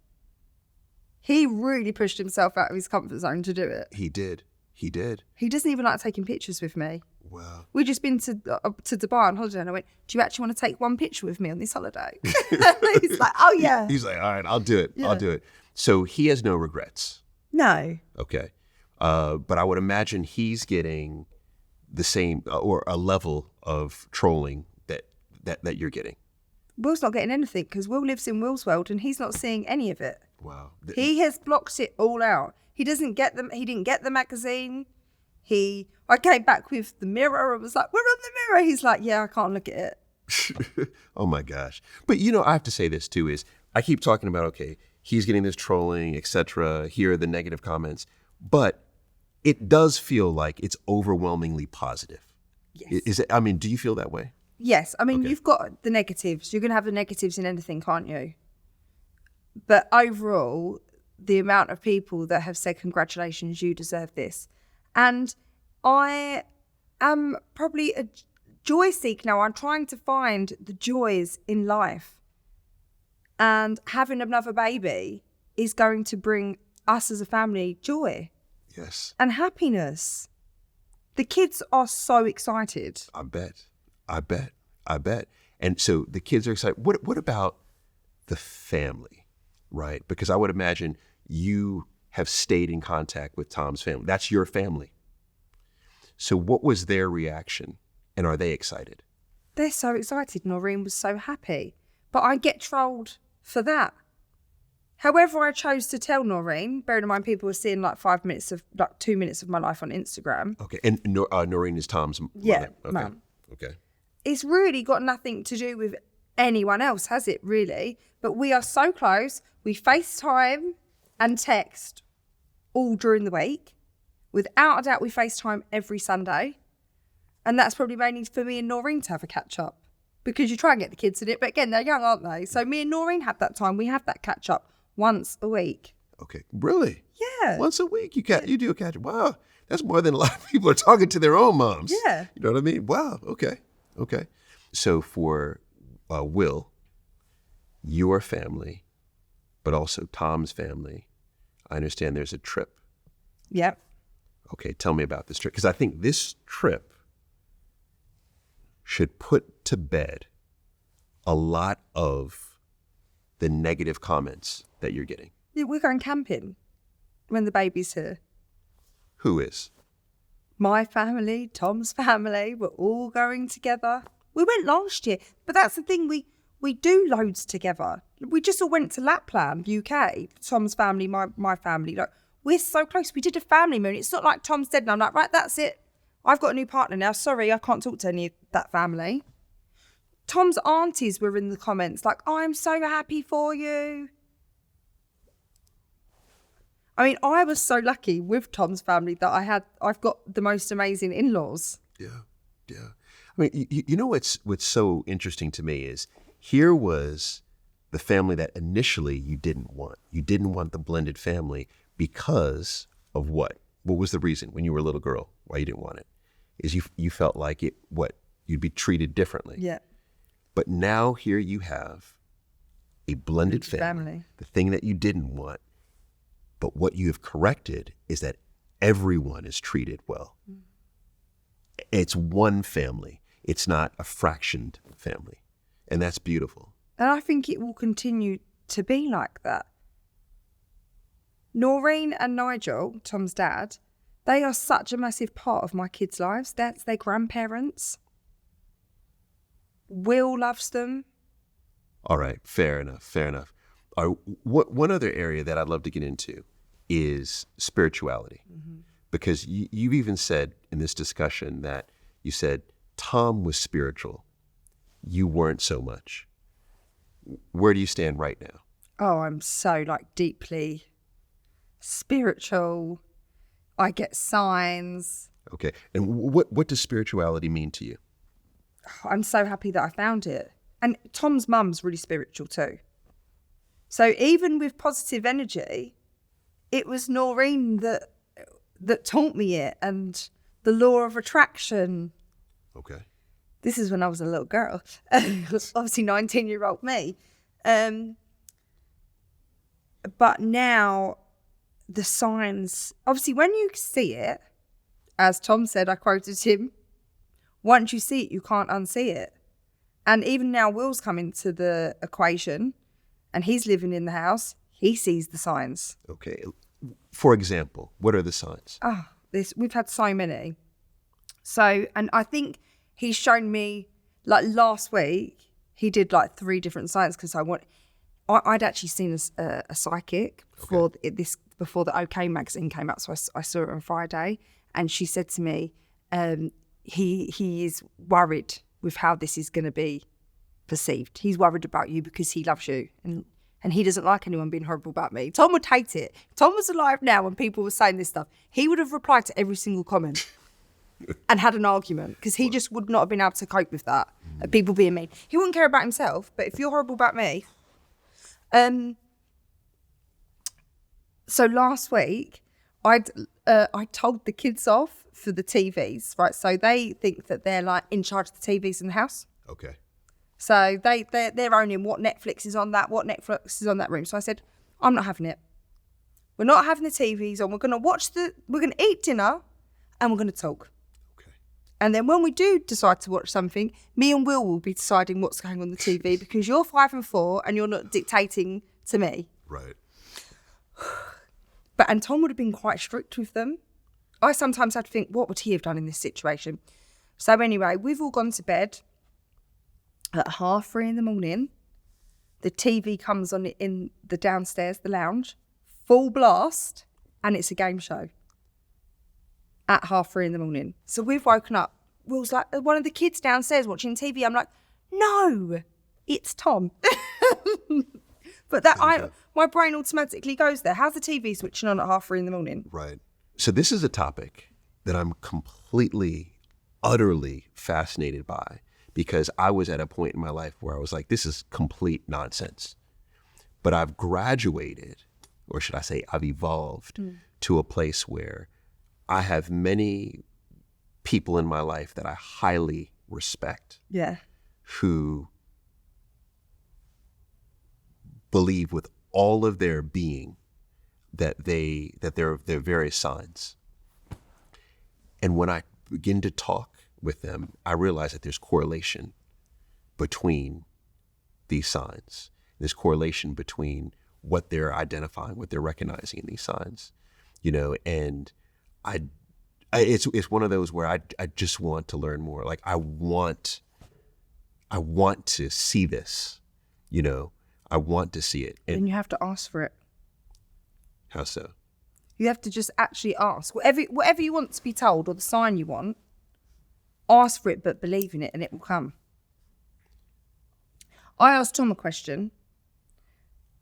He really pushed himself out of his comfort zone to do it. He did. He doesn't even like taking pictures with me. Wow. We've just been to Dubai on holiday, and I went, do you actually want to take one picture with me on this holiday? He's like, oh yeah. He's like, all right, I'll do it. Yeah. I'll do it. So he has no regrets. No. Okay. But I would imagine he's getting the same or a level of trolling that you're getting. Will's not getting anything because Will lives in Will's world and he's not seeing any of it. Wow. He has blocked it all out. He doesn't get them. He didn't get the magazine. I came back with the mirror and was like, we're on the mirror. He's like, yeah, I can't look at it. Oh my gosh. But I have to say this too, is I keep talking about, okay, he's getting this trolling, etc. Here are the negative comments, but it does feel like it's overwhelmingly positive. Yes. Is it? I mean, do you feel that way? Yes. I mean, Okay. you've got the negatives. You're going to have the negatives in anything, can't you? But overall, the amount of people that have said, congratulations, you deserve this. And I am probably a joy seeker now. I'm trying to find the joys in life. And having another baby is going to bring us as a family joy. Yes. And happiness. The kids are so excited. I bet. And so the kids are excited. What about the family, right? Because I would imagine you have stayed in contact with Tom's family. That's your family. So what was their reaction? And are they excited? They're so excited. Noreen was so happy. But I get trolled for that. However, I chose to tell Noreen, bearing in mind people were seeing like 2 minutes of my life on Instagram. Okay. And Noreen is Tom's mother? Yeah, Okay. mum. Okay. It's really got nothing to do with anyone else, has it, really? But we are so close. We FaceTime and text all during the week. Without a doubt, we FaceTime every Sunday. And that's probably mainly for me and Noreen to have a catch-up. Because you try and get the kids in it, but again, they're young, aren't they? So me and Noreen have that time. We have that catch-up once a week. Okay. Really? Yeah. Once a week you do a catch. Wow. That's more than a lot of people are talking to their own moms. Yeah. You know what I mean? Wow. Okay. So for Will, your family, but also Tom's family, I understand there's a trip. Yep. Okay. Tell me about this trip. Because I think this trip should put to bed a lot of the negative comments that you're getting. Yeah, we're going camping when the baby's here. Who is? My family, Tom's family, we're all going together. We went last year, but that's the thing, we do loads together. We just all went to Lapland, UK. Tom's family, my family. Like, we're so close. We did a family moon. It's not like Tom's dead and I'm like, right, that's it. I've got a new partner now. Sorry, I can't talk to any of that family. Tom's aunties were in the comments like, oh, I'm so happy for you. I mean, I was so lucky with Tom's family that I've got the most amazing in-laws. Yeah. I mean, you know what's so interesting to me is here was the family that initially you didn't want. You didn't want the blended family because of what? What was the reason when you were a little girl why you didn't want it? Is you felt like you'd be treated differently. Yeah. But now here you have a blended family, the thing that you didn't want. But what you have corrected is that everyone is treated well. Mm. It's one family. It's not a fractioned family. And that's beautiful. And I think it will continue to be like that. Noreen and Nigel, Tom's dad, they are such a massive part of my kids' lives. That's their grandparents. Will loves them. All right, fair enough. One other area that I'd love to get into is spirituality. Mm-hmm. Because you've even said in this discussion that you said Tom was spiritual. You weren't so much. Where do you stand right now? Oh, I'm so deeply spiritual. I get signs. Okay. And what does spirituality mean to you? I'm so happy that I found it. And Tom's mum's really spiritual too. So even with positive energy, it was Noreen that taught me it, and the law of attraction. Okay. This is when I was a little girl. Obviously 19-year-old me. But now the signs, obviously when you see it, as Tom said, I quoted him, once you see it, you can't unsee it. And even now Will's come into the equation and he's living in the house. He sees the signs. Okay. For example, what are the signs? We've had so many. So, and I think he's shown me, last week, he did 3 different signs because I'd actually seen a psychic before the OK magazine came out. So I saw it on Friday, and she said to me, he is worried with how this is going to be perceived. He's worried about you because he loves you. And he doesn't like anyone being horrible about me. Tom would hate it. If Tom was alive now when people were saying this stuff, he would have replied to every single comment and had an argument because he just would not have been able to cope with that. People being mean. He wouldn't care about himself, but if you're horrible about me. So last week, I told the kids off for the TVs, right? So they think that they're like in charge of the TVs in the house. Okay. So they're owning what Netflix is on that room. So I said, I'm not having it. We're not having the TVs on. We're going to eat dinner and we're going to talk. Okay. And then when we do decide to watch something, me and Will be deciding what's going on the TV because you're 5 and 4 and you're not dictating to me. Right. And Tom would have been quite strict with them. I sometimes had to think, what would he have done in this situation? So anyway, we've all gone to bed. At 3:30 in the morning, the TV comes on in the downstairs, the lounge, full blast, and it's a game show. At 3:30 in the morning. So we've woken up. Will's like, one of the kids downstairs watching TV. I'm like, no, it's Tom. But my brain automatically goes there. How's the TV switching on at 3:30 in the morning? Right. So this is a topic that I'm completely, utterly fascinated by because I was at a point in my life where I was like, this is complete nonsense. But I've graduated, or should I say I've evolved to a place where I have many people in my life that I highly respect. Yeah. Who believe with all of their being that there are various signs. And when I begin to talk with them, I realize that there's correlation between these signs. There's correlation between what they're identifying, what they're recognizing in these signs, and it's one of those where I just want to learn more. Like I want to see this, I want to see it. And you have to ask for it. How so? You have to just actually ask. Whatever you want to be told or the sign you want, ask for it, but believe in it and it will come. I asked Tom a question.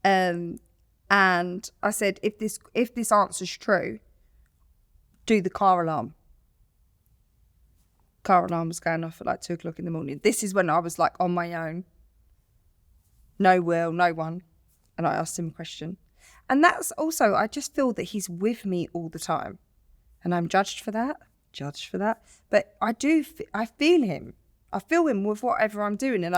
And I said, if this answer's true, do the car alarm. Car alarm was going off at like 2:00 in the morning. This is when I was like on my own. No Will, no one. And I asked him a question. And that's also, I just feel that he's with me all the time. And I'm judged for that. But I feel him. I feel him with whatever I'm doing. And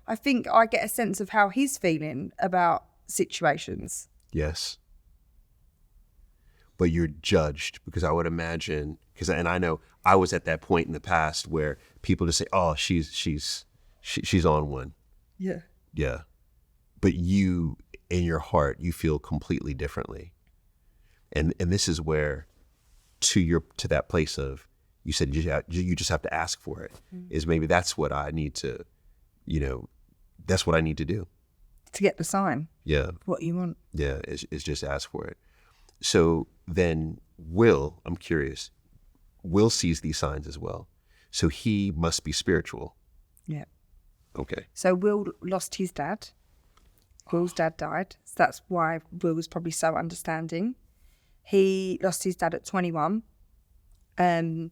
I think I get a sense of how he's feeling about situations. Yes. But you're judged because I would imagine, and I know I was at that point in the past where people just say, oh, she's on one. Yeah. Yeah. But you, in your heart, you feel completely differently. And this is where to that place of, you said you just have to ask for it, is maybe that's what I need to, that's what I need to do. To get the sign. Yeah. What you want. Yeah, is just ask for it. So then Will, I'm curious, Will sees these signs as well. So he must be spiritual. Yeah. Okay. So Will lost his dad. Will's dad died. So that's why Will was probably so understanding. He lost his dad at 21. And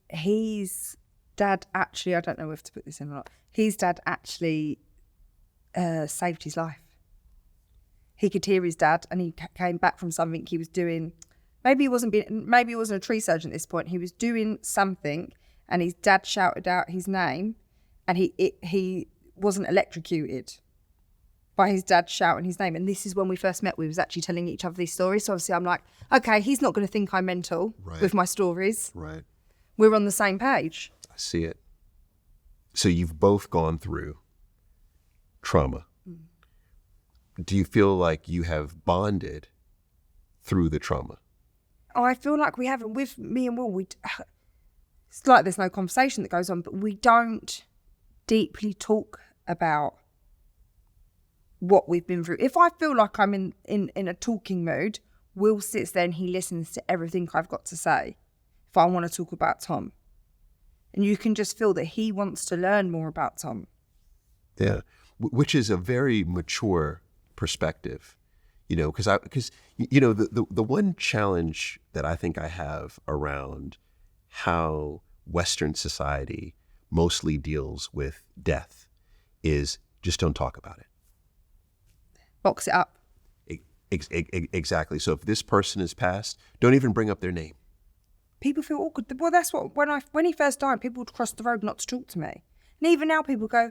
his dad actually, I don't know if to put this in or not, his dad actually saved his life. He could hear his dad and he came back from something he was doing. Maybe he wasn't a tree surgeon at this point. He was doing something and his dad shouted out his name and he wasn't electrocuted by his dad shouting his name. And this is when we first met. We was actually telling each other these stories. So obviously I'm like, okay, he's not going to think I'm mental with my stories. Right. We're on the same page. I see it. So you've both gone through trauma. Do you feel like you have bonded through the trauma? Oh, I feel like we haven't. With me and Will, it's like there's no conversation that goes on, but we don't deeply talk about what we've been through. If I feel like I'm in a talking mood, Will sits there and he listens to everything I've got to say. If I want to talk about Tom. And you can just feel that he wants to learn more about Tom. Yeah, which is a very mature perspective, because the one challenge that I think I have around how Western society mostly deals with death is just don't talk about it. Box it up. Exactly. So if this person has passed, don't even bring up their name. People feel awkward. Well, that's what, when he first died, people would cross the road not to talk to me. And even now people go,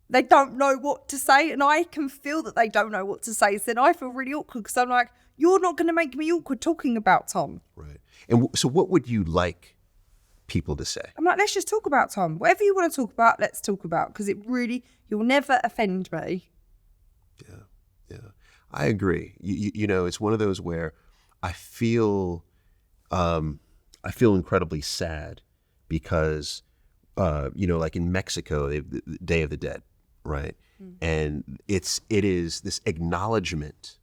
they don't know what to say. And I can feel that they don't know what to say. So then I feel really awkward because I'm like, you're not going to make me awkward talking about Tom. Right. And so what would you like people to say? I'm like, let's just talk about Tom. Whatever you want to talk about, let's talk about. Because you'll never offend me. Yeah. I agree. It's one of those where I feel incredibly sad because, like in Mexico, they have the Day of the Dead, right? Mm. And it is this acknowledgement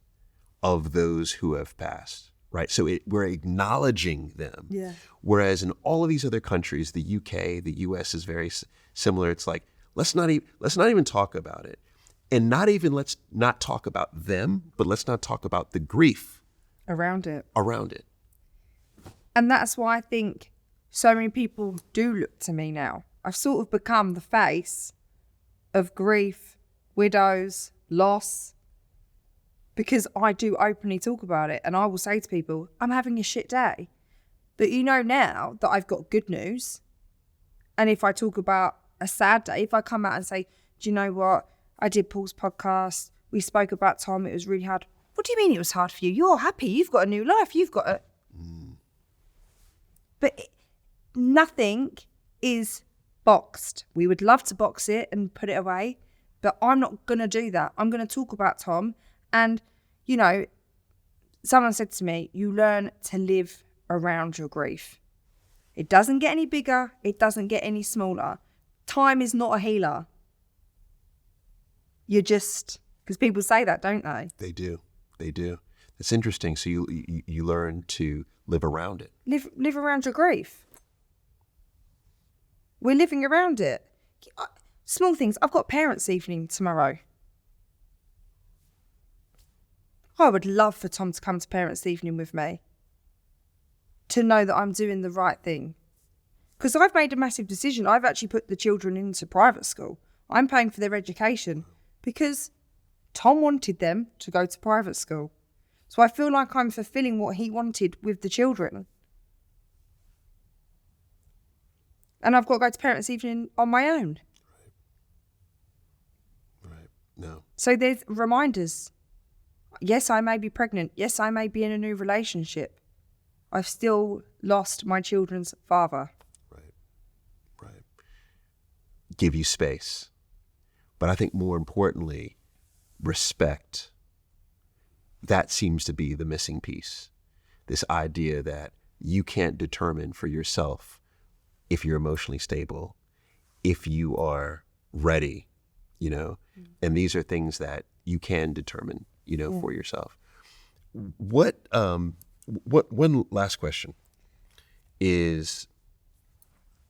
of those who have passed, right? So we're acknowledging them. Yeah. Whereas in all of these other countries, the UK, the US is very similar. It's like, let's not even talk about it. And let's not talk about them, but let's not talk about the grief around it. And that's why I think so many people do look to me now. I've sort of become the face of grief, widows, loss, because I do openly talk about it. And I will say to people, I'm having a shit day. But now that I've got good news, and if I talk about a sad day, if I come out and say, do you know what? I did Paul's podcast. We spoke about Tom. It was really hard. What do you mean it was hard for you? You're happy. You've got a new life. You've got a... But nothing is boxed. We would love to box it and put it away, but I'm not going to do that. I'm going to talk about Tom. And, someone said to me, you learn to live around your grief. It doesn't get any bigger. It doesn't get any smaller. Time is not a healer. You're just... Because people say that, don't they? They do. It's interesting. So you learn to live around it. Live around your grief. We're living around it. Small things. I've got parents' evening tomorrow. I would love for Tom to come to parents' evening with me. To know that I'm doing the right thing. Because I've made a massive decision. I've actually put the children into private school. I'm paying for their education because Tom wanted them to go to private school. So I feel like I'm fulfilling what he wanted with the children. And I've got to go to parents' evening on my own. Right. No. So there's reminders. Yes, I may be pregnant. Yes, I may be in a new relationship. I've still lost my children's father. Right. Give you space. But I think more importantly, respect. That seems to be the missing piece. This idea that you can't determine for yourself if you're emotionally stable, if you are ready, and these are things that you can determine, for yourself. What one last question is,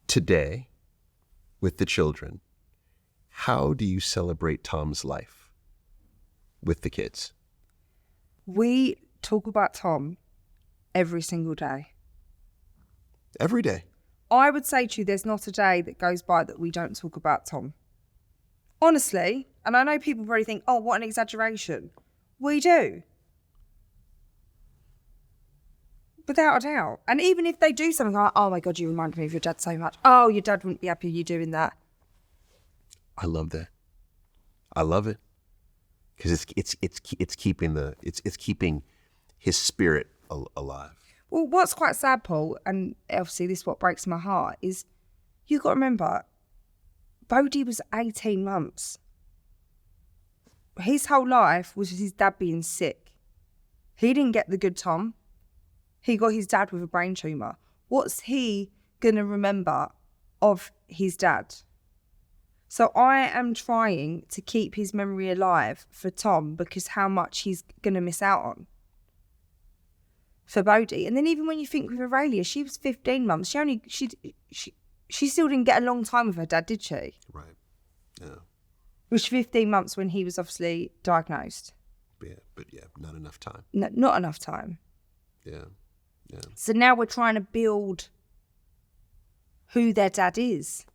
today with the children, how do you celebrate Tom's life with the kids? We talk about Tom every single day. Every day? I would say to you, there's not a day that goes by that we don't talk about Tom. Honestly, and I know people probably think, oh, what an exaggeration. We do. Without a doubt. And even if they do something like, oh my God, you remind me of your dad so much. Oh, your dad wouldn't be happy you doing that. I love that. I love it. Because it's keeping his spirit alive. Well, what's quite sad, Paul, and obviously this is what breaks my heart, is you've got to remember, Bodie was 18 months. His whole life was his dad being sick. He didn't get the good Tom. He got his dad with a brain tumour. What's he going to remember of his dad? So I am trying to keep his memory alive for Tom because how much he's going to miss out on for Bodie. And then even when you think with Aurelia, she was 15 months. she still didn't get a long time with her dad, did she? Right. Yeah. It was 15 months when he was obviously diagnosed. But not enough time. No, not enough time. Yeah. Yeah. So now we're trying to build who their dad is.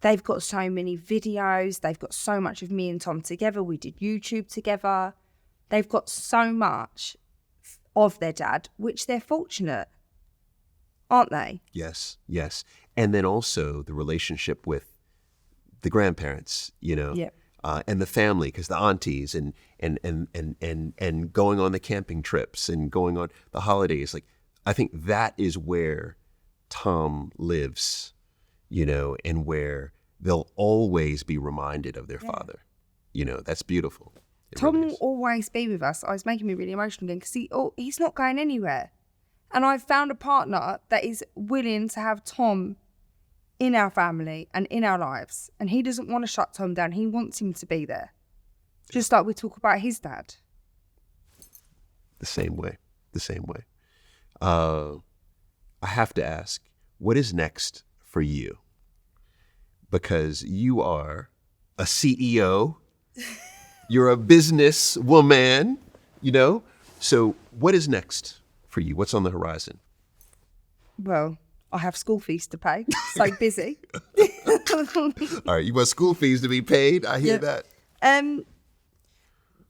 They've got so many videos. They've got so much of me and Tom together. We did YouTube together. They've got so much of their dad, which they're fortunate, aren't they? Yes. Yes. And then also the relationship with the grandparents, Yep. And the family, because the aunties and going on the camping trips and going on the holidays. Like, I think that is where Tom lives, and where they'll always be reminded of their father. That's beautiful. Tom really will is. always be with us. I was making me really emotional again because he's not going anywhere. And I've found a partner that is willing to have Tom in our family and in our lives. And he doesn't want to shut Tom down. He wants him to be there. Just like we talk about his dad. The same way. I have to ask, what is next for you? Because you are a CEO, you're a business woman, So what is next for you? What's on the horizon? Well, I have school fees to pay. So busy. All right, you want school fees to be paid? I hear that.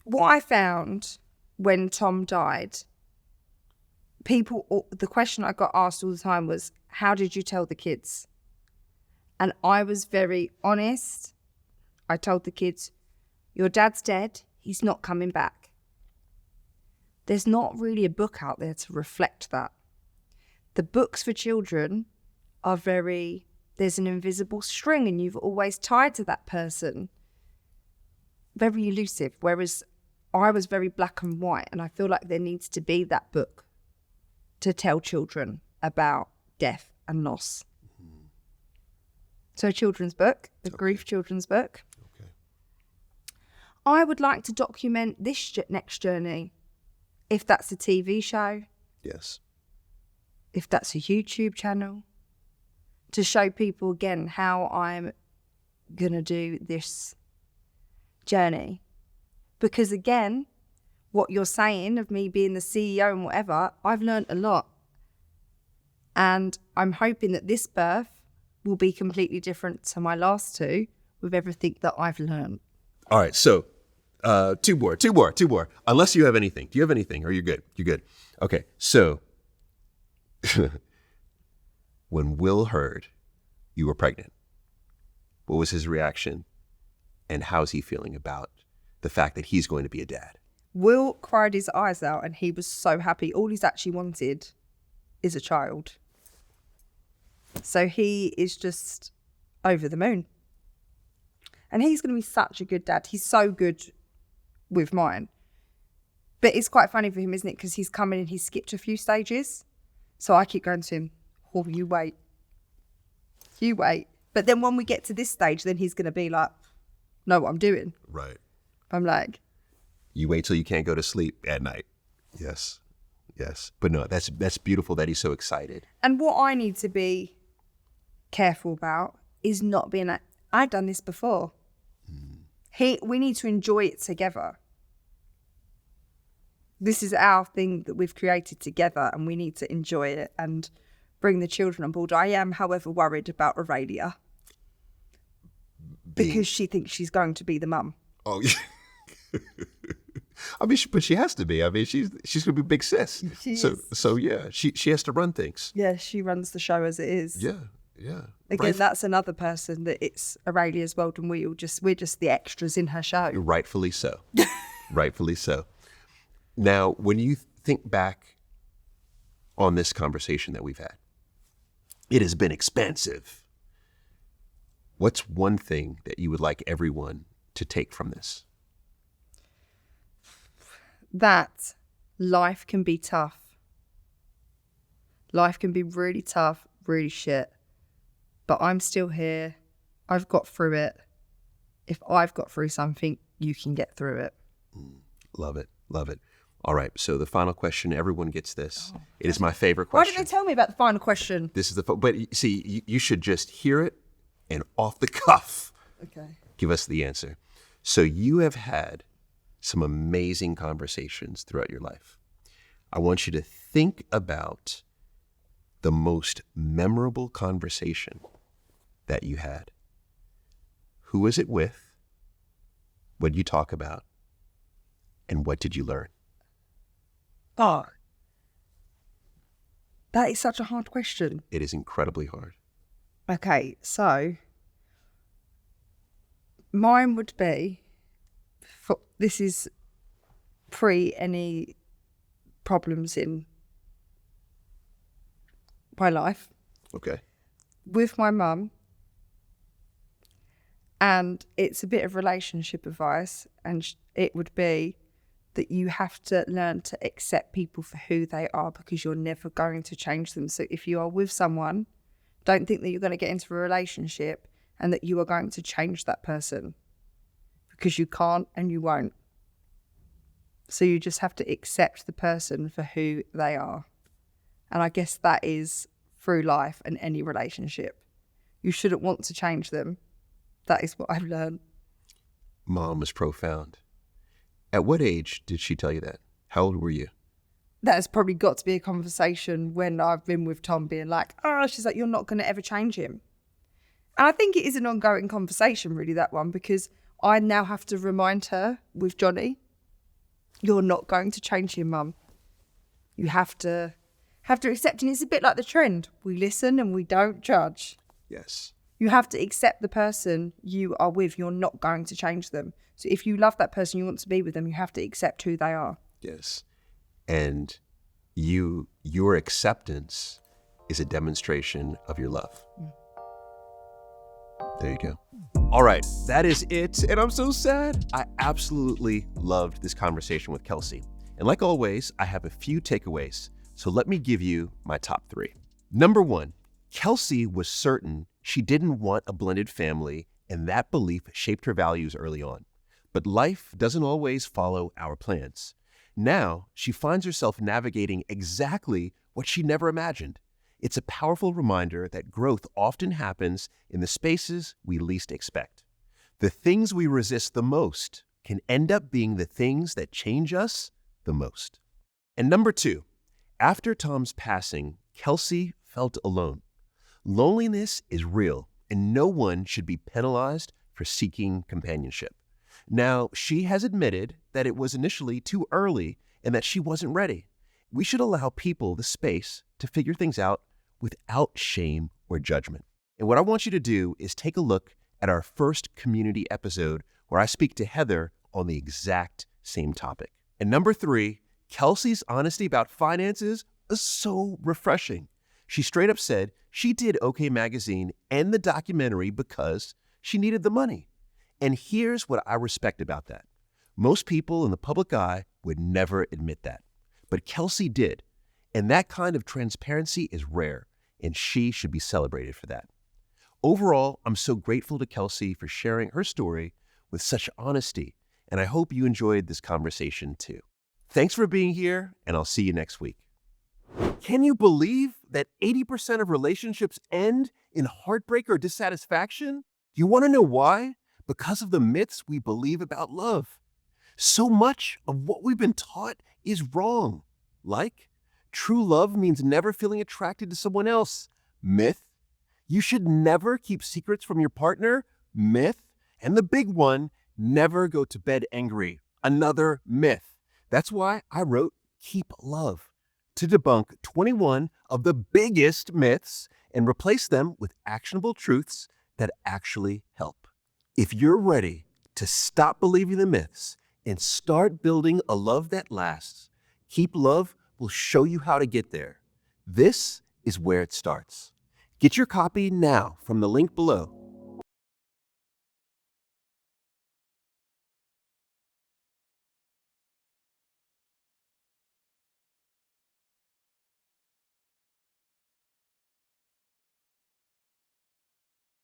What I found when Tom died, the question I got asked all the time was, how did you tell the kids? And I was very honest. I told the kids, your dad's dead. He's not coming back. There's not really a book out there to reflect that. The books for children are there's an invisible string and you've always tied to that person. Very elusive. Whereas I was very black and white, and I feel like there needs to be that book to tell children about death and loss. Mm-hmm. So a children's book, a grief children's book. Okay. I would like to document this next journey. If that's a TV show. Yes. If that's a YouTube channel. To show people again how I'm going to do this journey. Because again, what you're saying of me being the CEO and whatever, I've learned a lot. And I'm hoping that this birth will be completely different to my last two with everything that I've learned. All right, so two more. Unless you have anything. Do you have anything? Or you're good? You're good. Okay, so when Will heard you were pregnant, what was his reaction? And how's he feeling about the fact that he's going to be a dad? Will cried his eyes out and he was so happy. All he's actually wanted is a child. So he is just over the moon. And he's going to be such a good dad. He's so good with mine. But it's quite funny for him, isn't it? Because he's come in and he's skipped a few stages. So I keep going to him, oh, you wait. You wait. But then when we get to this stage, then he's going to be like, know what I'm doing. Right. I'm like, you wait till you can't go to sleep at night. Yes. But no, that's beautiful that he's so excited. And what I need to be careful about is not being like, I've done this before. We need to enjoy it together. This is our thing that we've created together and we need to enjoy it and bring the children on board. I am, however, worried about Aurelia because she thinks she's going to be the mum. Oh, yeah. I mean, but she has to be. I mean, she's going to be big sis. She so is. So yeah, she has to run things. Yeah, she runs the show as it is. Yeah. Again, that's another person that it's Aurelia's world and we're just the extras in her show. Rightfully so. Rightfully so. Now, when you think back on this conversation that we've had, it has been expansive. What's one thing that you would like everyone to take from this? That life can be tough. Life can be really tough, really shit. But I'm still here. I've got through it. If I've got through something, you can get through it. Love it. All right, so the final question, everyone gets this. It is my favorite Why question. didn't they tell me about the final question? This is but see, you should just hear it and off the cuff, Okay. give us the answer. So you have had some amazing conversations throughout your life. I want you to think about the most memorable conversation that you had. Who was it with? What did you talk about? And what did you learn? Oh, that is such a hard question. It is incredibly hard. Okay, so mine would be, this is pre any problems in my life, Okay. with my mum, and it's a bit of relationship advice, and it would be that you have to learn to accept people for who they are, because you're never going to change them. So if you are with someone, don't think that you're going to get into a relationship and that you are going to change that person, because you can't and you won't. So you just have to accept the person for who they are. And I guess that is through life and any relationship. You shouldn't want to change them. That is what I've learned. Mom was profound. At what age did she tell you that? How old were you? That has probably got to be a conversation when I've been with Tom, being like, oh, she's like, you're not going to ever change him. And I think it is an ongoing conversation, really, that one, because I now have to remind her with Johnny, you're not going to change him, Mum. You have to accept, and it's a bit like the trend. We listen and we don't judge. Yes. You have to accept the person you are with. You're not going to change them. So if you love that person, you want to be with them, you have to accept who they are. Yes. And your acceptance is a demonstration of your love. There you go. All right, that is it. And I'm so sad. I absolutely loved this conversation with Kelsey. And like always, I have a few takeaways. So let me give you my top 3. Number 1, Kelsey was certain she didn't want a blended family, and that belief shaped her values early on. But life doesn't always follow our plans. Now, she finds herself navigating exactly what she never imagined. It's a powerful reminder that growth often happens in the spaces we least expect. The things we resist the most can end up being the things that change us the most. And number 2, after Tom's passing, Kelsey felt alone. Loneliness is real, and no one should be penalized for seeking companionship. Now, she has admitted that it was initially too early and that she wasn't ready. We should allow people the space to figure things out without shame or judgment. And what I want you to do is take a look at our first community episode where I speak to Heather on the exact same topic. And number 3, Kelsey's honesty about finances is so refreshing. She straight up said she did OK Magazine and the documentary because she needed the money. And here's what I respect about that. Most people in the public eye would never admit that. But Kelsey did. And that kind of transparency is rare, and she should be celebrated for that. Overall, I'm so grateful to Kelsey for sharing her story with such honesty, and I hope you enjoyed this conversation too. Thanks for being here, and I'll see you next week. Can you believe that 80% of relationships end in heartbreak or dissatisfaction? Do you want to know why? Because of the myths we believe about love. So much of what we've been taught is wrong. Like, true love means never feeling attracted to someone else. Myth. You should never keep secrets from your partner. Myth. And the big one, never go to bed angry. Another myth. That's why I wrote Keep Love, to debunk 21 of the biggest myths and replace them with actionable truths that actually help. If you're ready to stop believing the myths and start building a love that lasts, Keep Love will show you how to get there. This is where it starts. Get your copy now from the link below.